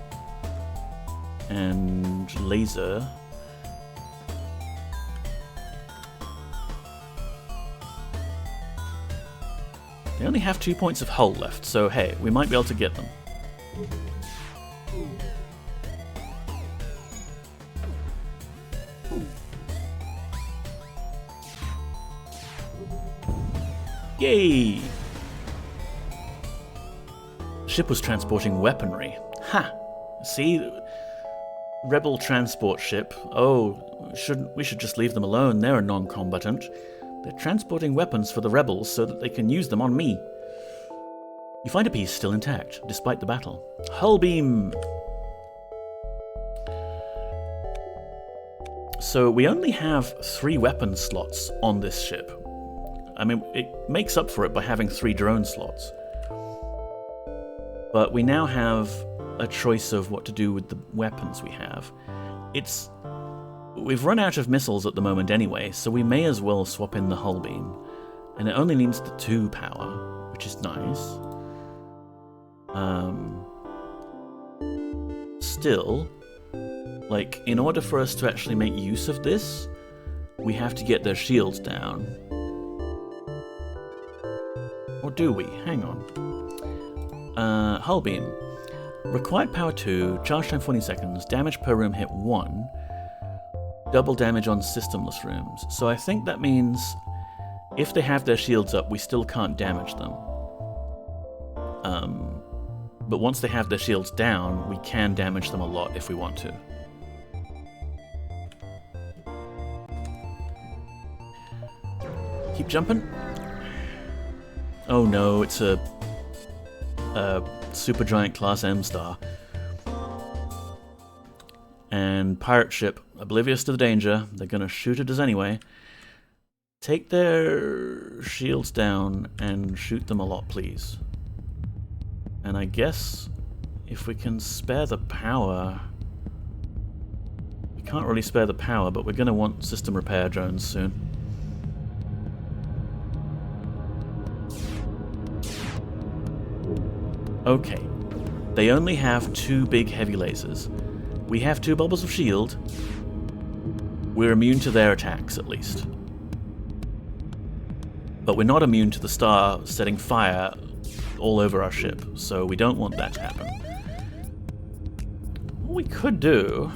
and laser. They only have 2 points of hull left, so hey, we might be able to get them. Yay! The ship was transporting weaponry. Ha! See? Rebel transport ship. Oh, we should just leave them alone. They're a non-combatant. They're transporting weapons for the rebels so that they can use them on me. You find a piece still intact, despite the battle. Hull beam! So we only have 3 weapon slots on this ship. I mean, it makes up for it by having 3 drone slots. But we now have a choice of what to do with the weapons we have. It's We've run out of missiles at the moment anyway, so we may as well swap in the hull beam. And it only needs the 2 power, which is nice. Still, like, in order for us to actually make use of this, we have to get their shields down. Or do we? Hang on. Hull beam. Required power 2, charge time 40 seconds, damage per room hit 1, double damage on systemless rooms. So I think that means if they have their shields up, we still can't damage them. But once they have their shields down, we can damage them a lot if we want to. Keep jumping. Oh no, it's a Supergiant Class M star. And pirate ship, oblivious to the danger, they're gonna shoot at us anyway. Take their shields down and shoot them a lot, please. And I guess if we can spare the power... We can't really spare the power, but we're gonna want system repair drones soon. Okay. They only have 2 big heavy lasers. We have 2 bubbles of shield. We're immune to their attacks, at least. But we're not immune to the star setting fire all over our ship, so we don't want that to happen. What we could do,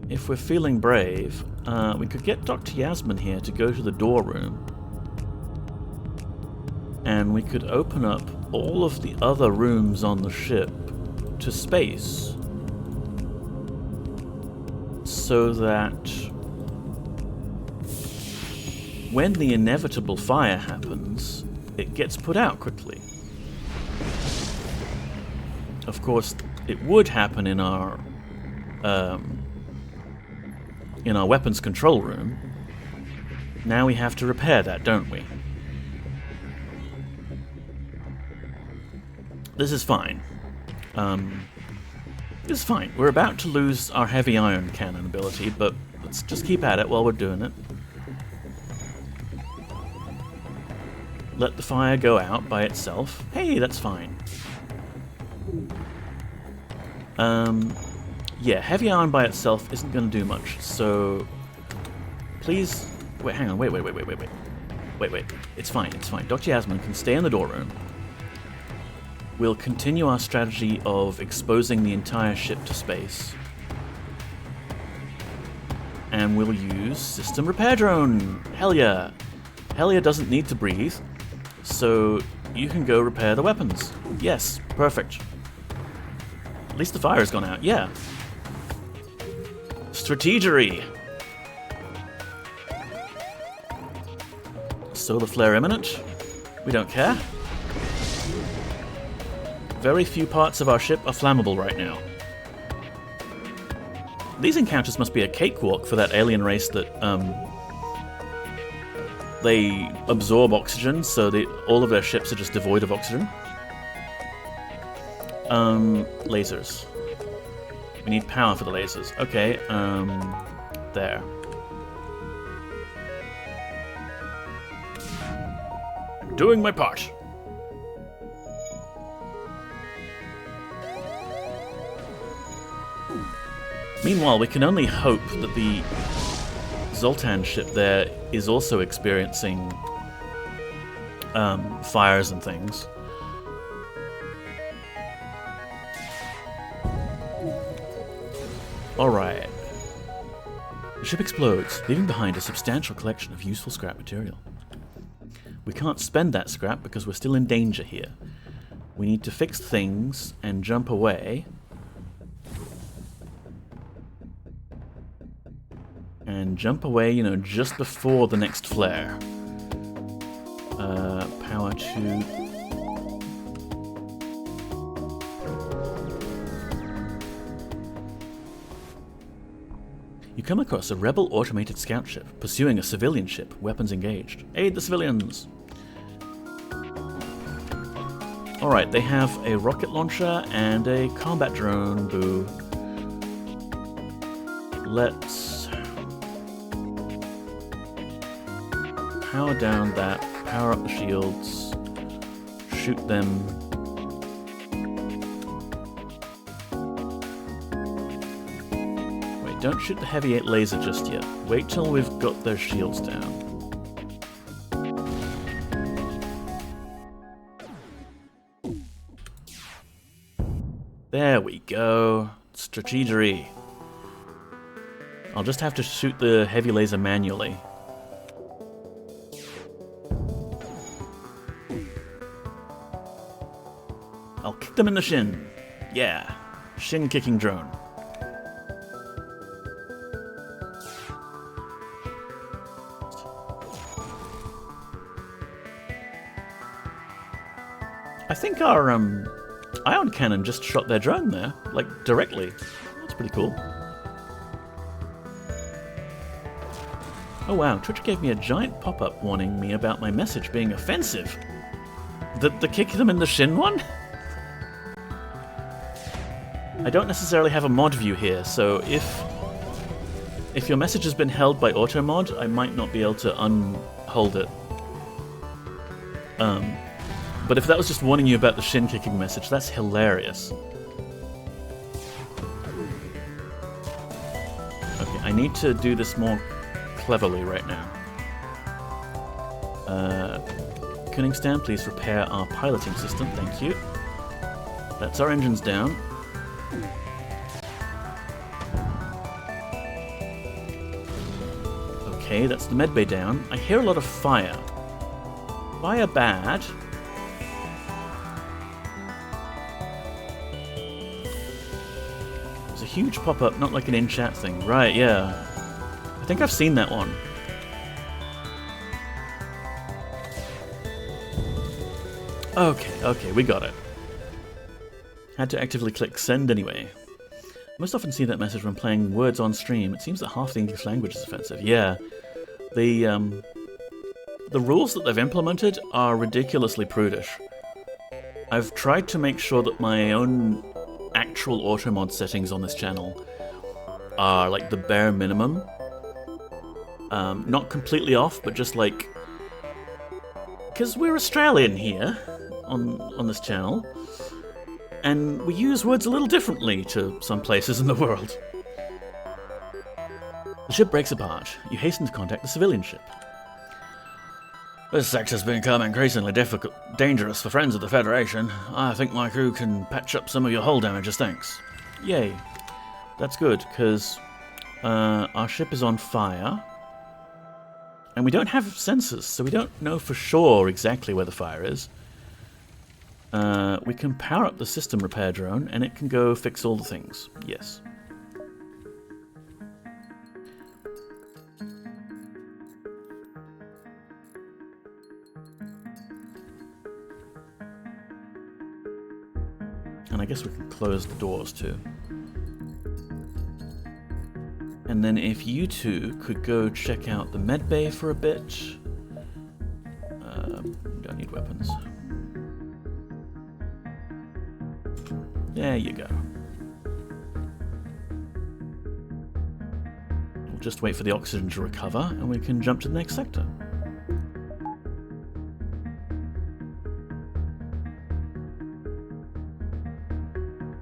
if we're feeling brave, we could get Dr. Yasmin here to go to the door room. And we could open up all of the other rooms on the ship to space. So that when the inevitable fire happens, it gets put out quickly. Of course, it would happen in our weapons control room. Now we have to repair that, don't we? This is fine. This is fine. We're about to lose our heavy ion cannon ability, but let's just keep at it while we're doing it. Let the fire go out by itself. Hey, that's fine. Yeah, heavy ion by itself isn't going to do much, so please... Wait, hang on, wait. It's fine. Dr. Yasmin can stay in the door room. We'll continue our strategy of exposing the entire ship to space. And we'll use System Repair Drone! Hell yeah! Hell yeah doesn't need to breathe, so you can go repair the weapons. Yes, perfect. At least the fire has gone out, yeah. Strategery! Solar flare imminent. We don't care. Very few parts of our ship are flammable right now. These encounters must be a cakewalk for that alien race that, they absorb oxygen, so all of their ships are just devoid of oxygen. Lasers. We need power for the lasers. Okay, there. I'm doing my part. Meanwhile, we can only hope that the Zoltan ship there is also experiencing fires and things. Alright. The ship explodes, leaving behind a substantial collection of useful scrap material. We can't spend that scrap because we're still in danger here. We need to fix things and jump away. And jump away, you know, just before the next flare. Power to... You come across a rebel automated scout ship pursuing a civilian ship, weapons engaged. Aid the civilians! Alright, they have a rocket launcher and a combat drone, boo. Let's power down that, power up the shields, shoot them. Wait, don't shoot the heavy laser just yet. Wait till we've got their shields down. There we go. Strategery. I'll just have to shoot the heavy laser manually. I'll kick them in the shin. Yeah. Shin kicking drone. I think our ion cannon just shot their drone there, like directly. That's pretty cool. Oh wow, Twitch gave me a giant pop-up warning me about my message being offensive. The kick them in the shin one? I don't necessarily have a mod view here, so if your message has been held by auto mod, I might not be able to unhold it. But if that was just warning you about the shin kicking message, that's hilarious. Okay, I need to do this more cleverly right now. Koenigstam, please repair our piloting system, thank you. That's our engines down. Okay, that's the medbay down. I hear a lot of fire. Fire bad. There's a huge pop-up, not like an in-chat thing. Right, yeah. I think I've seen that one. Okay, we got it. Had to actively click send anyway. I most often see that message when playing words on stream. It seems that half the English language is offensive. Yeah. The rules that they've implemented are ridiculously prudish. I've tried to make sure that my own actual automod settings on this channel are like the bare minimum. Not completely off, but just like... Because we're Australian here on this channel, and we use words a little differently to some places in the world. The ship breaks apart. You hasten to contact the civilian ship. This sector's become increasingly dangerous for friends of the Federation. I think my crew can patch up some of your hull damages, thanks. Yay. That's good, because our ship is on fire. And we don't have sensors, so we don't know for sure exactly where the fire is. We can power up the system repair drone, and it can go fix all the things. Yes. And I guess we can close the doors too. And then if you two could go check out the medbay for a bit. Don't need weapons. There you go. We'll just wait for the oxygen to recover, and we can jump to the next sector.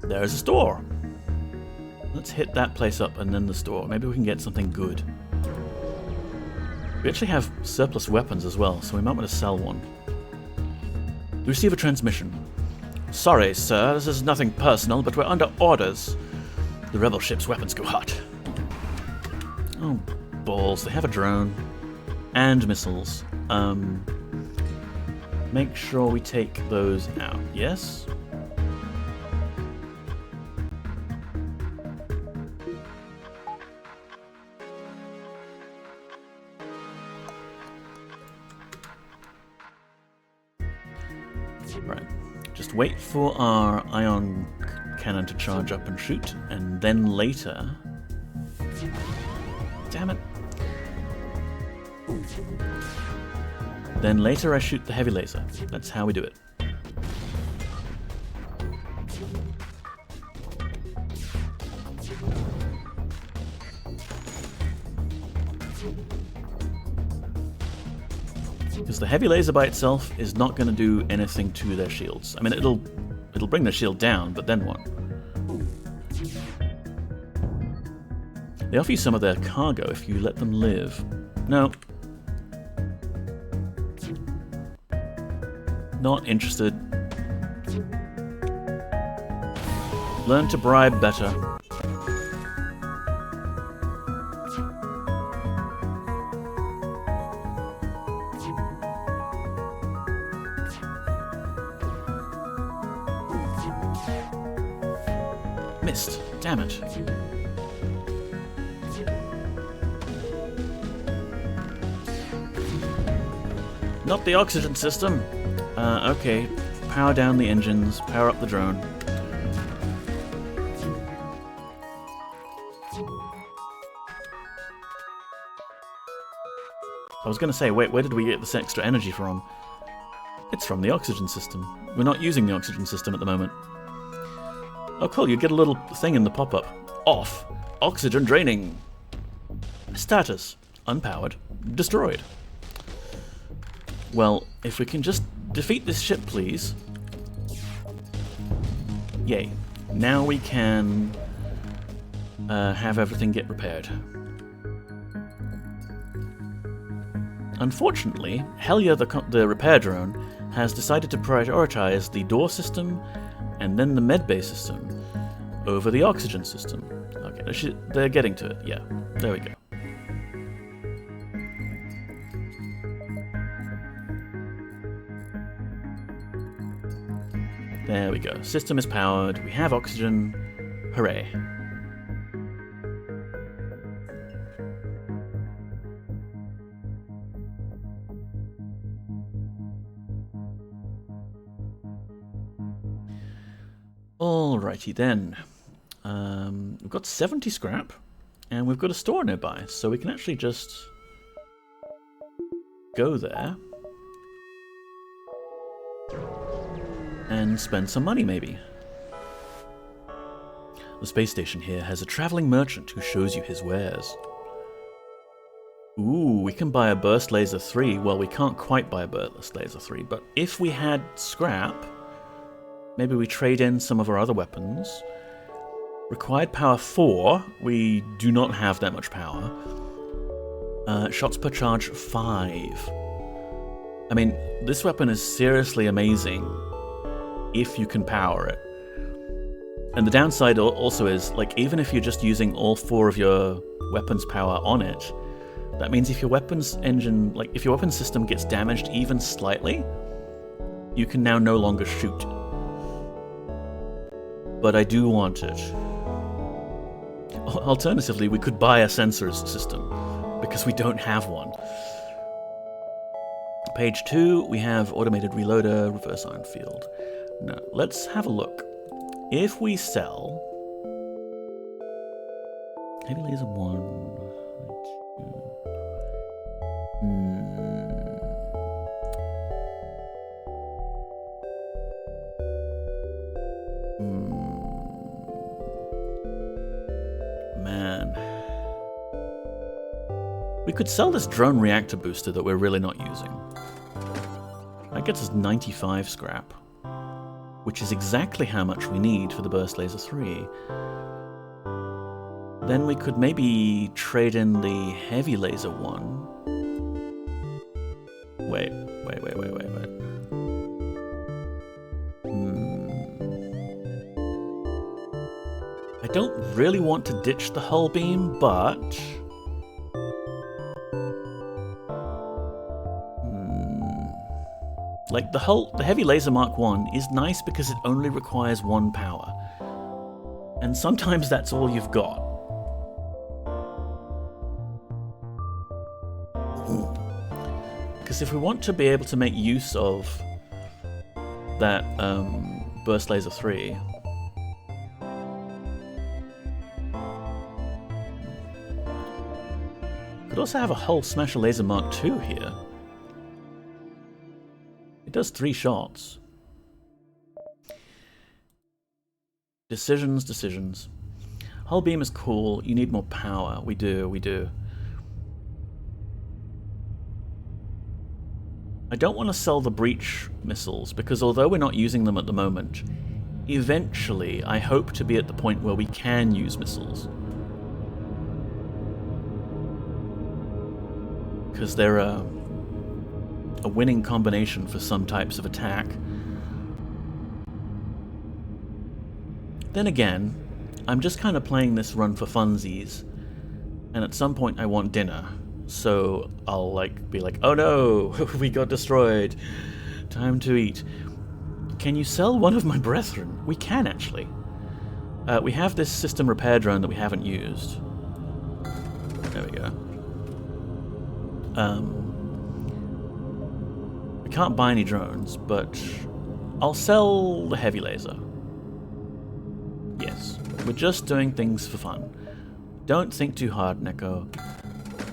There's a store. Let's hit that place up and then the store. Maybe we can get something good. We actually have surplus weapons as well, so we might want to sell one. We receive a transmission. Sorry, sir, this is nothing personal, but we're under orders. The rebel ship's weapons go hot. Oh, balls. They have a drone. And missiles. Make sure we take those out. Yes? Right. Just wait for our ion cannon to charge up and shoot, and then later... Damn it. Then later I shoot the heavy laser. That's how we do it. Because the heavy laser by itself is not going to do anything to their shields. I mean, it'll bring their shield down, but then what? They offer you some of their cargo if you let them live. No. Not interested. Learn to bribe better. Missed. Damn it. Not the oxygen system. Okay. Power down the engines. Power up the drone. I was going to say, wait, where did we get this extra energy from? It's from the oxygen system. We're not using the oxygen system at the moment. Oh, cool, you get a little thing in the pop-up. Off. Oxygen draining. Status. Unpowered. Destroyed. Well, if we can just defeat this ship, please. Yay. Now we can have everything get repaired. Unfortunately, Helia, the repair drone, has decided to prioritize the door system and then the medbay system over the oxygen system. Okay, they're getting to it. Yeah, there we go. There we go. System is powered. We have oxygen. Hooray. Alrighty then. We've got 70 scrap, and we've got a store nearby, so we can actually just go there and spend some money, maybe. The space station here has a traveling merchant who shows you his wares. Ooh, we can buy a burst laser 3. Well, we can't quite buy a burst laser 3, but if we had scrap, maybe we trade in some of our other weapons. Required power 4. We do not have that much power. Shots per charge 5. I mean, this weapon is seriously amazing if you can power it. And the downside also is, like, even if you're just using all 4 of your weapons power on it, that means if your weapons engine, like, if your weapon system gets damaged even slightly, you can now no longer shoot. But I do want it. Alternatively, we could buy a sensors system, because we don't have one. Page 2, we have automated reloader, reverse iron field. Now, let's have a look. If we sell heavy laser 1, 2. Man. We could sell this drone reactor booster that we're really not using. That gets us 95 scrap, which is exactly how much we need for the burst laser 3. Then we could maybe trade in the heavy laser 1. Wait. I don't really want to ditch the hull beam, but like the heavy laser Mark 1 is nice because it only requires 1 power. And sometimes that's all you've got. Because if we want to be able to make use of that burst laser 3, could also have a hull smasher laser Mark 2 here. It does 3 shots. Decisions. Hull beam is cool. You need more power. We do. I don't want to sell the breach missiles, because although we're not using them at the moment, eventually I hope to be at the point where we can use missiles. Because they're a winning combination for some types of attack. Then again, I'm just kind of playing this run for funsies, and at some point I want dinner, so I'll be like, oh no, we got destroyed, time to eat. Can you sell one of my brethren? We can, actually. We have this system repair drone that we haven't used. There we go. We can't buy any drones, but I'll sell the heavy laser. Yes, we're just doing things for fun. Don't think too hard, Neko.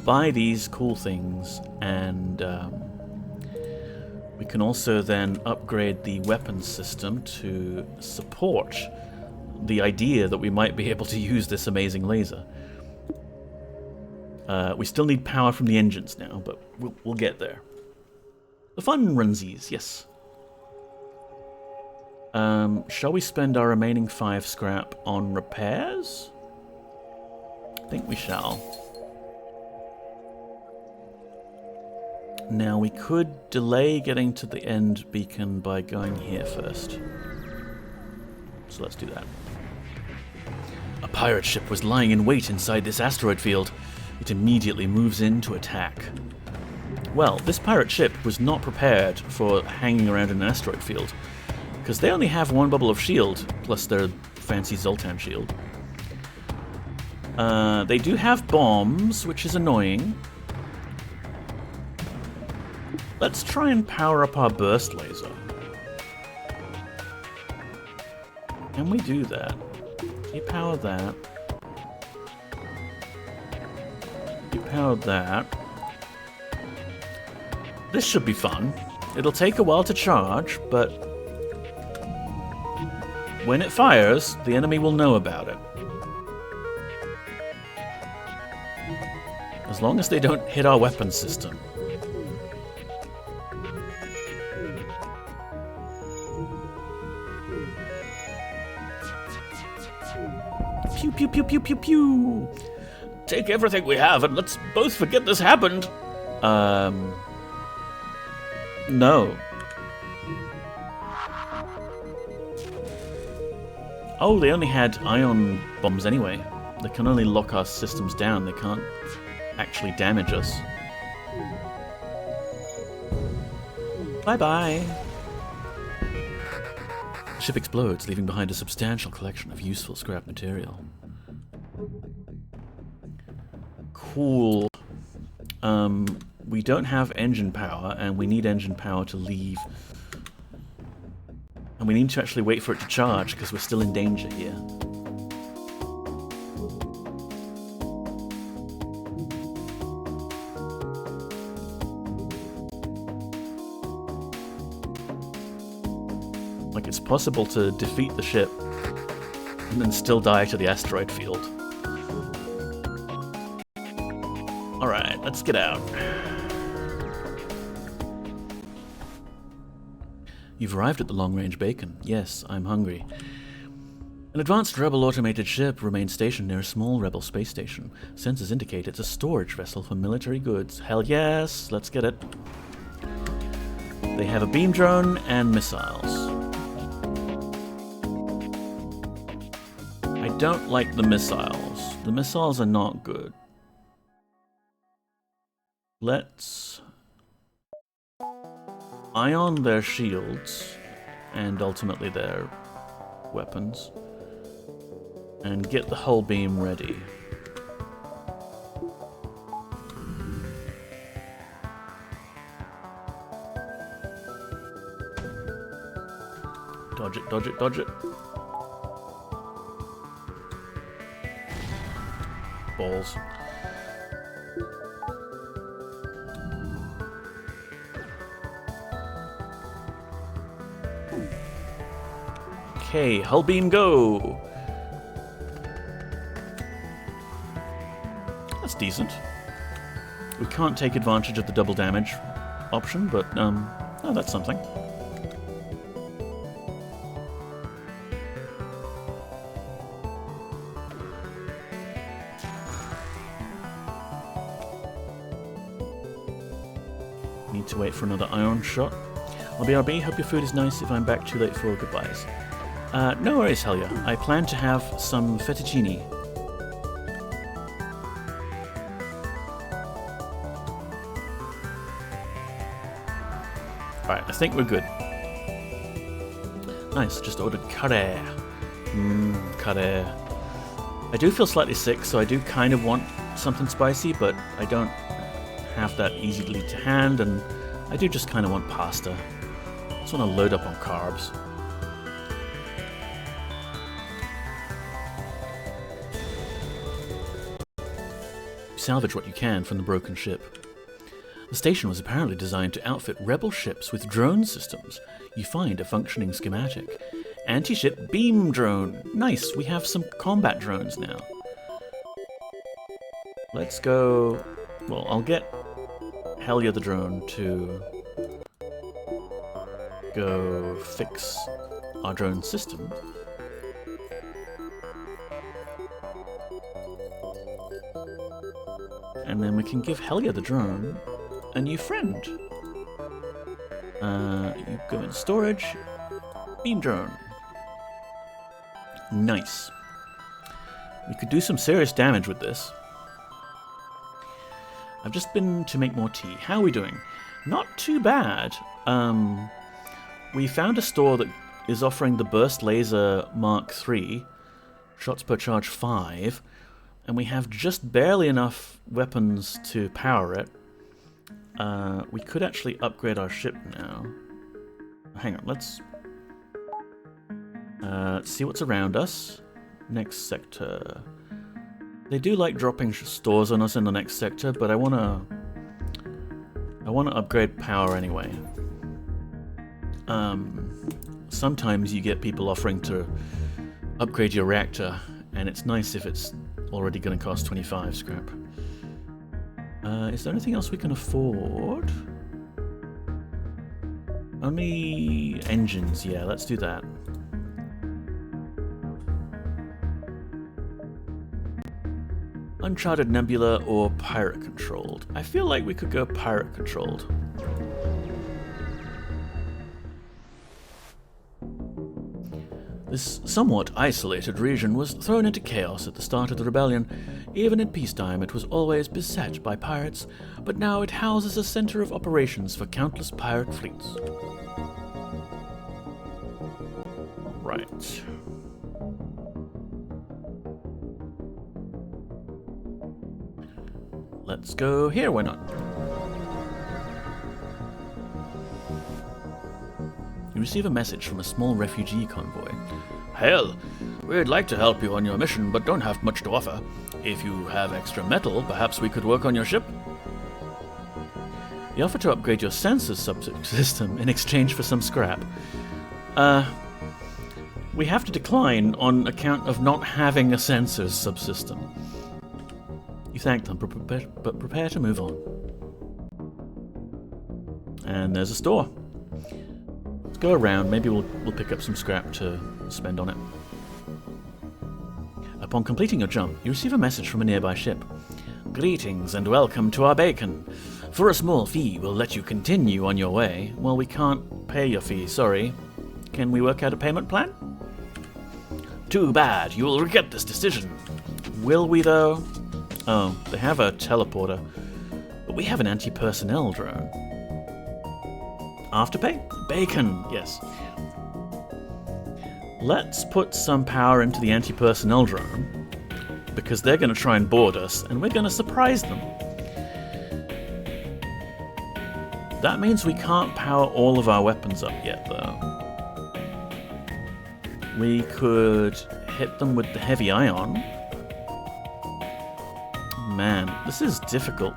Buy these cool things, and we can also then upgrade the weapons system to support the idea that we might be able to use this amazing laser. We still need power from the engines now, but we'll get there. The fun runsies, yes. Shall we spend our remaining 5 scrap on repairs? I think we shall. Now, we could delay getting to the end beacon by going here first. So let's do that. A pirate ship was lying in wait inside this asteroid field. It immediately moves in to attack. Well, this pirate ship was not prepared for hanging around an asteroid field, because they only have 1 bubble of shield, plus their fancy Zoltan shield. They do have bombs, which is annoying. Let's try and power up our burst laser. Can we do that? You power that. You powered that. This should be fun. It'll take a while to charge, but when it fires, the enemy will know about it. As long as they don't hit our weapon system. Pew pew pew pew pew pew! Take everything we have and let's both forget this happened! No. Oh, they only had ion bombs anyway. They can only lock our systems down, they can't actually damage us. Bye-bye. The ship explodes, leaving behind a substantial collection of useful scrap material. Cool. We don't have engine power, and we need engine power to leave. And we need to actually wait for it to charge, because we're still in danger here. Like, it's possible to defeat the ship, and then still die to the asteroid field. Alright, let's get out. You've arrived at the long-range beacon. Yes, I'm hungry. An advanced rebel automated ship remains stationed near a small rebel space station. Sensors indicate it's a storage vessel for military goods. Hell yes, let's get it. They have a beam drone and missiles. I don't like the missiles. The missiles are not good. Let's ion their shields and ultimately their weapons and get the hull beam ready. Dodge it, dodge it, dodge it. Balls. Okay, hull beam go! That's decent. We can't take advantage of the double damage, option, but oh, that's something. Need to wait for another ion shot. Well, BRB, hope your food is nice if I'm back too late for goodbyes. No worries, Helya. I plan to have some fettuccine. Alright, I think we're good. Nice, just ordered curry. Curry. I do feel slightly sick, so I do kind of want something spicy, but I don't have that easily to hand, and I do just kind of want pasta. I just want to load up on carbs. Salvage what you can from the broken ship. The station was apparently designed to outfit rebel ships with drone systems. You find a functioning schematic. Anti-ship beam drone. Nice, we have some combat drones now. Let's go... Well, I'll get Helya the drone to go fix our drone system. And then we can give Helya the drone a new friend. You go in storage. Beam drone. Nice. We could do some serious damage with this. I've just been to make more tea. How are we doing? Not too bad. We found a store that is offering the Burst Laser Mark III, shots per charge 5, and we have just barely enough weapons to power it. We could actually upgrade our ship now. Hang on, let's see what's around us. Next sector. They do like dropping stores on us in the next sector, but I wanna upgrade power anyway. Sometimes you get people offering to upgrade your reactor, and it's nice if it's already going to cost 25 scrap. Is there anything else we can afford? Only engines, yeah, let's do that. Uncharted Nebula or Pirate Controlled? I feel like we could go Pirate Controlled. This somewhat isolated region was thrown into chaos at the start of the rebellion. Even in peacetime, it was always beset by pirates, but now it houses a center of operations for countless pirate fleets. Right. Let's go here, why not? You receive a message from a small refugee convoy. Hail! We'd like to help you on your mission, but don't have much to offer. If you have extra metal, perhaps we could work on your ship? You offer to upgrade your sensors subsystem in exchange for some scrap. We have to decline on account of not having a sensors subsystem. You thank them, but prepare to move on. And there's a store. Let's go around. Maybe we'll pick up some scrap to spend on it. Upon completing your jump, you receive a message from a nearby ship. Greetings and welcome to our beacon. For a small fee, we'll let you continue on your way. Well, we can't pay your fee, sorry. Can we work out a payment plan? Too bad. You will regret this decision. Will we, though? Oh, they have a teleporter. But we have an anti-personnel drone. Afterpay? Bacon, yes. Let's put some power into the anti-personnel drone, because they're going to try and board us, and we're going to surprise them. That means we can't power all of our weapons up yet, though. We could hit them with the heavy ion. Man, this is difficult.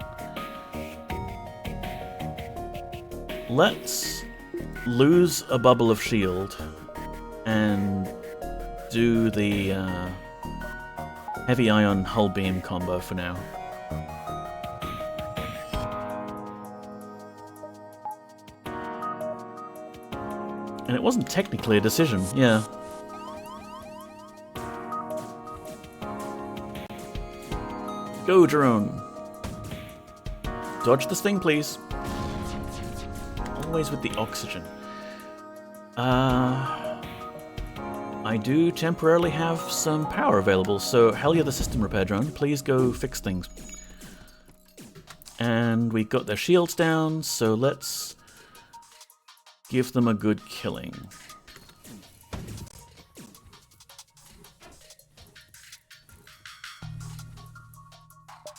Let's lose a bubble of shield and do the heavy ion hull beam combo for now. And it wasn't technically a decision, yeah. Go, Jerome. Dodge this thing, please. Always with the oxygen. I do temporarily have some power available, so Helia the system repair drone, please go fix things. And we got their shields down, so let's give them a good killing.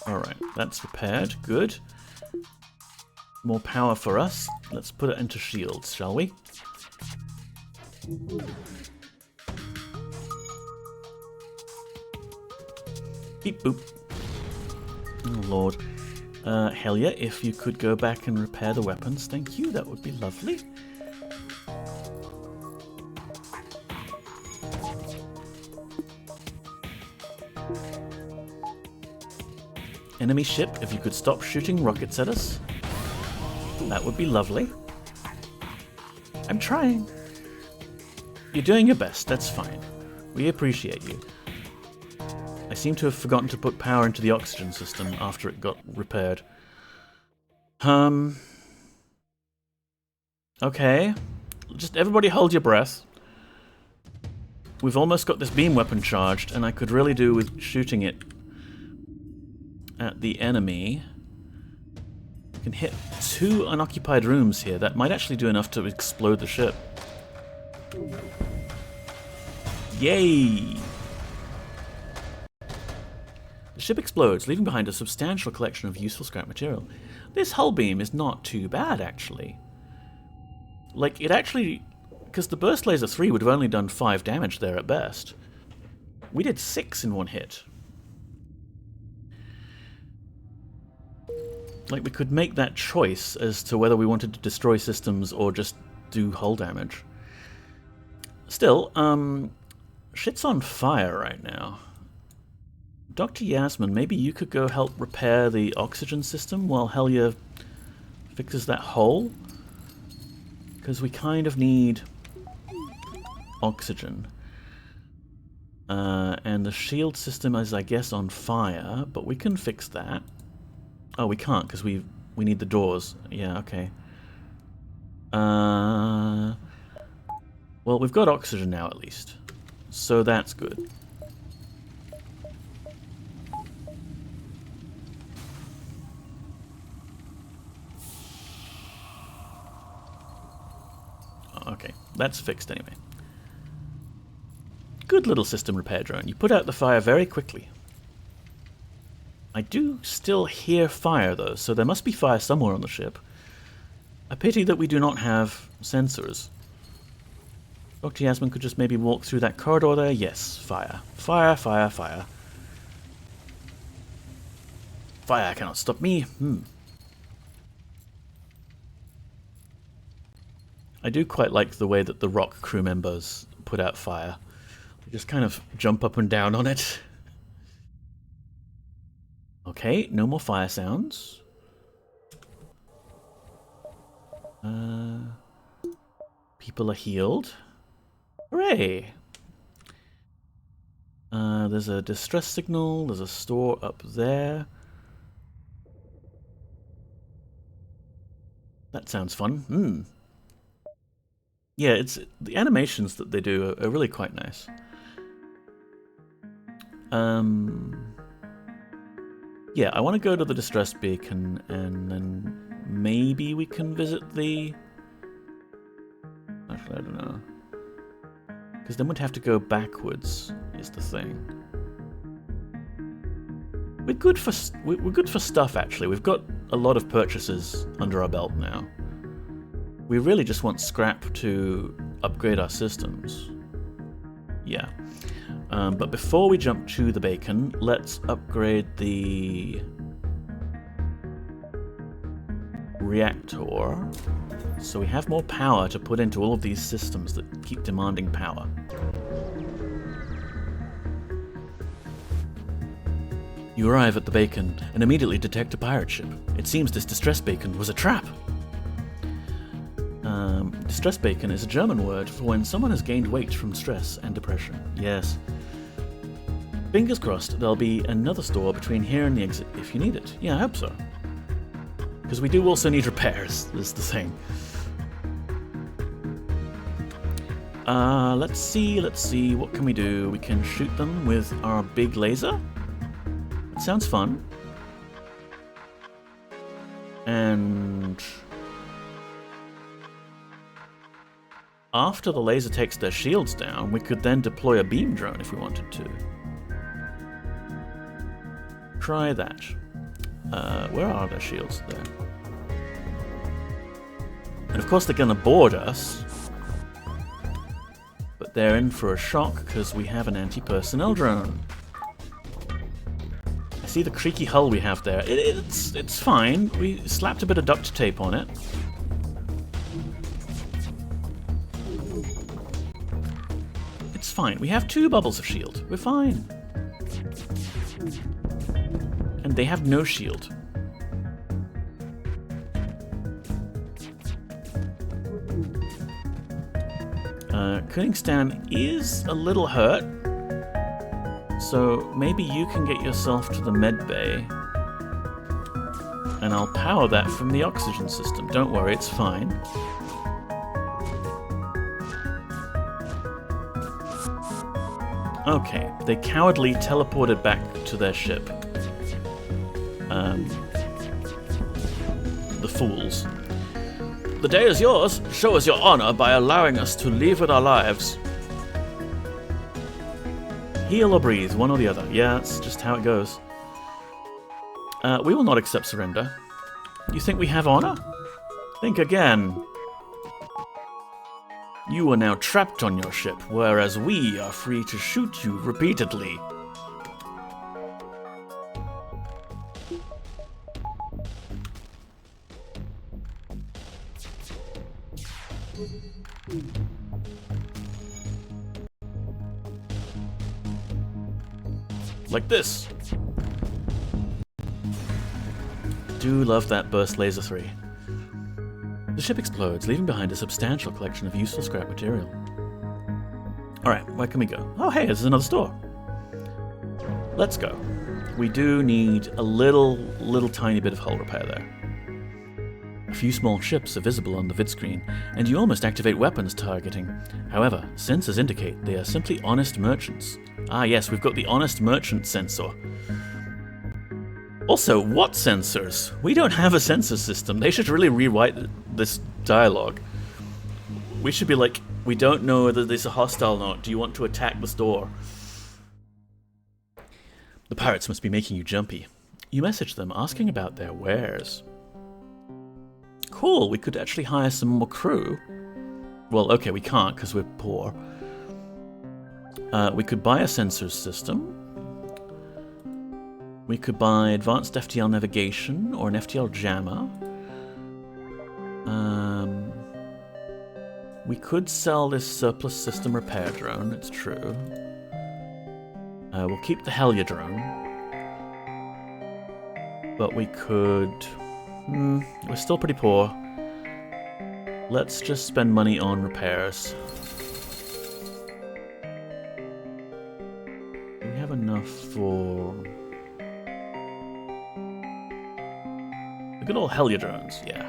Alright, that's repaired. Good. More power for us. Let's put it into shields, shall we? Beep boop. Oh lord. Helia, if you could go back and repair the weapons, thank you, that would be lovely. Enemy ship, if you could stop shooting rockets at us, that would be lovely. I'm trying. You're doing your best, that's fine. We appreciate you. I seem to have forgotten to put power into the oxygen system after it got repaired. Okay. Just everybody hold your breath. We've almost got this beam weapon charged, and I could really do with shooting it at the enemy. We can hit 2 unoccupied rooms here. That might actually do enough to explode the ship. Yay! The ship explodes, leaving behind a substantial collection of useful scrap material. This hull beam is not too bad, actually. Like, it actually... Because the Burst Laser 3 would have only done 5 damage there at best. We did 6 in one hit. Like, we could make that choice as to whether we wanted to destroy systems or just do hull damage. Still, shit's on fire right now. Dr. Yasmin, maybe you could go help repair the oxygen system while Helia fixes that hole? Because we kind of need oxygen. And the shield system is, I guess, on fire, but we can fix that. Oh, we can't, because we need the doors. Yeah, okay. Well, we've got oxygen now, at least. So that's good. Okay, that's fixed anyway. Good little system repair drone. You put out the fire very quickly. I do still hear fire, though, so there must be fire somewhere on the ship. A pity that we do not have sensors. Dr. Yasmin could just maybe walk through that corridor there. Yes, fire. Fire, fire, fire. Fire cannot stop me. I do quite like the way that the rock crew members put out fire. They just kind of jump up and down on it. Okay, no more fire sounds. People are healed. Hooray! There's a distress signal, there's a store up there. That sounds fun. Yeah, it's the animations that they do are really quite nice. Yeah, I want to go to the distress beacon, and then maybe we can visit the... Actually, I don't know. Because then we'd have to go backwards, is the thing. We're good for stuff, actually. We've got a lot of purchases under our belt now. We really just want scrap to upgrade our systems. Yeah. But before we jump to the beacon, let's upgrade the reactor so we have more power to put into all of these systems that keep demanding power. You arrive at the beacon and immediately detect a pirate ship. It seems this distress beacon was a trap. Distress bacon is a German word for when someone has gained weight from stress and depression. Yes. Fingers crossed there'll be another store between here and the exit if you need it. Yeah, I hope so. Because we do also need repairs, is the thing. Let's see, what can we do? We can shoot them with our big laser. It sounds fun. And after the laser takes their shields down, we could then deploy a beam drone if we wanted to. Try that. Where are their shields? There. And of course they're going to board us. But they're in for a shock because we have an anti-personnel drone. I see the creaky hull we have there. It's fine. We slapped a bit of duct tape on it. It's fine. We have 2 bubbles of shield. We're fine. And they have no shield. Koenigstan is a little hurt, so maybe you can get yourself to the med bay, and I'll power that from the oxygen system. Don't worry, it's fine. Okay, they cowardly teleported back to their ship. The fools. The day is yours. Show us your honor by allowing us to leave with our lives. Heal or breathe, one or the other. Yeah, that's just how it goes. We will not accept surrender. You think we have honor? Think again. You are now trapped on your ship, whereas we are free to shoot you repeatedly. Like this. Do love that burst laser 3. The ship explodes, leaving behind a substantial collection of useful scrap material. Alright, where can we go? Oh hey, there's another store. Let's go. We do need a little tiny bit of hull repair there. A few small ships are visible on the vid screen, and you almost activate weapons targeting. However, sensors indicate they are simply honest merchants. Ah yes, we've got the honest merchant sensor. Also, what sensors? We don't have a sensor system. They should really rewrite this dialogue. We should be like, we don't know whether this is hostile or not. Do you want to attack the store? The pirates must be making you jumpy. You message them asking about their wares. Cool, we could actually hire some more crew. Well, okay, we can't because we're poor. We could buy a sensors system. We could buy advanced FTL navigation or an FTL jammer. We could sell this surplus system repair drone, it's true. We'll keep the Hellier drone. But we could... we're still pretty poor. Let's just spend money on repairs. Do we have enough for... the good old Hellier drones, yeah.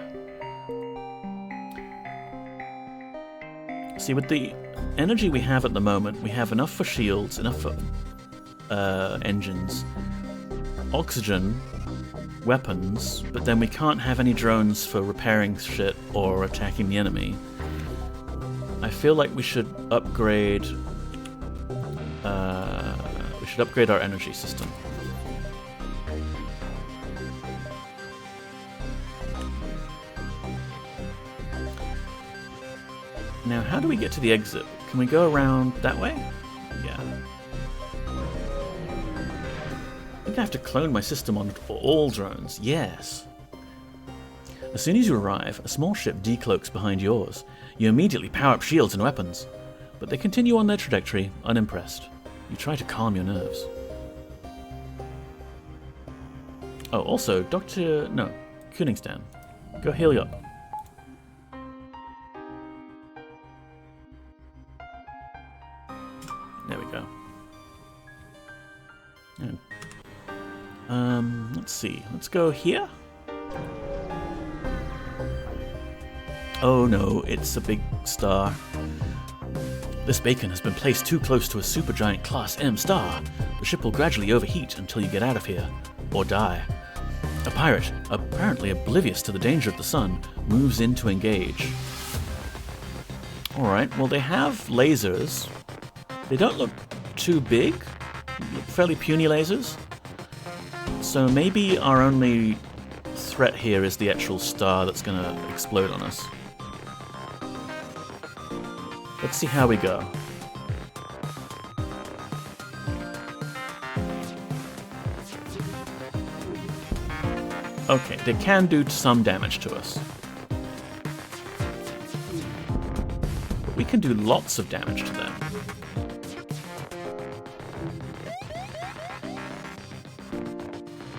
See, with the energy we have at the moment, we have enough for shields, enough for engines, oxygen, weapons, but then we can't have any drones for repairing shit or attacking the enemy. I feel like we should upgrade... our energy system. Now, how do we get to the exit? Can we go around that way? Yeah. I think I have to clone my system on all drones. Yes. As soon as you arrive, a small ship decloaks behind yours. You immediately power up shields and weapons, but they continue on their trajectory, unimpressed. You try to calm your nerves. Oh, also, Koenigstan. Go heal you up. There we go. Let's see. Let's go here. Oh no, it's a big star. This beacon has been placed too close to a supergiant Class M star. The ship will gradually overheat until you get out of here, or die. A pirate, apparently oblivious to the danger of the sun, moves in to engage. Alright, well they have lasers. They don't look too big. Look fairly puny lasers. So maybe our only threat here is the actual star that's going to explode on us. Let's see how we go. Okay, they can do some damage to us. But we can do lots of damage to them.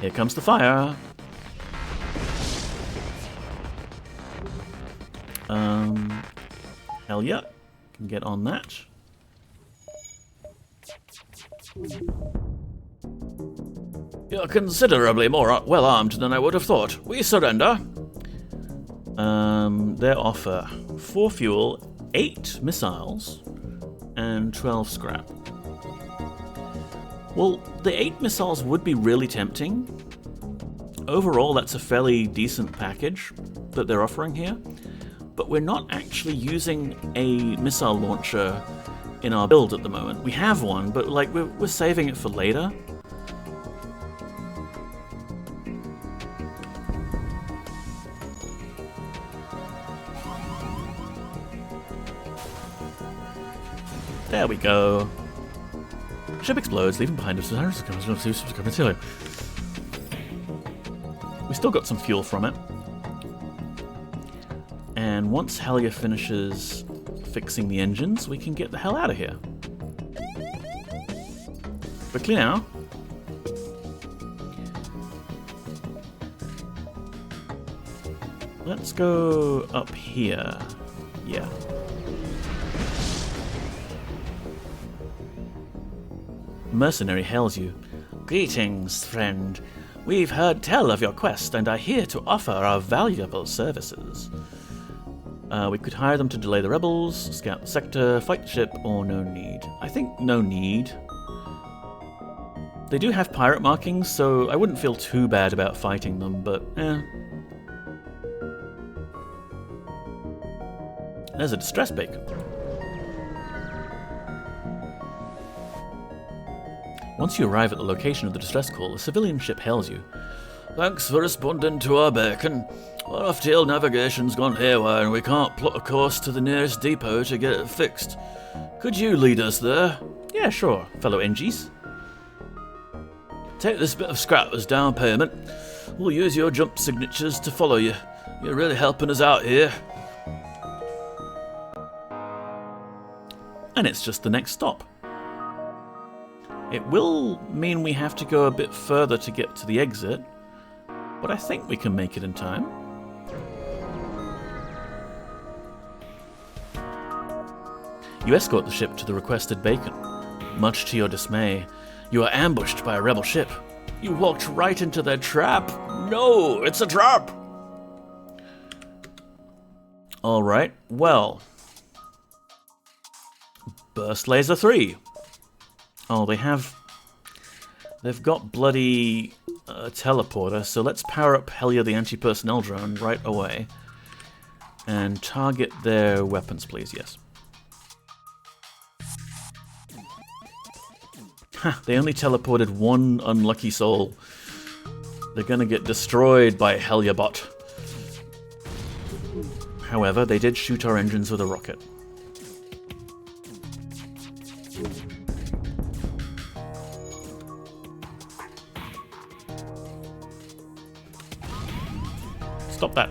Here comes the fire. Hell yeah. Can get on that. You're considerably more well-armed than I would have thought. We surrender. Their offer: 4 fuel, 8 missiles, and 12 scrap. Well, the 8 missiles would be really tempting. Overall, that's a fairly decent package that they're offering here. But we're not actually using a missile launcher in our build at the moment. We have one, but like we're saving it for later. There we go. Ship explodes, leaving behind us. We still got some fuel from it. And once Helya finishes fixing the engines, we can get the hell out of here. Quickly now. Let's go up here. Yeah. Mercenary hails you. Greetings, friend. We've heard tell of your quest and are here to offer our valuable services. We could hire them to delay the rebels, scout the sector, fight the ship, or no need. I think no need. They do have pirate markings, so I wouldn't feel too bad about fighting them, but There's a distress beacon. Once you arrive at the location of the distress call, a civilian ship hails you. Thanks for responding to our beacon. Our FTL navigation's gone haywire and we can't plot a course to the nearest depot to get it fixed. Could you lead us there? Yeah, sure, fellow NGs. Take this bit of scrap as down payment. We'll use your jump signatures to follow you. You're really helping us out here. And it's just the next stop. It will mean we have to go a bit further to get to the exit, but I think we can make it in time. You escort the ship to the requested beacon. Much to your dismay, you are ambushed by a rebel ship. You walked right into their trap. No, it's a trap! Alright, well. Burst Laser 3. Oh, they've got bloody teleporter, so let's power up Helya the anti-personnel drone right away. And target their weapons, please, yes. Ha, they only teleported one unlucky soul. They're gonna get destroyed by Helya bot. However, they did shoot our engines with a rocket. Stop that.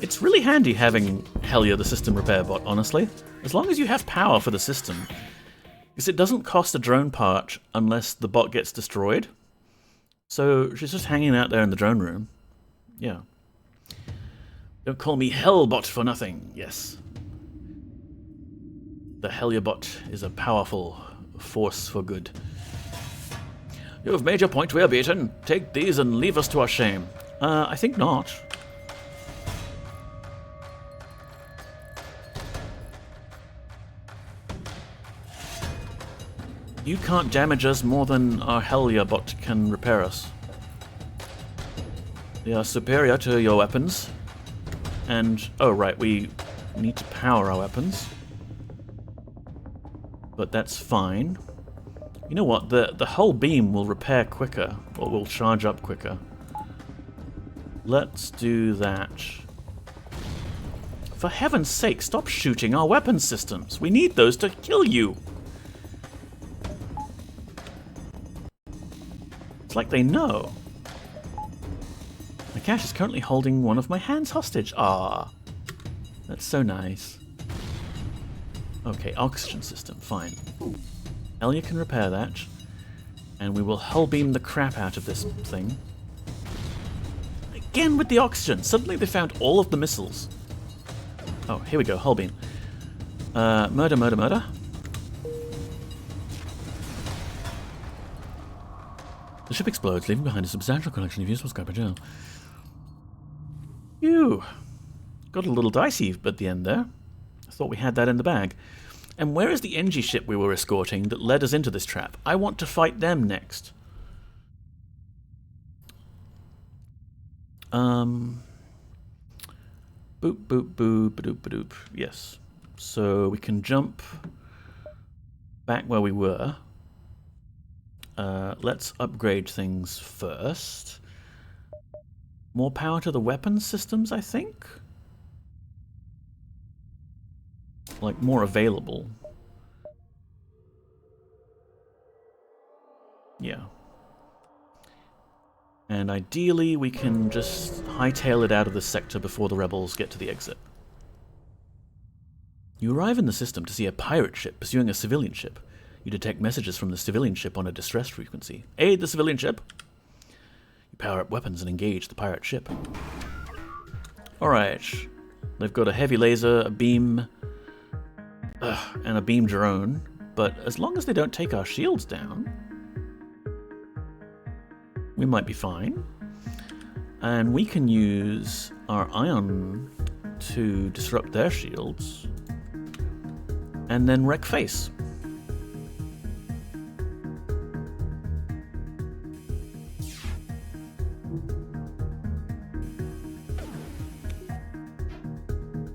It's really handy having Helya the system repair bot, honestly. As long as you have power for the system. Because it doesn't cost a drone part unless the bot gets destroyed. So she's just hanging out there in the drone room. Yeah. Don't call me Hellbot for nothing. Yes. The Hellbot is a powerful force for good. You have made your point, we are beaten. Take these and leave us to our shame. I think not. You can't damage us more than our Hellbot can repair us. They are superior to your weapons. And, oh right, we need to power our weapons. But that's fine. You know what, the hull beam will repair quicker, or will charge up quicker. Let's do that. For heaven's sake, stop shooting our weapon systems. We need those to kill you. It's like they know. Nakash is currently holding one of my hands hostage. Ah, that's so nice. Okay, oxygen system, fine. Elia can repair that. And we will hull beam the crap out of this thing. Again with the oxygen. Suddenly they found all of the missiles. Oh, here we go, hull beam. Murder, murder, murder. The ship explodes, leaving behind a substantial collection of useful scrap material. Phew. Got a little dicey at the end there. I thought we had that in the bag. And where is the NG ship we were escorting that led us into this trap? I want to fight them next. Boop, boop, boop, badoop, badoop. Yes. So we can jump back where we were. Let's upgrade things first. More power to the weapons systems, I think? Like, more available. Yeah. And ideally, we can just hightail it out of this sector before the rebels get to the exit. You arrive in the system to see a pirate ship pursuing a civilian ship. You detect messages from the civilian ship on a distress frequency. Aid the civilian ship! You power up weapons and engage the pirate ship. Alright. They've got a heavy laser, a beam, and a beam drone. But as long as they don't take our shields down, we might be fine. And we can use our ion to disrupt their shields. And then wreck face.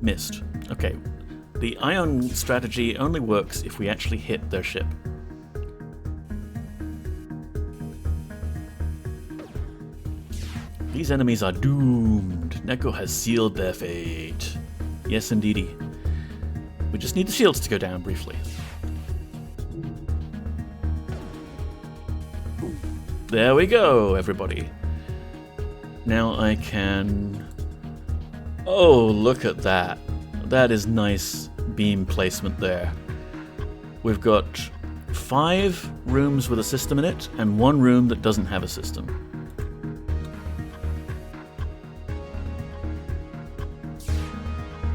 Missed. Okay. The ion strategy only works if we actually hit their ship. These enemies are doomed. Neko has sealed their fate. Yes, indeedy. We just need the shields to go down briefly. There we go, everybody. Now I can... Oh, look at that. That is nice beam placement there. We've got 5 rooms with a system in it, and 1 room that doesn't have a system.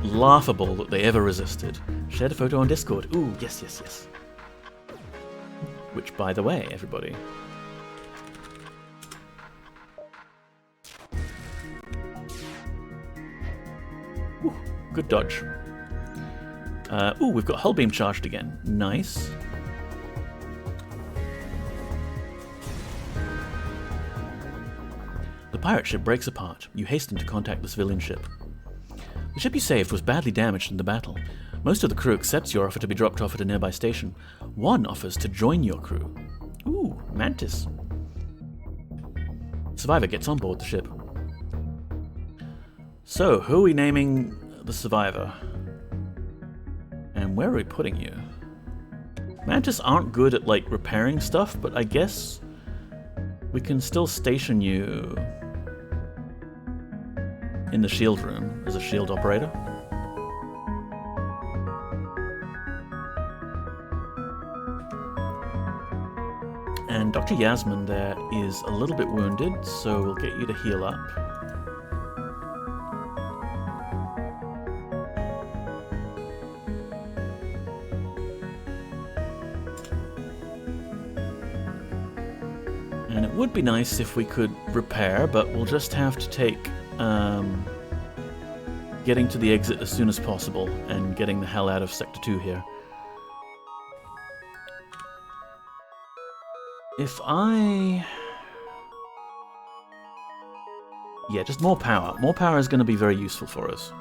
Laughable that they ever resisted. Shared a photo on Discord. Ooh, yes, yes, yes. Which, by the way, everybody... Ooh, good dodge. Ooh, we've got hull beam charged again. Nice. The pirate ship breaks apart. You hasten to contact the civilian ship. The ship you saved was badly damaged in the battle. Most of the crew accepts your offer to be dropped off at a nearby station. One offers to join your crew. Ooh, Mantis. Survivor gets on board the ship. So, who are we naming the survivor? And where are we putting you? Mantis aren't good at, like, repairing stuff, but I guess we can still station you in the shield room as a shield operator. And Dr. Yasmin there is a little bit wounded, so we'll get you to heal up. And it would be nice if we could repair, but we'll just have to take getting to the exit as soon as possible and getting the hell out of Sector 2 here. If I... Yeah, just more power. More power is going to be very useful for us.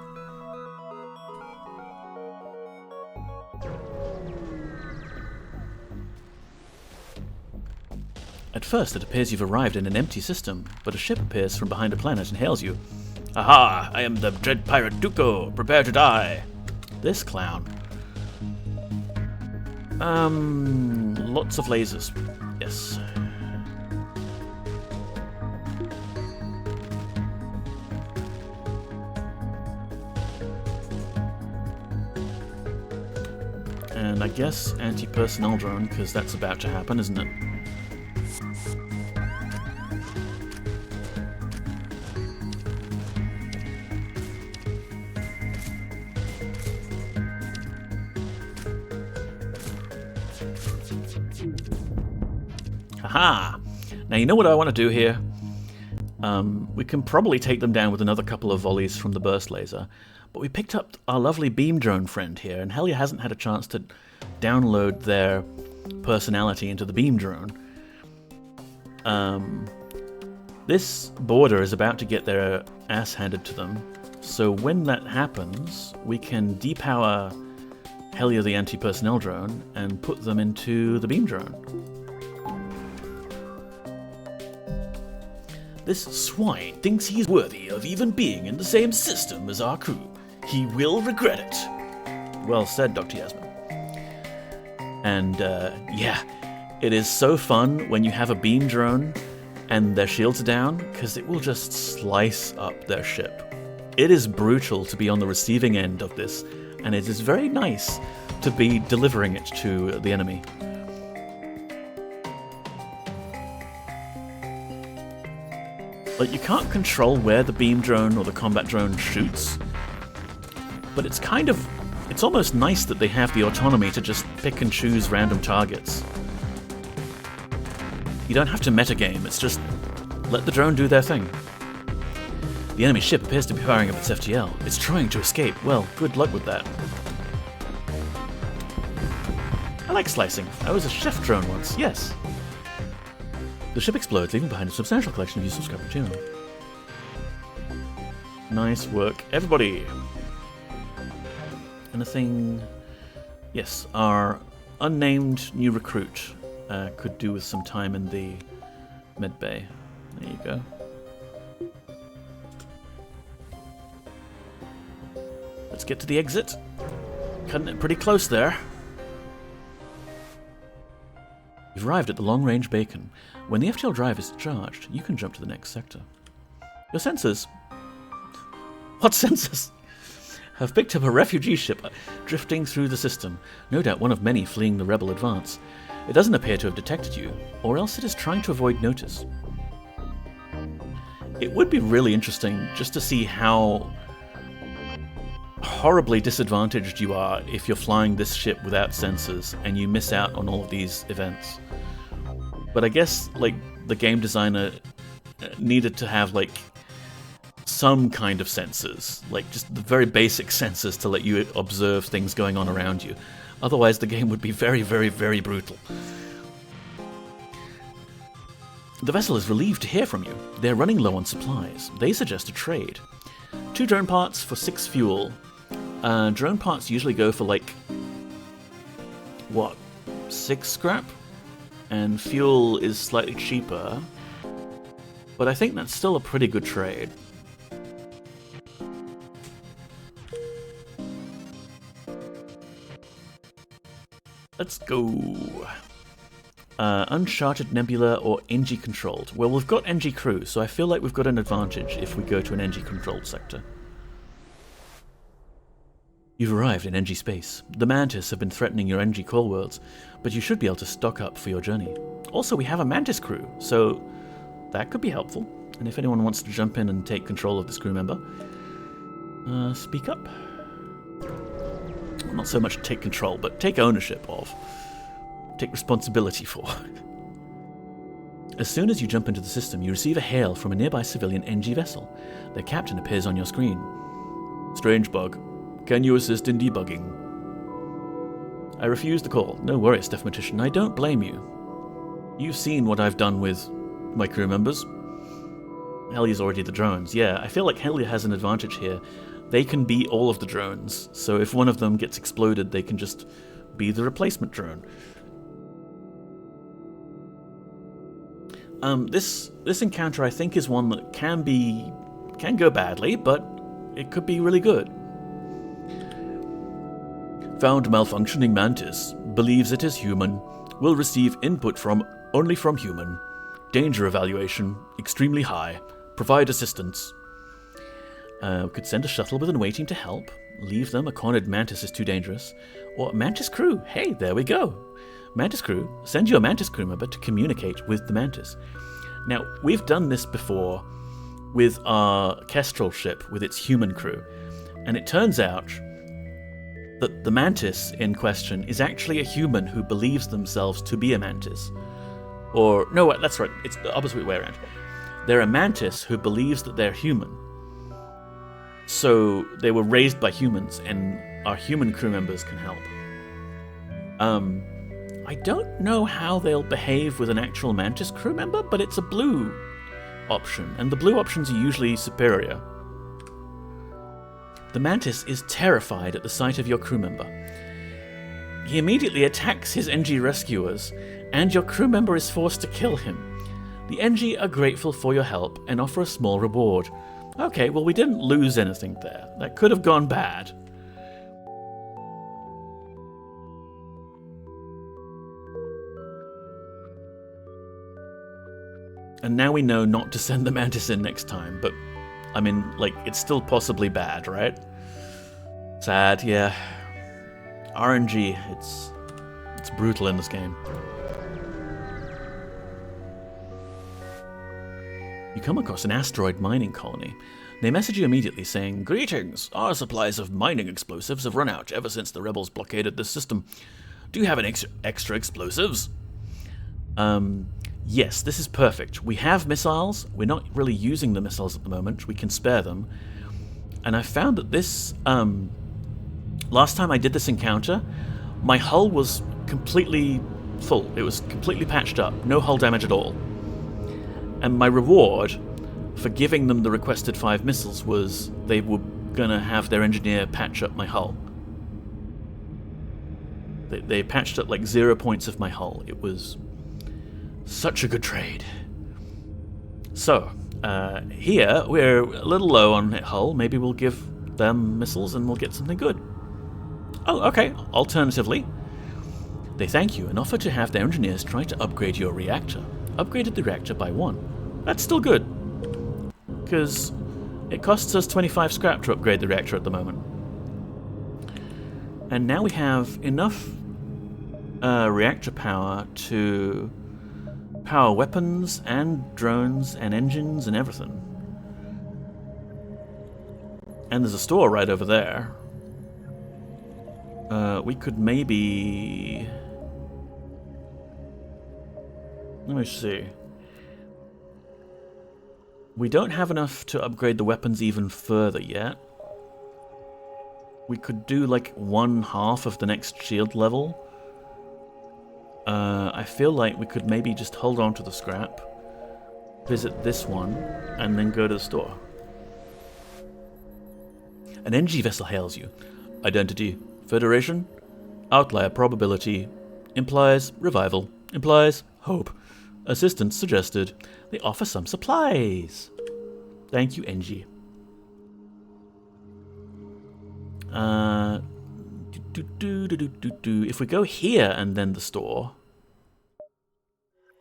At first, it appears you've arrived in an empty system, but a ship appears from behind a planet and hails you. Aha! I am the dread pirate Duko! Prepare to die! This clown. Lots of lasers. Yes. And I guess anti-personnel drone, because that's about to happen, isn't it? Haha! Now you know what I want to do here? We can probably take them down with another couple of volleys from the burst laser, but we picked up our lovely beam drone friend here, and Hellia hasn't had a chance to download their personality into the beam drone. This border is about to get their ass handed to them, so when that happens, we can depower Hellia the anti-personnel drone and put them into the beam drone. This swine thinks he's worthy of even being in the same system as our crew. He will regret it. Well said, Dr. Yasmin. And, yeah, it is so fun when you have a beam drone and their shields are down, because it will just slice up their ship. It is brutal to be on the receiving end of this, and it is very nice to be delivering it to the enemy. Like, you can't control where the beam drone or the combat drone shoots, but it's almost nice that they have the autonomy to just pick and choose random targets. You don't have to metagame, it's just let the drone do their thing. The enemy ship appears to be firing up its FTL. It's trying to escape. Well, good luck with that. I like slicing. I was a chef drone once, yes. The ship explodes, leaving behind a substantial collection of useful scrap material. Nice work, everybody! Anything... Yes, our unnamed new recruit could do with some time in the med bay. There you go. Let's get to the exit. Cutting it pretty close there. You've arrived at the long-range beacon. When the FTL drive is charged, you can jump to the next sector. Your sensors... What sensors? Have picked up a refugee ship drifting through the system, no doubt one of many fleeing the rebel advance. It doesn't appear to have detected you, or else it is trying to avoid notice. It would be really interesting just to see how horribly disadvantaged you are if you're flying this ship without sensors and you miss out on all of these events. But I guess, like, the game designer needed to have, like, some kind of sensors, like just the very basic sensors to let you observe things going on around you. Otherwise, the game would be very, very, very brutal. The vessel is relieved to hear from you. They're running low on supplies. They suggest a trade. 2 drone parts for 6 fuel. Drone parts usually go for, like, what, 6 scrap? And fuel is slightly cheaper. But I think that's still a pretty good trade. Let's go. Uncharted Nebula or NG controlled. Well, we've got NG crew, so I feel like we've got an advantage if we go to an NG controlled sector. You've arrived in NG space. The Mantis have been threatening your NG core worlds, but you should be able to stock up for your journey. also we have a Mantis crew, so that could be helpful. And if anyone wants to jump in and take control of this crew member, speak up. Well, not so much take control, but take ownership of. Take responsibility for. As soon as you jump into the system, you receive a hail from a nearby civilian NG vessel. Their captain appears on your screen. Strange bug. Can you assist in debugging? I refuse the call. No worries, Deathmatician. I don't blame you. You've seen what I've done with my crew members. Hellia's already the drones. Yeah, I feel like Hellia has an advantage here. They can be all of the drones, so if one of them gets exploded, they can just be the replacement drone. This encounter, I think, is one that can go badly, but it could be really good. Found malfunctioning mantis. Believes it is human. Will receive input only from human. Danger evaluation extremely high. Provide assistance. We could send a shuttle with an away team to help. Leave them. A cornered mantis is too dangerous. Or Mantis crew. Hey, there we go. Mantis crew. Send your Mantis crew member to communicate with the Mantis. Now, we've done this before with our Kestrel ship with its human crew. And it turns out that the Mantis in question is actually a human who believes themselves to be a Mantis. Or, no, that's right. It's the opposite way around. They're a Mantis who believes that they're human. So they were raised by humans, and our human crew members can help. I don't know how they'll behave with an actual Mantis crew member, but it's a blue option, and the blue options are usually superior. The Mantis is terrified at the sight of your crew member. He immediately attacks his NG rescuers, and your crew member is forced to kill him. The NG are grateful for your help and offer a small reward. Okay, well, we didn't lose anything there. That could have gone bad. And now we know not to send the Mantis in next time, but, I mean, like, it's still possibly bad, right? Sad, yeah. RNG, it's brutal in this game. You come across an asteroid mining colony. They message you immediately saying, "Greetings! Our supplies of mining explosives have run out ever since the rebels blockaded this system. Do you have any extra explosives?" Yes, this is perfect. We have missiles. We're not really using the missiles at the moment. We can spare them. And I found that this... last time I did this encounter, my hull was completely full. It was completely patched up. No hull damage at all. And my reward for giving them the requested 5 missiles was they were going to have their engineer patch up my hull. They patched up like 0 points of my hull. It was such a good trade. So, here we're a little low on hull. Maybe we'll give them missiles and we'll get something good. Oh, okay. Alternatively, they thank you and offer to have their engineers try to upgrade your reactor. Upgraded the reactor by 1. That's still good, because it costs us 25 scrap to upgrade the reactor at the moment. And now we have enough reactor power to power weapons and drones and engines and everything. And there's a store right over there. We could maybe... Let me see. We don't have enough to upgrade the weapons even further yet. We could do like 1/2 of the next shield level. I feel like we could maybe just hold on to the scrap, visit this one, and then go to the store. An NG vessel hails you. Identity: Federation. Outlier probability. Implies revival. Implies hope. Assistance suggested. They offer some supplies. Thank you, NG. If we go here and then the store,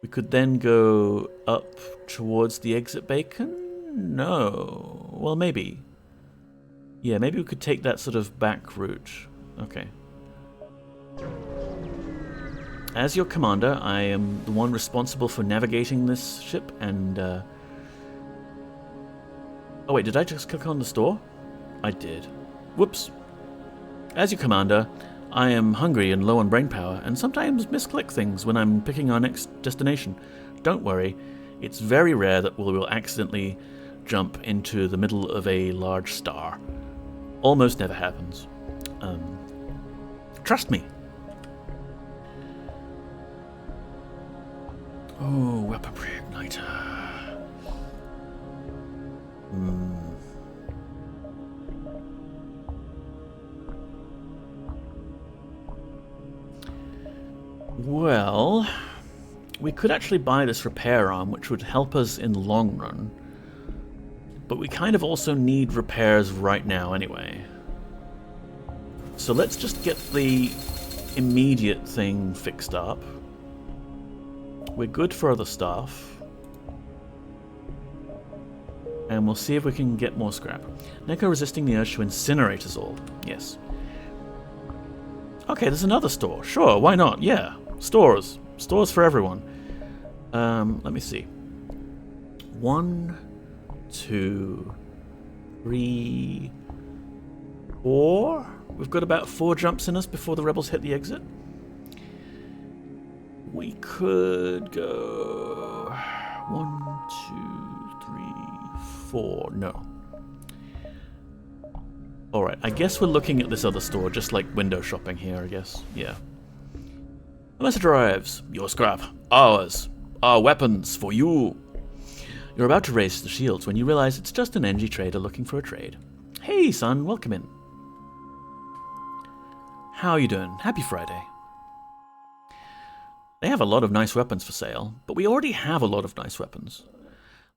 we could then go up towards the exit beacon? No. Well, maybe. Yeah, maybe we could take that sort of back route. Okay. as your commander, I am the one responsible for navigating this ship, and... Oh wait, did I just click on the store? I did. Whoops. As your commander, I am hungry and low on brain power, and sometimes misclick things when I'm picking our next destination. Don't worry, it's very rare that we will accidentally jump into the middle of a large star. Almost never happens. Trust me. Oh, weapon reigniter. Well, we could actually buy this repair arm, which would help us in the long run. But we kind of also need repairs right now anyway. So let's just get the immediate thing fixed up. We're good for other stuff. And we'll see if we can get more scrap. Neko resisting the urge to incinerate us all. Yes. Okay, there's another store. Sure, why not? Yeah. Stores. Stores for everyone. Let me see. 1, 2, 3, 4. We've got about 4 jumps in us before the rebels hit the exit. We could go 1, 2, 3, 4. No. Alright, I guess we're looking at this other store, just like window shopping here, I guess. Yeah. A message arrives. Your scrap. Ours. Our weapons for you. You're about to raise the shields when you realize it's just an NG trader looking for a trade. Hey, son, welcome in. How are you doing? Happy Friday. They have a lot of nice weapons for sale, but we already have a lot of nice weapons.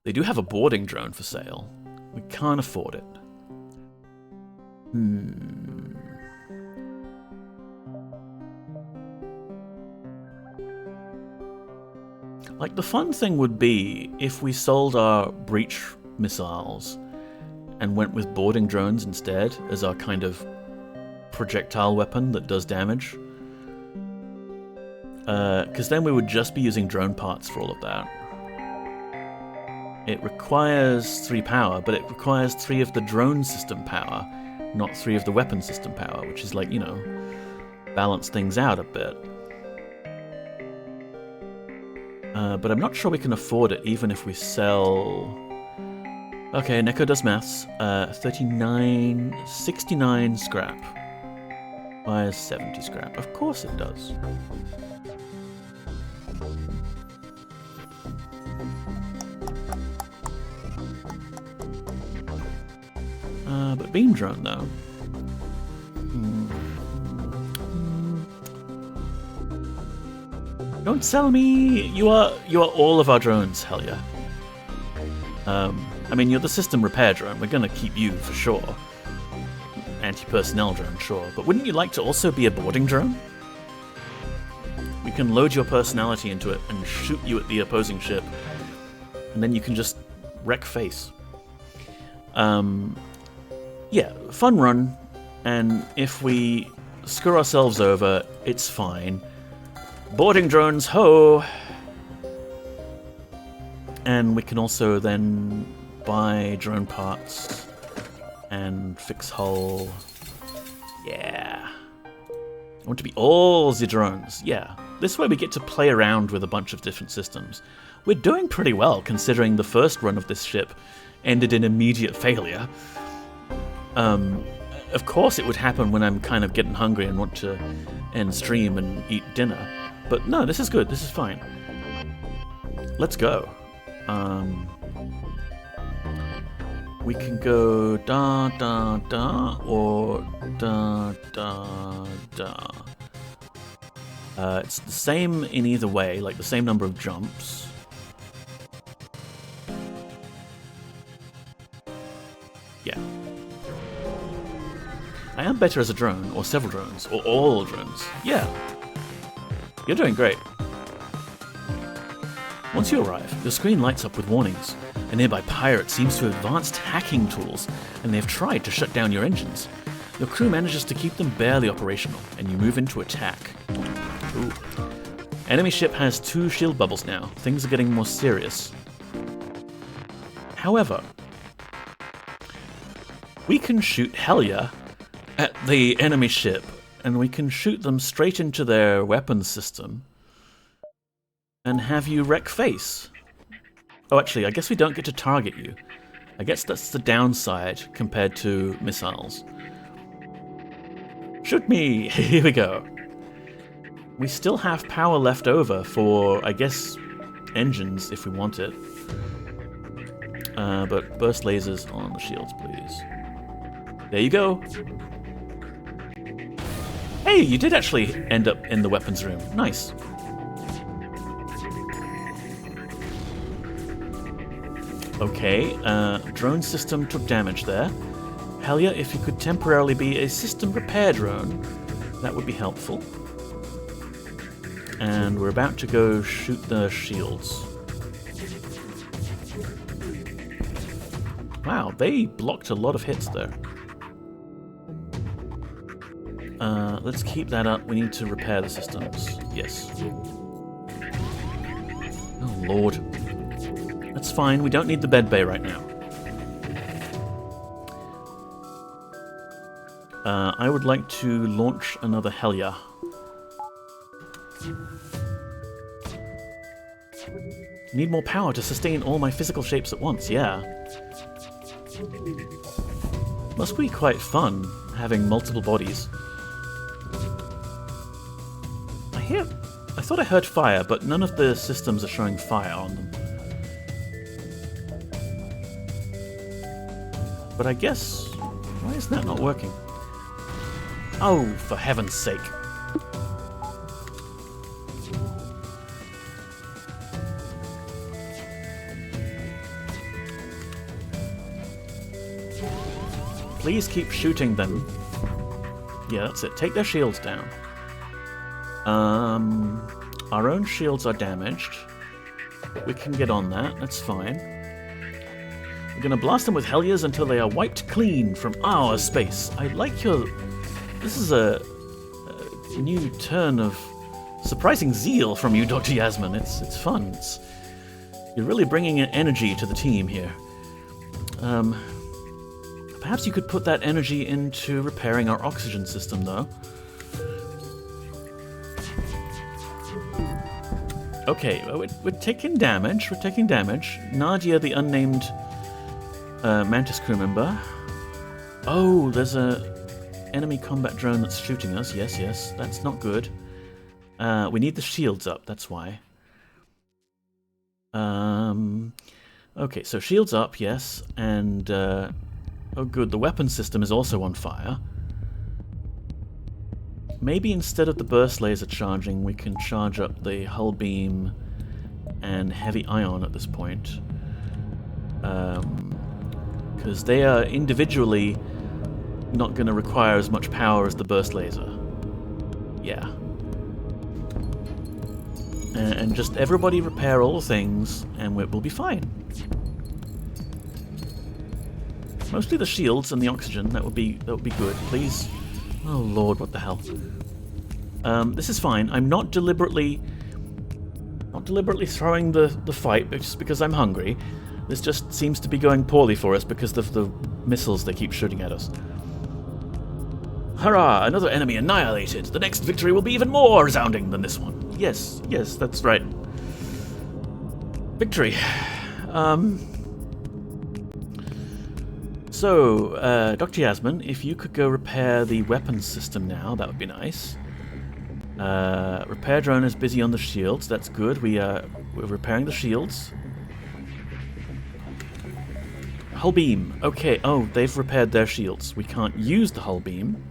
They do have a boarding drone for sale. We can't afford it. Like, the fun thing would be if we sold our breach missiles and went with boarding drones instead as our kind of projectile weapon that does damage. Because then we would just be using drone parts for all of that. It requires 3 power, but it requires 3 of the drone system power, not 3 of the weapon system power, which is like, you know, balance things out a bit. But I'm not sure we can afford it, even if we sell... Okay, Neko does maths. 69 scrap. Requires 70 scrap. Of course it does. But beam drone, though. Don't sell me! You are all of our drones, hell yeah. I mean, you're the system repair drone. We're gonna keep you for sure. Anti-personnel drone, sure. But wouldn't you like to also be a boarding drone? We can load your personality into it and shoot you at the opposing ship. And then you can just wreck face. Yeah, fun run. And if we screw ourselves over, it's fine. Boarding drones, ho! And we can also then buy drone parts and fix hull. Yeah. I want to be all the drones. Yeah. This way we get to play around with a bunch of different systems. We're doing pretty well, considering the first run of this ship ended in immediate failure. Of course it would happen when I'm kind of getting hungry and want to end stream and eat dinner. But no, this is good. This is fine. Let's go. We can go da da da or da da da. It's the same in either way, like the same number of jumps. Yeah. I am better as a drone, or several drones, or all drones. Yeah. You're doing great. Once you arrive, your screen lights up with warnings. A nearby pirate seems to have advanced hacking tools, and they have tried to shut down your engines. Your crew manages to keep them barely operational, and you move into attack. Ooh. Enemy ship has 2 shield bubbles now. Things are getting more serious. However, we can shoot Helya at the enemy ship, and we can shoot them straight into their weapons system and have you wreck face. Oh, actually, I guess we don't get to target you. I guess that's the downside compared to missiles. Shoot me! Here we go. We still have power left over for, I guess, engines if we want it. But burst lasers on the shields, please. There you go. Hey, you did actually end up in the weapons room. Nice. Okay, drone system took damage there. Helya, if you could temporarily be a system repair drone, that would be helpful. And we're about to go shoot the shields. Wow, they blocked a lot of hits there. Let's keep that up. We need to repair the systems. Yes. Oh, Lord. That's fine. We don't need the bed bay right now. I would like to launch another Helya. Need more power to sustain all my physical shapes at once, yeah. Must be quite fun, having multiple bodies. I thought I heard fire, but none of the systems are showing fire on them. But I guess... why is that not working? Oh, for heaven's sake. Please keep shooting them. Yeah, that's it. Take their shields down. Our own shields are damaged. We can get on that. That's fine. We're gonna blast them with Helyas until they are wiped clean from our space. I like your... This is a new turn of surprising zeal from you, Dr. Yasmin. It's fun. You're really bringing energy to the team here. Perhaps you could put that energy into repairing our oxygen system, though. Okay, we're taking damage. We're taking damage. Nadia, the unnamed Mantis crew member. Oh, there's a enemy combat drone that's shooting us. Yes, yes, that's not good. We need the shields up. That's why. Okay, so shields up, yes, and oh, good. The weapon system is also on fire. Maybe instead of the burst laser charging, we can charge up the hull beam and heavy ion at this point. Because they are individually not going to require as much power as the burst laser. Yeah. And just everybody repair all the things, and we'll be fine. Mostly the shields and the oxygen. That would be good. Please. Oh Lord, what the hell? This is fine. I'm not deliberately throwing the fight just because I'm hungry. This just seems to be going poorly for us because of the missiles they keep shooting at us. Hurrah! Another enemy annihilated. The next victory will be even more resounding than this one. Yes, yes, that's right. Victory. So, Dr. Yasmin, if you could go repair the weapons system now, that would be nice. Repair drone is busy on the shields. That's good. We're repairing the shields. Hull beam. Okay. Oh, they've repaired their shields. We can't use the hull beam.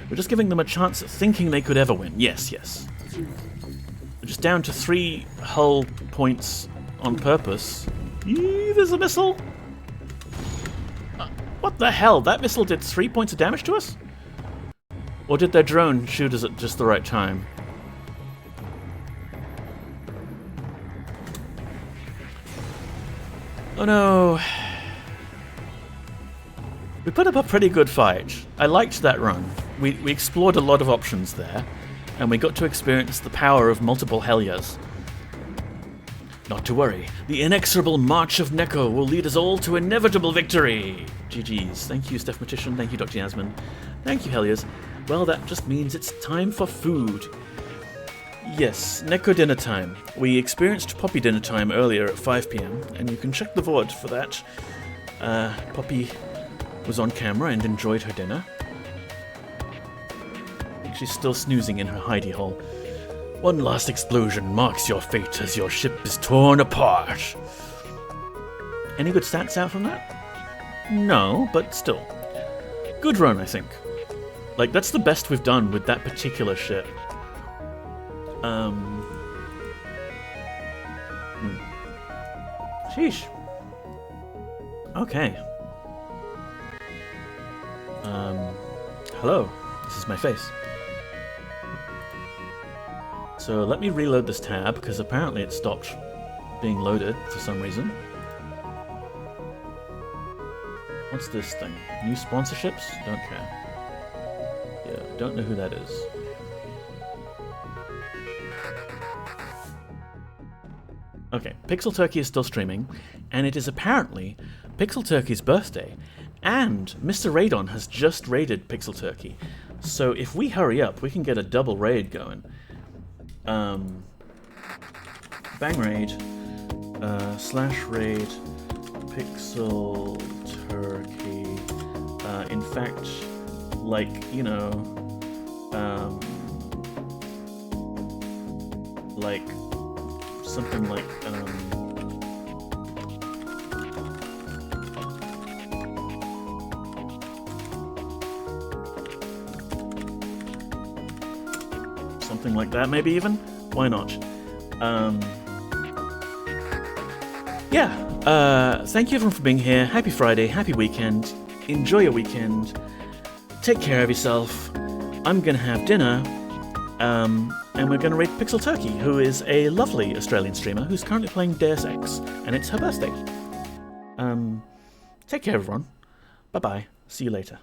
We're just giving them a chance at thinking they could ever win. Yes, yes. We're just down to 3 hull points on purpose. Eee, there's a missile! What the hell? That missile did 3 points of damage to us? Or did their drone shoot us at just the right time? Oh no. We put up a pretty good fight. I liked that run. we explored a lot of options there, and we got to experience the power of multiple Hellias. Not to worry, the inexorable march of Neko will lead us all to inevitable victory! GG's. Thank you, Steph Matician. Thank you, Dr. Yasmin. Thank you, Hellias. Well, that just means it's time for food. Yes, Neko dinner time. We experienced Poppy dinner time earlier at 5 PM, and you can check the VOD for that. Poppy was on camera and enjoyed her dinner. I think she's still snoozing in her hidey hole. One last explosion marks your fate as your ship is torn apart. Any good stats out from that? No, but still. Good run, I think. Like, that's the best we've done with that particular ship. Sheesh. Okay. Hello. This is my face. So let me reload this tab, because apparently it stopped being loaded for some reason. What's this thing? New sponsorships? Don't care. Yeah, don't know who that is. Okay, Pixel Turkey is still streaming, and it is apparently Pixel Turkey's birthday, and Mr. Radon has just raided Pixel Turkey. So if we hurry up, we can get a double raid going. Bang raid, / raid, Pixel Turkey. In fact, like, you know, like something like, something like that, maybe even? Why not? Yeah, thank you everyone for being here. Happy Friday, happy weekend. Enjoy your weekend. Take care of yourself. I'm gonna have dinner. And we're gonna raid Pixel Turkey, who is a lovely Australian streamer who's currently playing Deus Ex, and it's her birthday. Take care everyone. Bye bye. See you later.